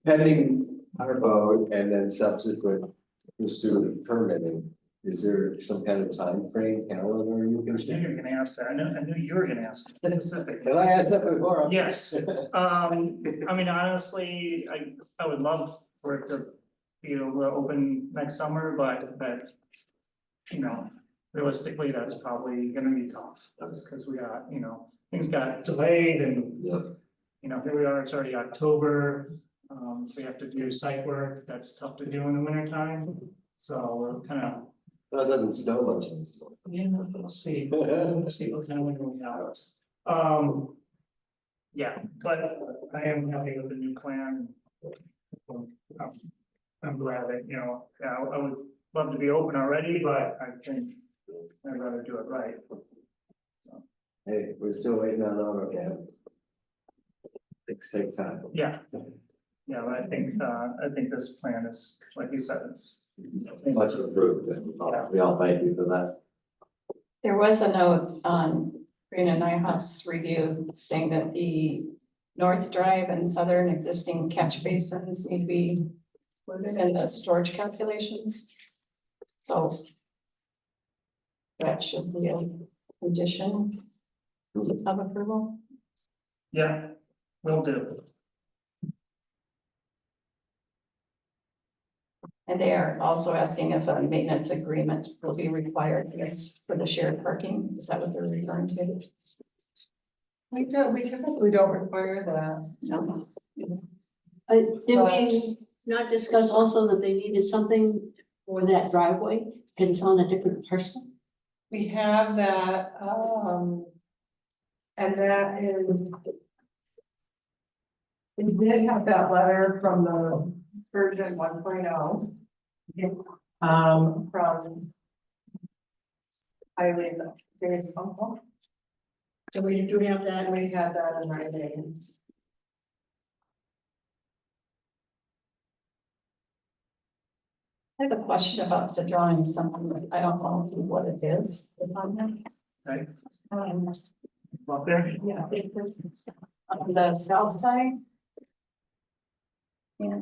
pending our vote and then subsequent pursuit of permitting, is there some kind of time frame calendar you I can knew share? you were gonna ask that. I knew you were gonna ask that specifically. Did I ask that before? Yes, I mean, honestly, I would love for it to be able to open next summer, but you know, realistically, that's probably gonna be tough, just because we got, you know, things got delayed and Yeah. you know, here we are, it's already October, we have to do site work, that's tough to do in the winter time. So we're kind of, Well, it doesn't snow much. yeah, we'll see, what kind of winter we have. Yeah, but I am happy with the new plan. I'm glad that, you know, I would love to be open already, but I think I'd rather do it right. Hey, we're still waiting on AutoCAD. Things take time. Yeah. Yeah, but I think this plan is, like you said, it's. Much improved, and we all thank you for that. There was a note on Karina Nyhoff's review saying that the North Drive and southern existing catch basins need to be included in the storage calculations. So that should be a condition of approval. Yeah, will do. And they are also asking if a maintenance agreement will be required, I guess, for the shared parking. Is that what they're referring to? We typically don't require that. No. Did we not discuss also that they needed something for that driveway, and it's on a different parcel? We have that, and that is. We did have that letter from the version 1.0. From. Eileen, Dave's uncle. So we do have that. And we had that in writing. I have a question about the drawing, something that I don't know what it is. It's on there. Right. Um, Up there? yeah, it is on the south side. Yeah.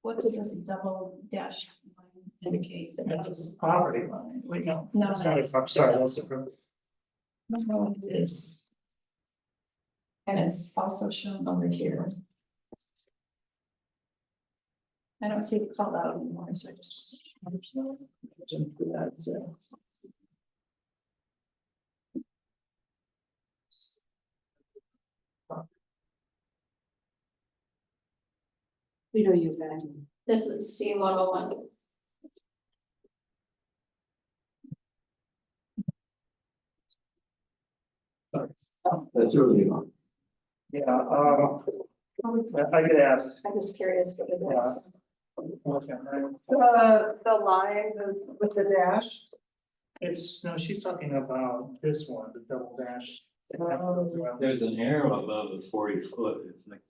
What does this double dash line indicate? That's property line. Wait, no. No, That's not no, a- I'm sorry, that's a. I don't know what it is. And it's also shown over here. I don't see it called out anymore, so I just. Jump through that, so. We know you've got. This is C 101. That's really long. Yeah, I get asked. I'm just curious what it is. Okay, right. The line is with the dash. It's, no, she's talking about this one, the double dash. There's an arrow above the 40 foot, it's like.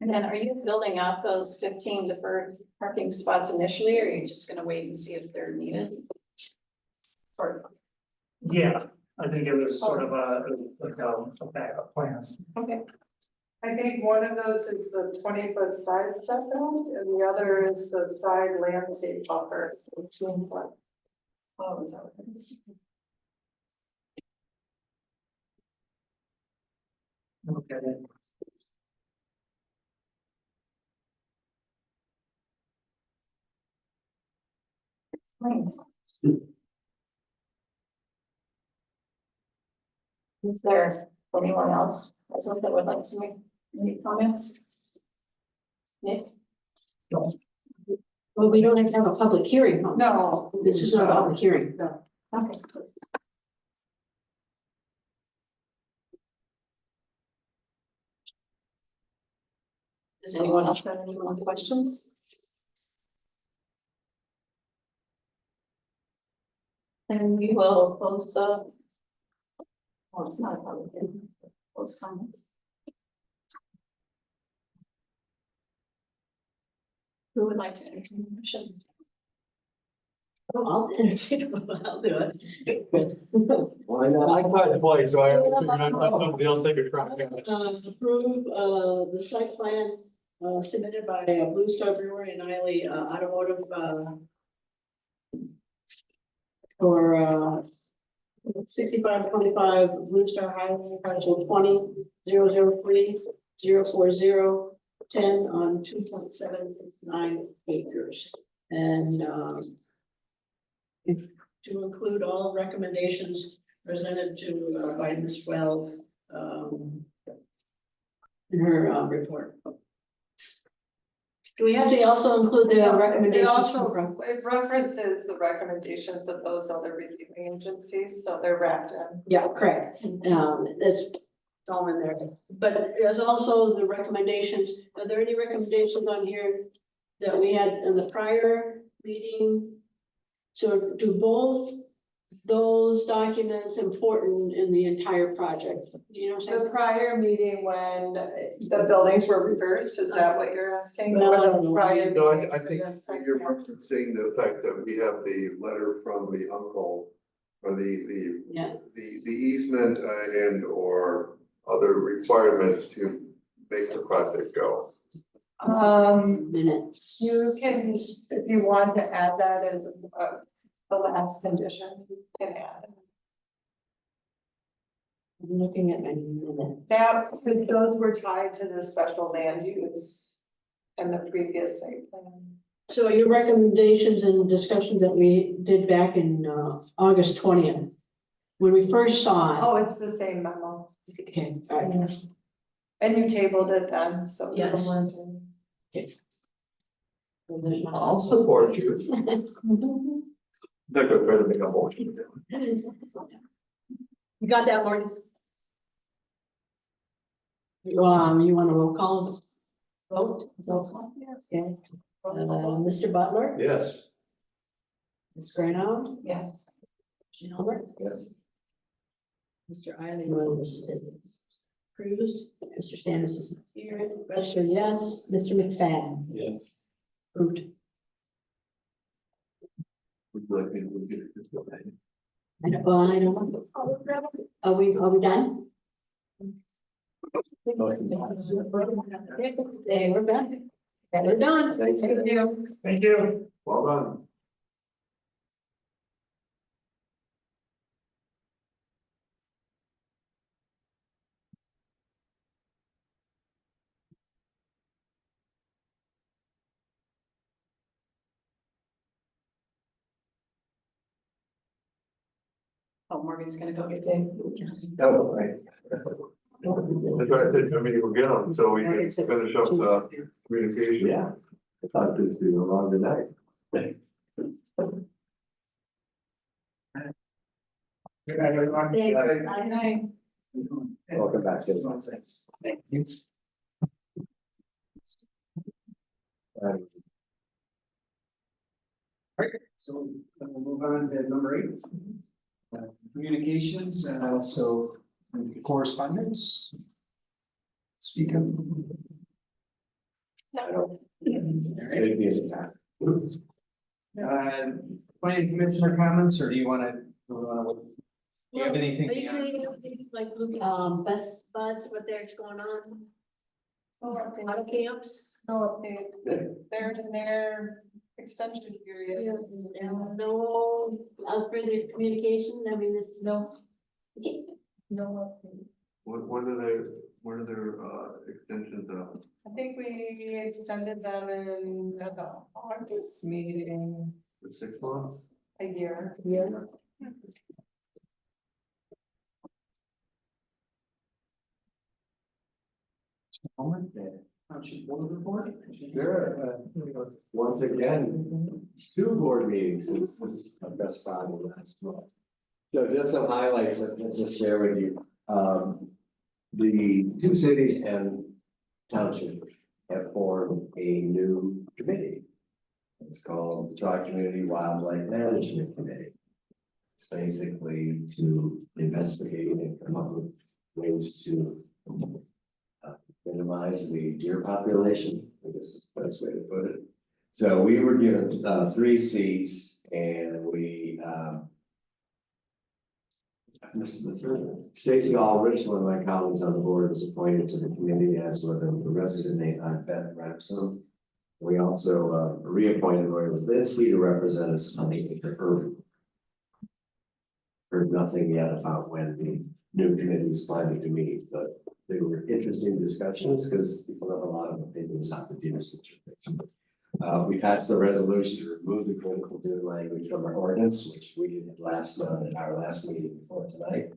And then are you building out those 15 deferred parking spots initially, or are you just gonna wait and see if they're needed? Or, Yeah, I think it was sort of a backup plan. okay, I think one of those is the 20-foot side setback and the other is the side landscape buffer. 15-foot. oh, is that what it is? Okay. Right. Is there anyone else present that would like to make any comments? Nick? Well, we don't have to have a public hearing. huh? No. This is not a public hearing. No. Okay. Does anyone else have any more questions? And we will close the. Well, it's not a public hearing, close comments. Who would like to entertain the motion? Oh, I'll entertain it. I'll do it. Why not? I tried twice, so I figured I'd let somebody else take a crack at it. Approve, the site plan, submitted by Blue Star Brewery and Eiley Automotive, for, 6525 Blue Star Highway, parcel 20-003-040-10 on 2.79 acres. And, to include all recommendations presented to, by Ms. Wells, in her, report. Do we have to also include the It recommendations? also, from- it references the recommendations of those other reviewing agencies, so they're wrapped in. Yeah, correct. It's all in there. But there's also the recommendations. Are there any recommendations on here that we had in the prior meeting? So do both those documents important in the entire project? You know what I'm saying? The prior meeting when the buildings were reversed, is that what you're asking? No, Or the prior No, meeting I for think the second you're half? referencing the fact that we have the letter from the uncle or Yeah. the easement and or other requirements to make the project go. Minutes. You can, if you want to add that as the last condition, you can add. I'm looking at my minutes. That, because those were tied to the special land use and the previous site plan. So your recommendations and discussions that we did back in August 20th, when we first saw Oh, it's the same memo. it. Okay, all right. And you tabled it then, so. Yes. people weren't in. So there's not- I'll support you. Not gonna try to make a motion. You got that, Marty? You want a roll call vote? Roll call? Yes. Okay. Mr. Butler? Yes. Ms. Granold? Yes. Albert? Yes. Mr. Eiley was approved. Mr. Stannis is here. Register yes. Mr. McFadden. Yes. Approved. Would you like me to get it? I know. Are we done? Hey, we're done. We're done. Thank you. Thank you. Thank you. Well done. Oh, Morgan's gonna go get Dave. Oh, right. That's why I said, I mean, we'll get them, so we can finish up the communication. Yeah. I thought this would be a longer night. Good night, everyone. Good night. Welcome back to Thank you. So we'll move on to number 8. Communications, so correspondence. Speak up. I don't. Planning commissioner comments, or do you want to, do you have anything? Are you doing anything like, best buds, what there's going on? Auto camps? No update. They're in their extension period. And no, further communication, I mean, this. No. No update. What are their extensions of? I think we extended them in the August meeting For 6 months? a year. Yeah. Township board report? Sure. Once again, 2 board meetings since this best body last month. So just some highlights that I'll just share with you. The 2 cities and township have formed a new committee. It's called the Tri-Community Wildlife Management Committee. It's basically to investigate and come up with ways to minimize the deer population, I guess is the best way to put it. So we were given 3 seats and we this is the third one. Stacy Aldrich, one of my colleagues on the board, was appointed to the committee, as with a resident named Beth Rapson. We also reappointed Roy Levinsky to represent us on the urban. Heard nothing yet about when the new committee is planning to meet, but they were interesting discussions because people have a lot of opinions on the deer situation. We passed the resolution to remove the critical deer language from our ordinance, which we did last month at our last meeting before tonight.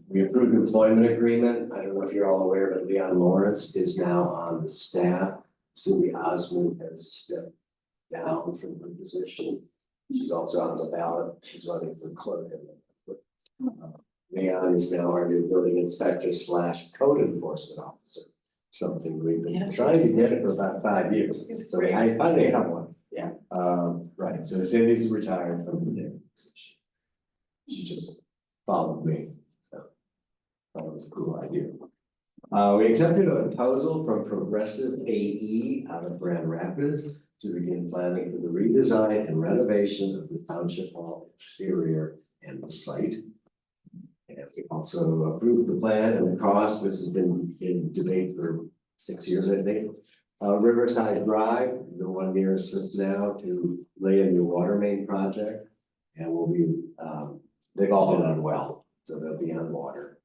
We approved the employment agreement. I don't know if you're all aware, but Leon Lawrence is now on the staff. Cindy Osmond has stepped down from her position. She's also on the ballot. She's running for clerk. Leon is now our new building inspector / code enforcement officer. Something we've been trying to get for about 5 years. So I finally have one. Yeah. Right. So Cindy's retired from the position. She just followed me. So that was a cool idea. We accepted a proposal from Progressive AE out of Grand Rapids to begin planning for the redesign and renovation of the township hall exterior and the site. And we also approved the plan and the cost. This has been in debate for 6 years, I think. Riverside Drive, the one nearest us now, to lay a new water main project. And we'll be, they've all been unwell, so they'll be on water.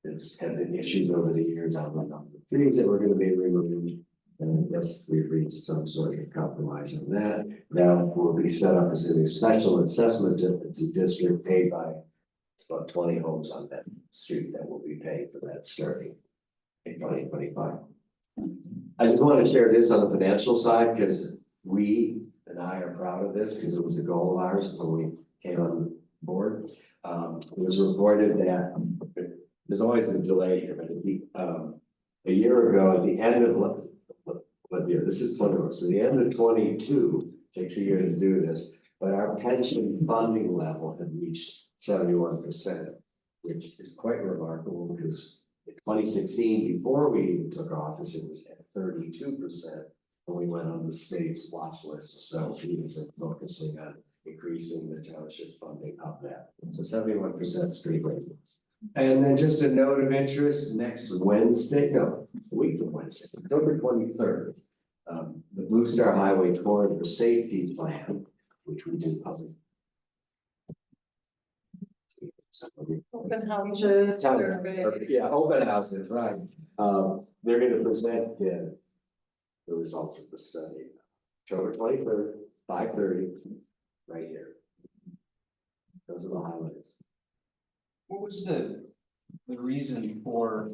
There's have been issues over the years on the trees that were going to be removed. And I guess we've reached some sort of compromise on that. Now will be set up as a special assessment. It's a district paid by, it's about 20 homes on that street that will be paying for that starting in 2025. I just want to share this on the financial side because we and I are proud of this because it was a goal of ours when we came on board. It was reported that there's always a delay here, but a year ago, at the end of what year? This is 21. So the end of 22 takes a year to do this, but our pension funding level had reached 71%. which is quite remarkable because in 2016, before we even took office, it was at 32%. When we went on the state's watch list, so we've been focusing on increasing the township funding of that. So 71% is pretty great. And then just a note of interest, next Wednesday, no, a week from Wednesday, October 23rd, the Blue Star Highway Corridor Safety Plan, which we did public. Open houses. Yeah, open houses, right. They're gonna present the results of the study, October 23rd, 5:30, right here. Those are the highlights. What was the reason for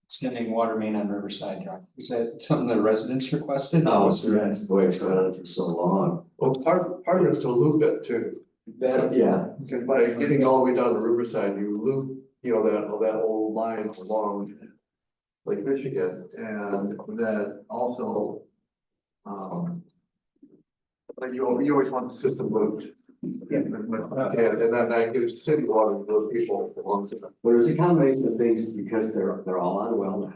extending water main on Riverside Drive? Was that something the residents requested? Oh, yes, boy, it's gone on for so long. Well, part of it is to loop it too. That, yeah, Because by getting all the way down to Riverside, you loop, that whole line along Lake Michigan, and that also, but you always want the system looped. And that gives city water to the people along the. well, there's a combination of things because they're all on well now.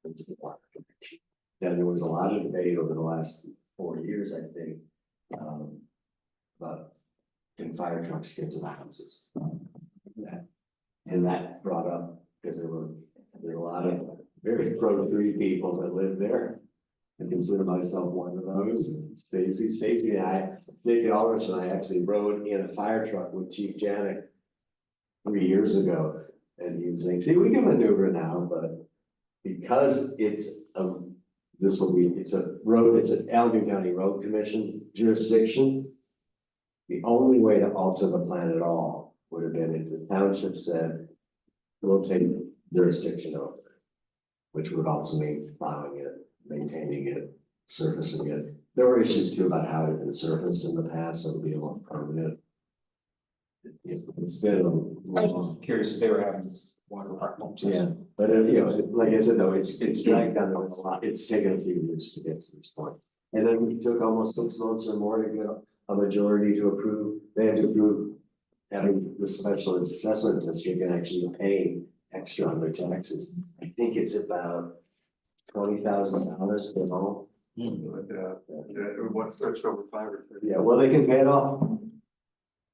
It's the water connection. And there was a lot of debate over the last 4 years, I think, about can fire trucks get to the houses? And that brought up, because there were a lot of very pro-tree people that lived there. I consider myself one of those. Stacy Aldrich and I actually rode in a fire truck with Chief Janik 3 years ago. And he was saying, see, we can maneuver now, but because it's a Allegheny County Road Commission jurisdiction, the only way to alter the plan at all would have been if the township said, we'll take jurisdiction over it, which would also mean plowing it, maintaining it, surfacing it. There were issues too about how it had been surfaced in the past, so it'll be a more permanent. It's been I was curious if they were having water problems. yeah, but like I said, though, it's dragged on a lot. It's taken a few years to get to this point. And then it took almost 6 months or more to get a majority to approve. They had to approve having the special assessment district and actually pay extra on their taxes. I think it's about $20,000 per home. What starts over 5 or 6. Yeah, well, they can pay it off.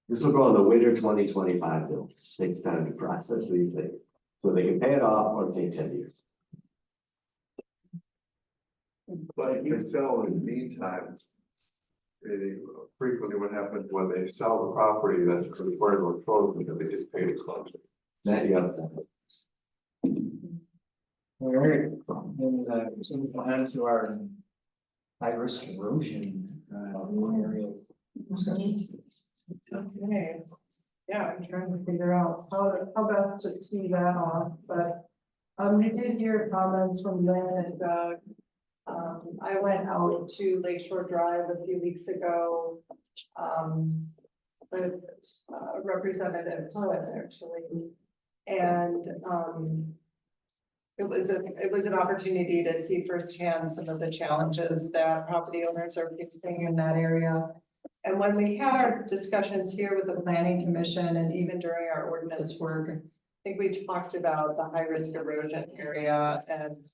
This will go on the winter 2025 bill. Takes time to process these things. So they can pay it off or take 10 years. But you can sell in the meantime. Frequently what happens when they sell the property, that's required to close because they just pay to close it. That, yeah. All right, and so we'll on to our high risk erosion area discussion. Okay, yeah, I'm trying to figure out how best to tee that off, but we did hear comments from Lynn and Doug. I went out to Lakeshore Drive a few weeks ago, with Representative Cohen actually, and it was an opportunity to see firsthand some of the challenges that property owners are facing in that area. And when we had our discussions here with the Planning Commission and even during our ordinance work, I think we talked about the high risk erosion area and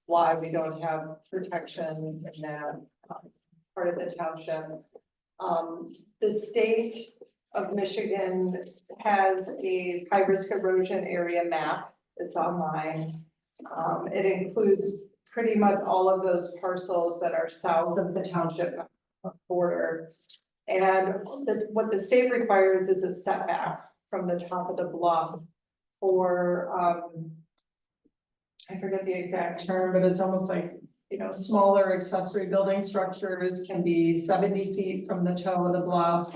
why we don't have protection in that part of the township. The state of Michigan has a high risk erosion area map. It's online. It includes pretty much all of those parcels that are south of the township border. And what the state requires is a setback from the top of the bluff for, I forget the exact term, but it's almost like, smaller accessory building structures can be 70 feet from the toe of the bluff.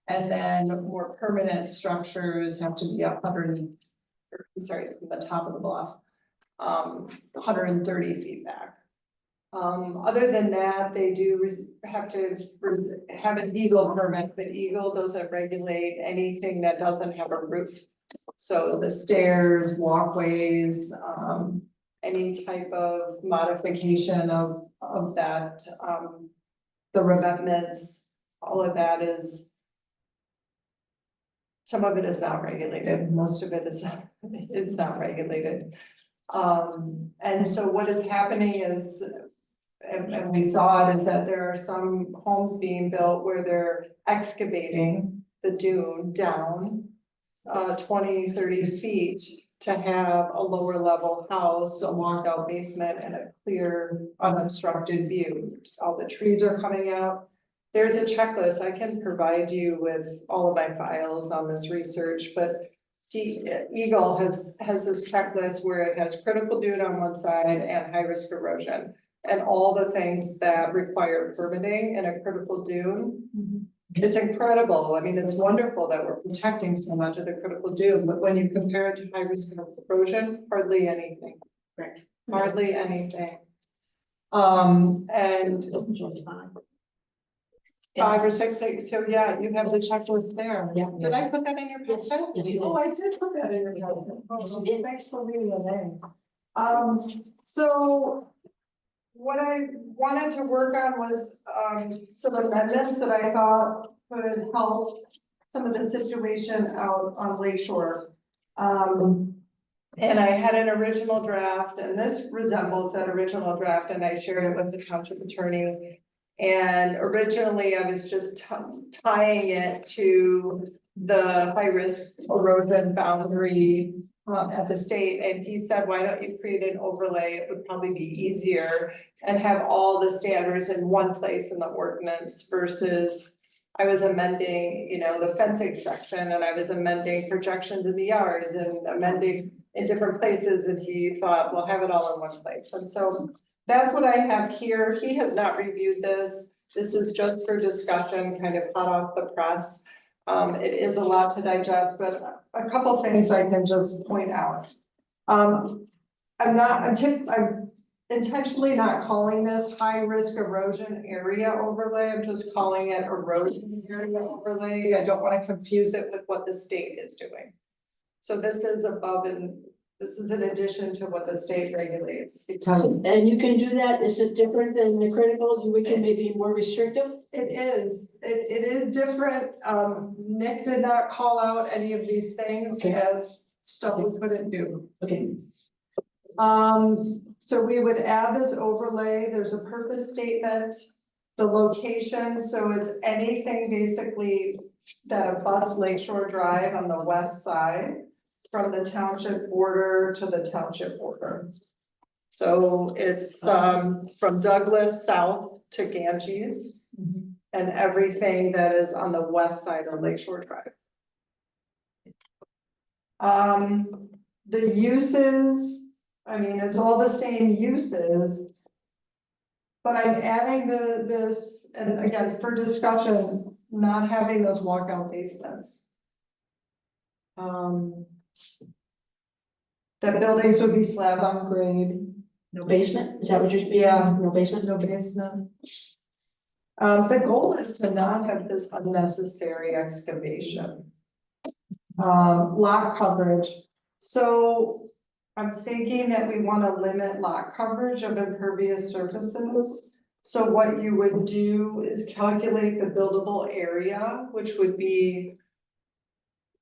And then more permanent structures have to be from the top of the bluff, 130 feet back. Other than that, they do have to have an Eagle permit, but Eagle doesn't regulate anything that doesn't have a roof. So the stairs, walkways, any type of modification of that, the revetments, all of that is some of it is not regulated, most of it is not regulated. And so what is happening is, and we saw it, is that there are some homes being built where they're excavating the dune down 20, 30 feet to have a lower level house, a walkout basement, and a clear unobstructed view. All the trees are coming out. There's a checklist. I can provide you with all of my files on this research, but Eagle has this checklist where it has critical dune on one side and high risk erosion. And all the things that require permitting in a critical dune. It's incredible. I mean, it's wonderful that we're protecting so much of the critical dune, but when you compare it to high risk erosion, hardly anything. Right. Hardly anything. And five or six things, so yeah, you have the checklist there. Yeah. Did I put that in your Yes, packet? yes, you did. Oh, I did put that in your packet. Yes, you did. Thanks for reading it in. So what I wanted to work on was, some amendments that I thought could help some of the situation out on Lake Shore. And I had an original draft, and this resembles that original draft, and I shared it with the township attorney. And originally I was just tying it to the high risk erosion boundary at the state, and he said, why don't you create an overlay? It would probably be easier and have all the standards in one place in the ordinance versus I was amending, you know, the fencing section, and I was amending projections in the yards and amending in different places, and he thought, well, have it all in one place. And so that's what I have here. He has not reviewed this. This is just for discussion, kind of hot off the press. It is a lot to digest, but a couple things I can just point out. I'm intentionally not calling this high risk erosion area overlay. I'm just calling it erosion area overlay. I don't want to confuse it with what the state is doing. So this is above and this is in addition to what the state regulates because And you can do that. Is it different than the critical? We can maybe more restrictive? it is different. Nick did not call out any of these things Okay. as stuff we couldn't do. Okay. So we would add this overlay. There's a purpose statement, the location, so it's anything basically that abuts Lakeshore Drive on the west side from the township border to the township border. So it's from Douglas south to Ganges and everything that is on the west side of Lakeshore Drive. The uses, I mean, it's all the same uses. But I'm adding this, and again, for discussion, not having those walkout basements. That buildings would be slab on grade. No basement? Is that what you're? Yeah. No basement? No basement. The goal is to not have this unnecessary excavation. Lot coverage, so I'm thinking that we want to limit lot coverage of impervious surfaces. So what you would do is calculate the buildable area, which would be.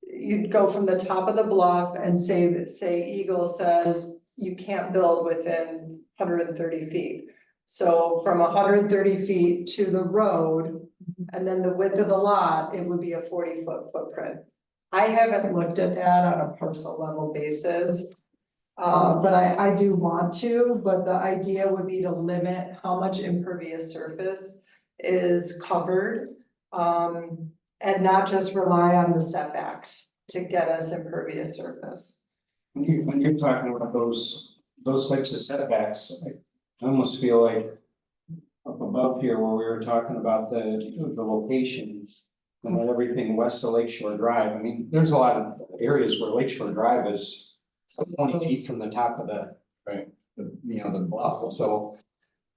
You'd go from the top of the bluff and say Eagle says you can't build within 130 feet. So from 130 feet to the road, and then the width of the lot, it would be a 40-foot footprint. I haven't looked at that on a parcel level basis. But I do want to, but the idea would be to limit how much impervious surface is covered. And not just rely on the setbacks to get us impervious surface. When you're talking about those types of setbacks, I almost feel like up above here where we were talking about the location and then everything west of Lakeshore Drive. I mean, there's a lot of areas where Lakeshore Drive is 20 feet from the top of the bluff. So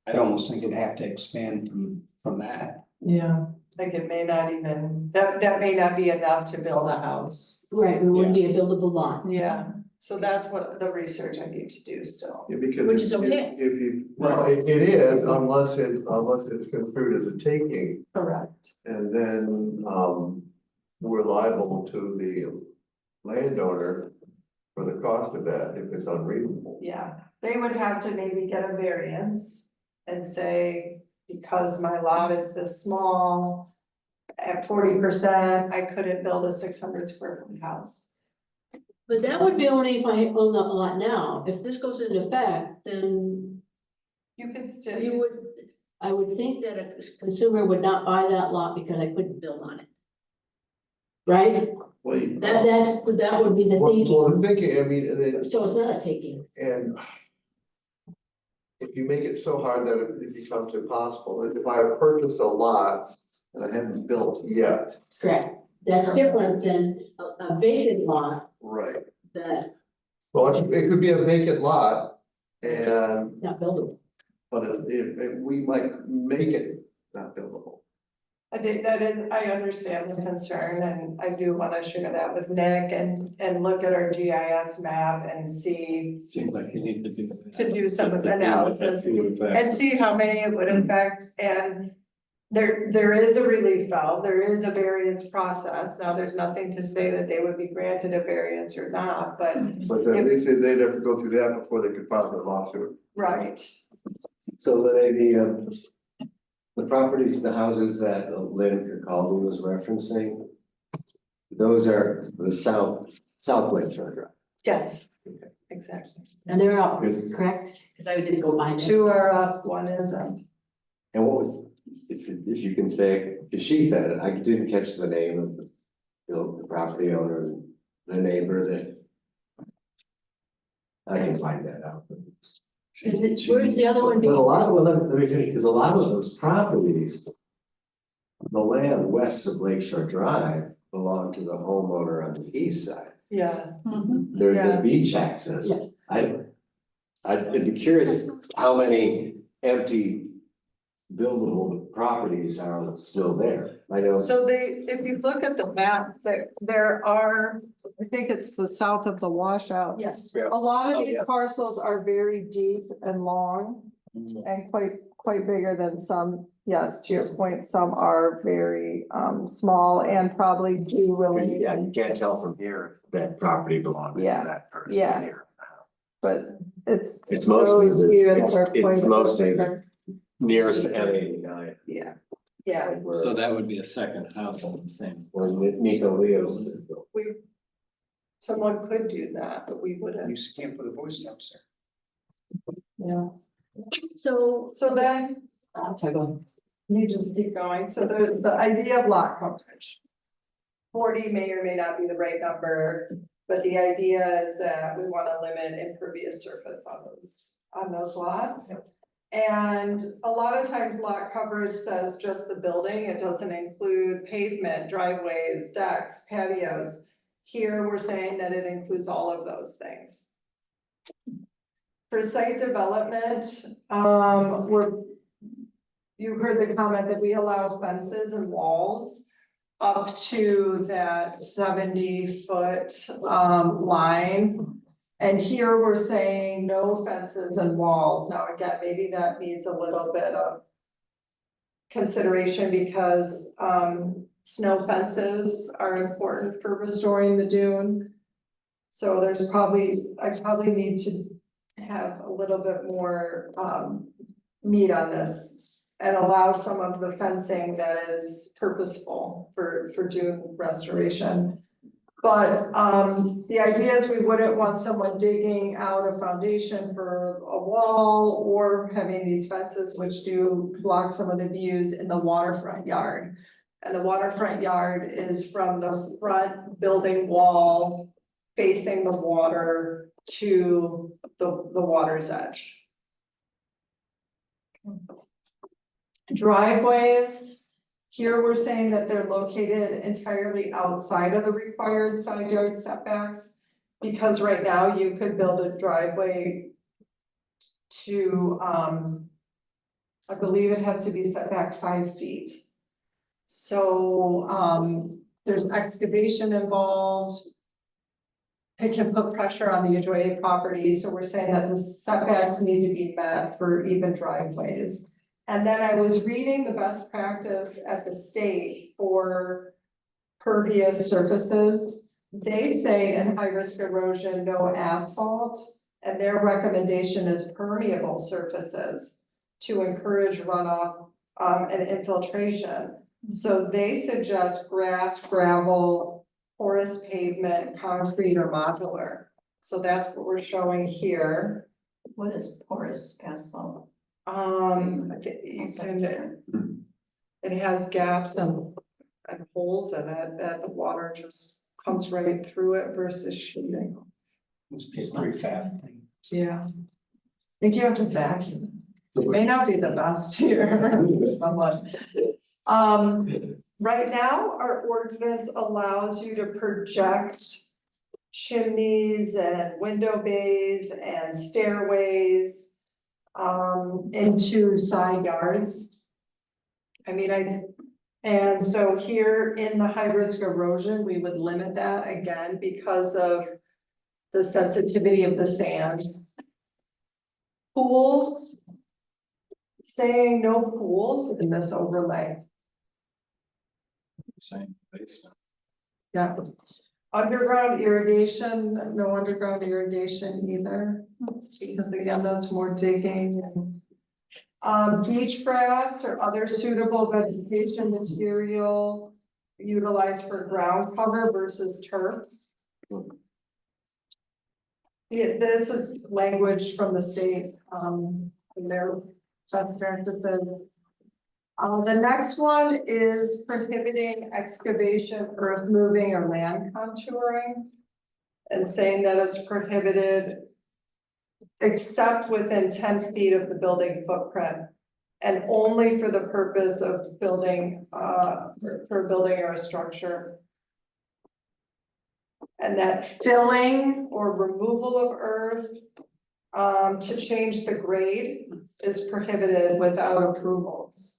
I'd almost think it'd have to expand from that. Yeah, like it may not even, that may not be enough to build a house. Right, it wouldn't be a buildable lot. Yeah, so that's what the research I need to do still. Yeah, because. Which is okay. If you, well, it is unless it's construed as a taking. Correct. And then, we're liable to the landowner for the cost of that if it's unreasonable. Yeah, they would have to maybe get a variance and say, because my lot is this small, at 40%, I couldn't build a 600 square foot house. But that would be only if I own the lot now. If this goes into effect, then You could still. you would, I would think that a consumer would not buy that lot because I couldn't build on it. Right? Well, That would be the well, thinking. the thinking, I mean, and then, So it's not a taking. and if you make it so hard that it becomes impossible, if I have purchased a lot and I haven't built yet, Correct. That's different than a vacant lot right? that Well, it could be a vacant lot and, is not buildable. but we might make it not buildable. I think that is, I understand the concern and I do wanna share that with Nick and look at our GIS map and see, Seems like you need to do. that. to do some Just to see what that analysis would affect. and see how many it would affect. And there is a relief valve, there is a variance process. Now, there's nothing to say that they would be granted a variance or not, but But then they said they'd have to go through that before they could file their lawsuit. right. So the properties, the houses that Lynn Kirkcaldy was referencing, those are the South Lake Shore Drive. Yes, exactly. And they're out, Because- correct? Because I didn't go by it. 2 are up, 1 isn't. And what was, if you can say, because she said it, I didn't catch the name of the property owner, the neighbor that. I can find that out. Where's the other one But a being? lot of, well, let me finish, because a lot of those properties, the land west of Lake Shore Drive belong to the homeowner on the east side. Yeah. They're Yeah. the beach access. Yeah. I'd be curious how many empty buildable properties are still there. I know, So if you look at the map, there are, I think it's the south of the washout. Yes. A lot of Oh, these yeah. parcels are very deep and long and quite bigger than some. Yes, to your point, some are very small and probably do really, yeah, you can't tell from here if that property belongs to Yeah. that person Yeah. here. but it's. It's mostly, those units are it's quite a bit mostly bigger. nearest to M89. Yeah, yeah, So that would be a second house on the same. Or Nico Leo's. someone could do that, but we You wouldn't. just can't put a Boy Scouts there. Yeah. So, So then, okay, go on. let me just keep going. So the idea of lot coverage. 40 may or may not be the right number, but the idea is that we want to limit impervious surface on those lots. And a lot of times lot coverage says just the building, it doesn't include pavement, driveways, decks, patios. Here, we're saying that it includes all of those things. For site development, you heard the comment that we allow fences and walls up to that 70-foot line. And here we're saying no fences and walls. Now, again, maybe that needs a little bit of consideration because snow fences are important for restoring the dune. So I probably need to have a little bit more meat on this and allow some of the fencing that is purposeful for dune restoration. But the idea is we wouldn't want someone digging out a foundation for a wall or having these fences which do block some of the views in the waterfront yard. And the waterfront yard is from the front building wall facing the water to the water's edge. Driveways. Here, we're saying that they're located entirely outside of the required side yard setbacks. Because right now you could build a driveway to, I believe it has to be set back 5 feet. So, there's excavation involved. It can put pressure on the adjoining property, so we're saying that the setbacks need to be met for even driveways. And then I was reading the best practice at the state for pervious surfaces. They say in high risk erosion, no asphalt, and their recommendation is permeable surfaces to encourage runoff and infiltration. So they suggest grass, gravel, porous pavement, concrete, or modular. So that's what we're showing here. What is porous asphalt? I think you can- it has gaps and holes in it that the water just comes right through it versus sheeting. Must be a pretty fat thing. Yeah. I think you have to vacuum. It may not be the best here for someone. Right now, our ordinance allows you to project chimneys and window bays and stairways into side yards. And so here in the high risk erosion, we would limit that again because of the sensitivity of the sand. Pools, saying no pools in this overlay. Same basement. Yeah. Underground irrigation, no underground irrigation either, because again, that's more digging and. Beach grass or other suitable vegetation material utilized for ground cover versus turf. Yeah, this is language from the state, in their best practices. The next one is prohibiting excavation, earth moving, or land contouring. And saying that it's prohibited except within 10 feet of the building footprint. And only for the purpose of building, for building or a structure. And that filling or removal of earth to change the grade is prohibited without approvals.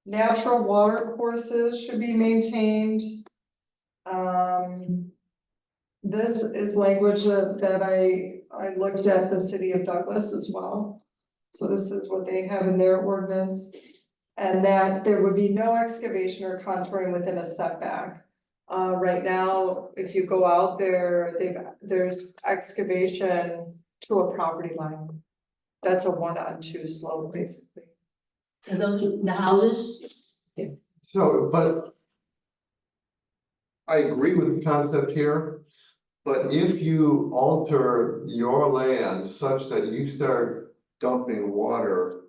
Natural water courses should be maintained. This is language that I looked at the city of Douglas as well. So this is what they have in their ordinance. And that there would be no excavation or contouring within a setback. Right now, if you go out there, there's excavation to a property line. That's a 1-on-2 slope, basically. And those, the houses, So, but I agree with the concept here, but if you alter your land such that you start dumping water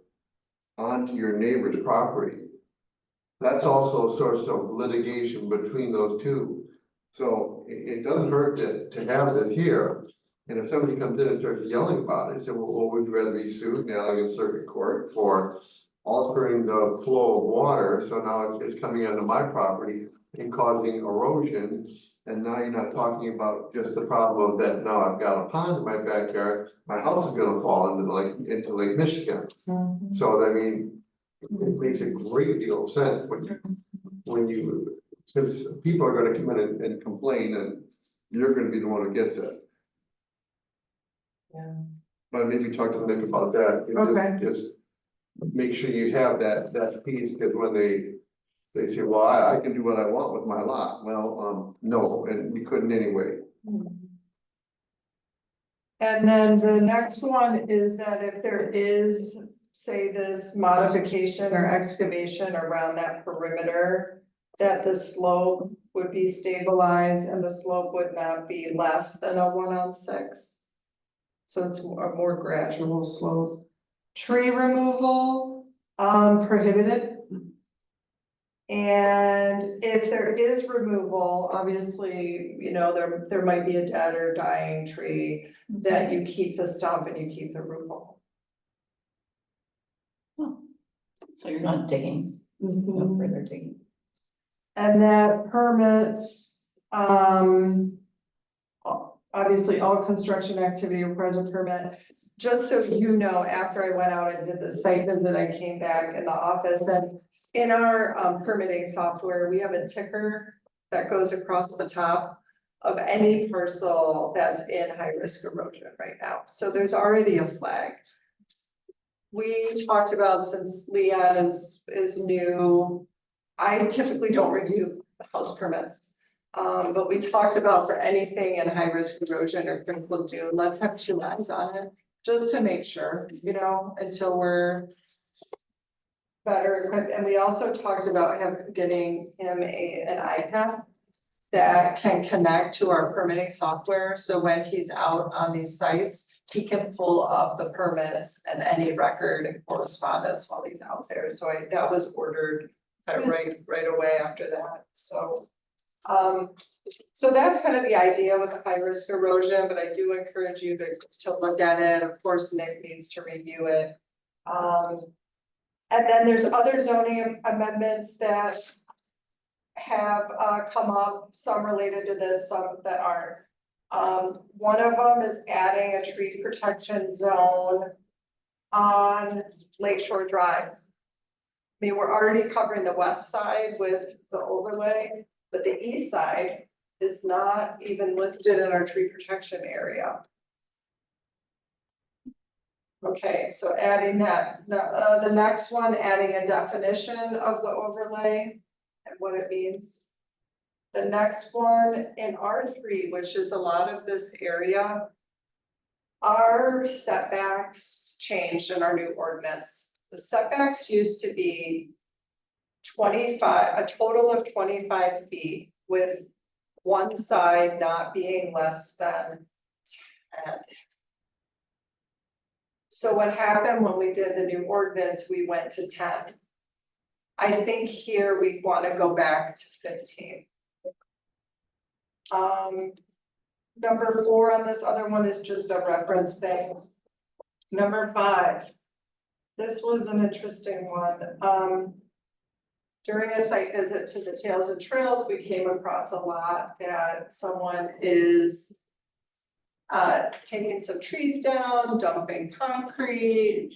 onto your neighbor's property, that's also a source of litigation between those two. So it doesn't hurt to have it here. And if somebody comes in and starts yelling about it, say, well, we'd rather be sued now in circuit court for altering the flow of water, so now it's coming onto my property and causing erosion. And now you're not talking about just the problem that now I've got a pond in my backyard, my house is gonna fall into Lake Michigan. So I mean, it makes a great deal of sense when you, because people are gonna come in and complain and you're gonna be the one who gets it. Yeah. But maybe talk to Nick about that. You know, Okay. Just make sure you have that piece, because when they say, well, I can do what I want with my lot. Well, no, and we couldn't anyway. And then the next one is that if there is, say, this modification or excavation around that perimeter, that the slope would be stabilized and the slope would not be less than a 1-on-6. So it's a more gradual slope. Tree removal, prohibited. And if there is removal, obviously, you know, there might be a dead or dying tree that you keep the stump and you keep the root ball. So you're not digging, no further digging. And that permits, obviously all construction activity requires a permit. Just so you know, after I went out and did the site visit, I came back in the office and in our permitting software, we have a ticker that goes across the top of any parcel that's in high risk erosion right now. So there's already a flag. We talked about, since Leon is new, I typically don't review the house permits. But we talked about for anything in high risk erosion or critical dune, let's have 2 eyes on it, just to make sure, you know, until we're better equipped. And we also talked about him getting him an iPad that can connect to our permitting software, so when he's out on these sites, he can pull up the permits and any record and correspondence while he's out there. So that was ordered kind of right away after that, so. So that's kind of the idea with the high risk erosion, but I do encourage you to look at it. Of course, Nick needs to review it. And then there's other zoning amendments that have come up, some related to this, some that aren't. One of them is adding a tree protection zone on Lakeshore Drive. I mean, we're already covering the west side with the overlay, but the east side is not even listed in our tree protection area. Okay, so adding that, the next one, adding a definition of the overlay and what it means. The next one in R3, which is a lot of this area, our setbacks changed in our new ordinance. The setbacks used to be 25, a total of 25 feet, with one side not being less than 10. So what happened when we did the new ordinance, we went to 10. I think here we want to go back to 15. Number 4 on this other one is just a reference thing. Number 5. This was an interesting one. During a site visit to the Tails and Trails, we came across a lot that someone is taking some trees down, dumping concrete.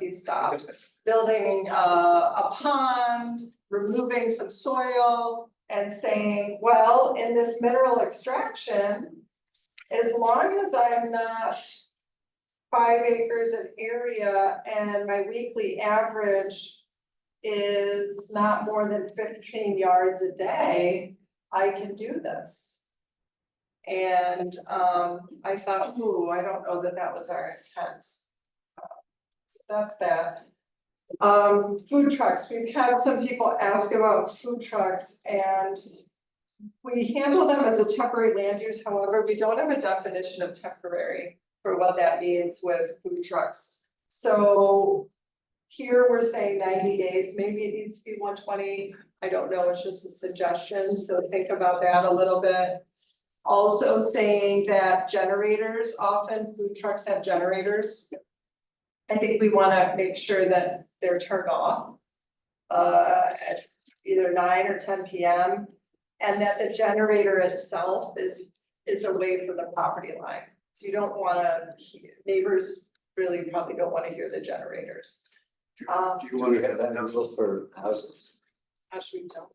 He stopped. Building a pond, removing some soil, and saying, well, in this mineral extraction, as long as I'm not 5 acres in area and my weekly average is not more than 15 yards a day, I can do this. And I thought, ooh, I don't know that that was our intent. So that's that. Food trucks, we've had some people ask about food trucks, and we handle them as a temporary land use. However, we don't have a definition of temporary for what that means with food trucks. So here we're saying 90 days, maybe it needs to be 120. I don't know, it's just a suggestion, so think about that a little bit. Also saying that generators, often food trucks have generators. I think we want to make sure that they're turned off at either 9 or 10 p.m. and that the generator itself is away from the property line. So you don't want to, neighbors really probably don't want to hear the generators. Do you want to have have that that? rule for houses? Actually, don't.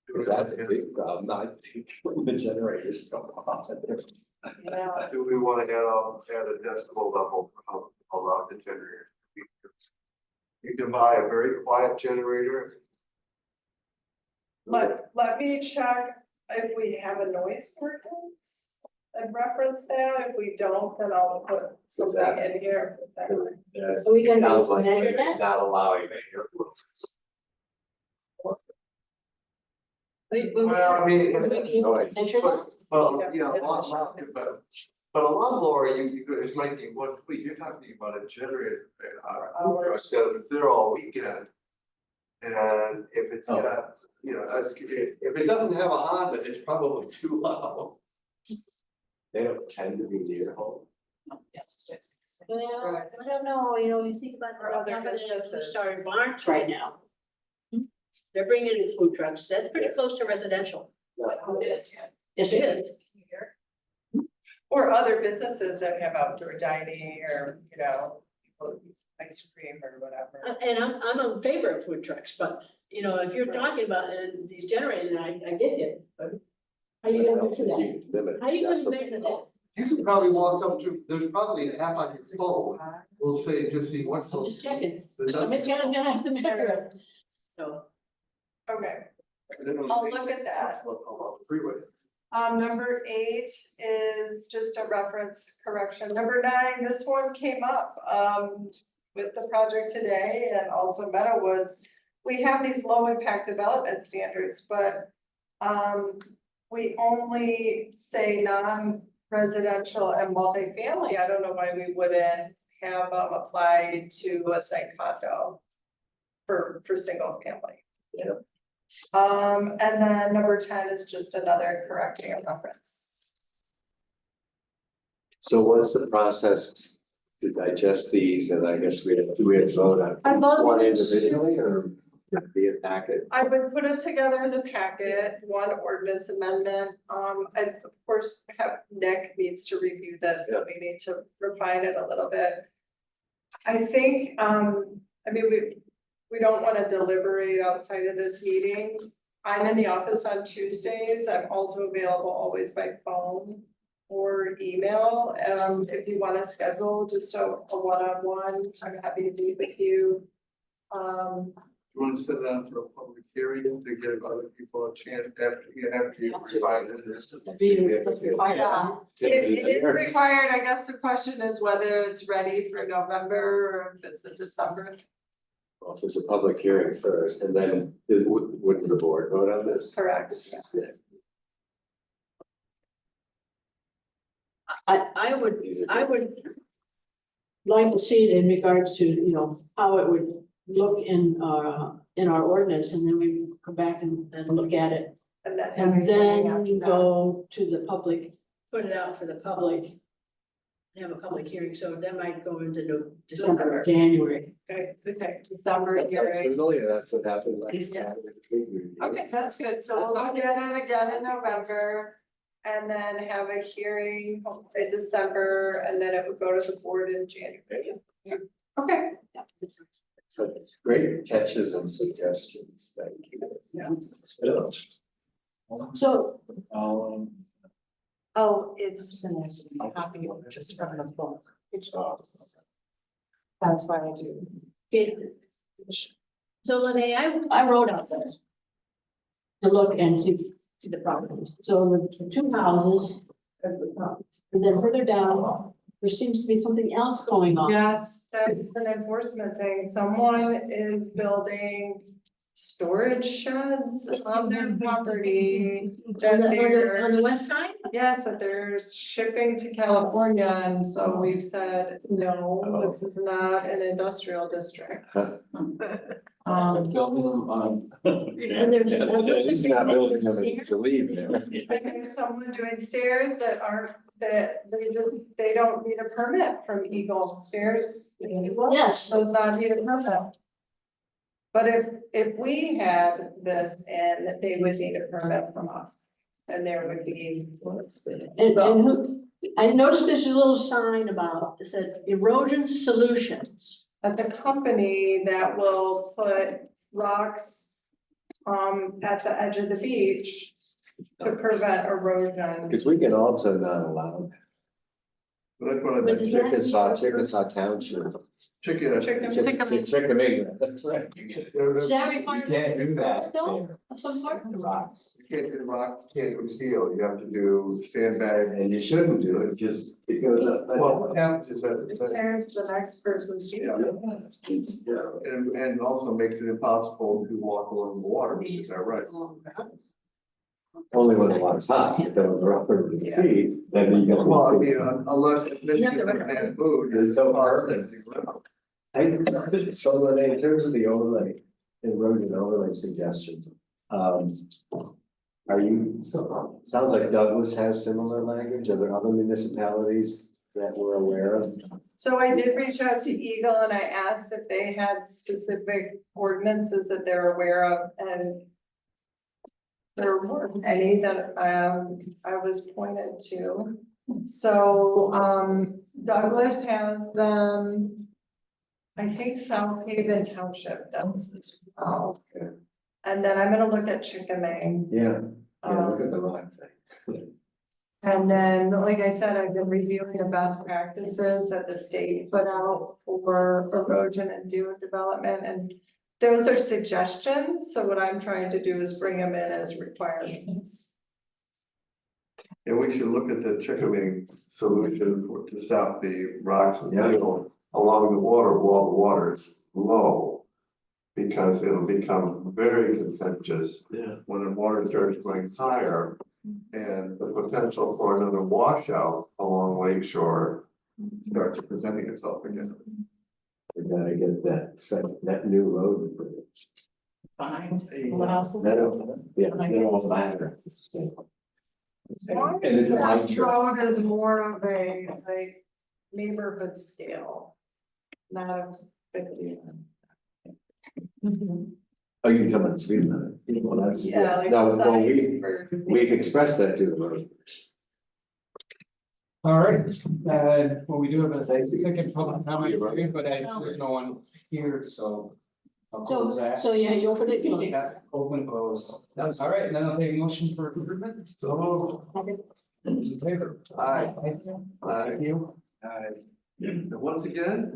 Because that's a big problem, I think, when the generators go off. Yeah. Do we want to add a decibel level for allowed the generator? You can buy a very quiet generator. Let me check if we have a noise ordinance and reference that. If we don't, then I'll put something in here. Yes. Are we gonna Sounds like measure we're that? not allowing major. Well, I mean, Noise. Measure that? well, yeah, a lot, but a lawnmower, you could, it might be 1 week, you're talking about a generator. So if they're all weekend. And if it's got, you know, if it doesn't have a Honda, it's probably too loud. They don't tend to be near home. Well, I don't know, you know, you think about Or the other company that businesses. started barns right now. They're bringing in food trucks, that's pretty close to residential. Yes, it is. Or other businesses that have outdoor dining or, you know, ice cream or whatever. And I'm in favor of food trucks, but, you know, if you're talking about these generators, I get it, but how you gonna measure that? How you gonna measure that? You can probably walk up to, there's probably an app on your phone, we'll say, just see what's I'm the. just checking. the I'm decibel. gonna have to measure it. So, Okay, And then on I'll the- look at that. About the freeway. Number 8 is just a reference correction. Number 9, this one came up, with the project today and also Meadowwoods. We have these low impact development standards, but, we only say non-residential and multifamily. I don't know why we wouldn't have them apply to a site condo for single family. And then number 10 is just another correcting a reference. So what's the process to digest these, and I guess we have to vote on I each voted- one individually, or be a packet? I would put it together as a packet, one ordinance amendment, and of course, Nick needs to review this, so we need to refine it a little bit. I think, I mean, we don't wanna deliberate outside of this meeting. I'm in the office on Tuesdays, I'm also available always by phone or email, if you wanna schedule just a one-on-one, I'm happy to meet with you. You want to set it up for a public hearing to give other people a chance after you provide this? Yeah, it is required, I guess the question is whether it's ready for November or if it's in December. Well, if it's a public hearing first, and then wouldn't the board vote on this? Correct. Yeah. I would These are I good. would like to see it in regards to, you know, how it would look in our ordinance, and then we come back and look at it. And then. And everything after then that. go to the public, put it out for the public. Have a public hearing, so that might go into December, or January. Okay, December That sounds hearing. familiar, that's what happened last Yeah. time. with the tree review. Okay, that's good, so we'll look at it again in November. And then have a hearing in December, and then it would go to the board in January. Okay. So great catches and suggestions, thank you. Yeah. So, Oh, it's a copy just from the book. That's why I do. so Lene, I wrote out there to look and see the properties. So the two houses, and then further down, there seems to be something else going on. Yes, that's an enforcement thing. Someone is building storage sheds on their property. That they're, On the west side? yes, that they're shipping to California, and so we've said, no, this is not an industrial district. Building them on. And there's- It's not building them to leave there. And there's someone doing stairs that aren't, that they don't need a permit from Eagle Stairs. Yes. Does not need a permit. But if we had this in, they would need a permit from us, and there would be. And who, I noticed there's a little sign about, it said erosion solutions. That's a company that will put rocks at the edge of the beach to prevent erosion. Because we can also not allow. That's what I But is meant. that- Chickasaw Township. Chicken. Chicken. That's right. Does that require? can't do that Stone of some sort? Rocks. You can't do rocks, you can't do steel, you have to do sandbag. And you shouldn't do it, because it goes up. Well, what happens is that, There's the next person's. Yeah. and also makes it impossible to walk along the water, is that right? Only when the water's hot, if there was rubber with Yeah. feet, then you don't. Well, you know, unless it's in a bad mood, It's so hard. perfect. So in terms of the overlay, erosion overlay suggestions, are you, sounds like Douglas has similar language, are there other municipalities that we're aware of? So I did reach out to Eagle and I asked if they had specific ordinances that they're aware of, and there weren't any that I was pointed to. So Douglas has them. I think South Haven Township does as well. And then I'm gonna look at Chickamay. Yeah, look at the rock thing. And then, like I said, I've been reviewing the best practices that the state put out for erosion and dune development, and Those are suggestions, so what I'm trying to do is bring them in as requirements. And we should look at the chicken solution for, to stop the rocks and Yeah. silt along the water while the water is low. Because it'll become very contentious Yeah. when the water starts going higher. And the potential for another washout along Lake Shore starts presenting itself again. We gotta get that new road. improved. Behind the houses. Yeah, they don't matter. It's the same. Why And is it's like- that road is more of a, like, neighborhood scale? Not a big deal. Oh, you can come on speed limit. Well, that's. Yeah, like. No, well, sign for- we've expressed that to the road. All right, well, we do have a second public comment, but there's no one here, so. I'll close that. So, yeah, you open it. Yeah, open, close. That's all right, then I'll take a motion for improvement. So, Those in favor? Aye. Thank you. once again,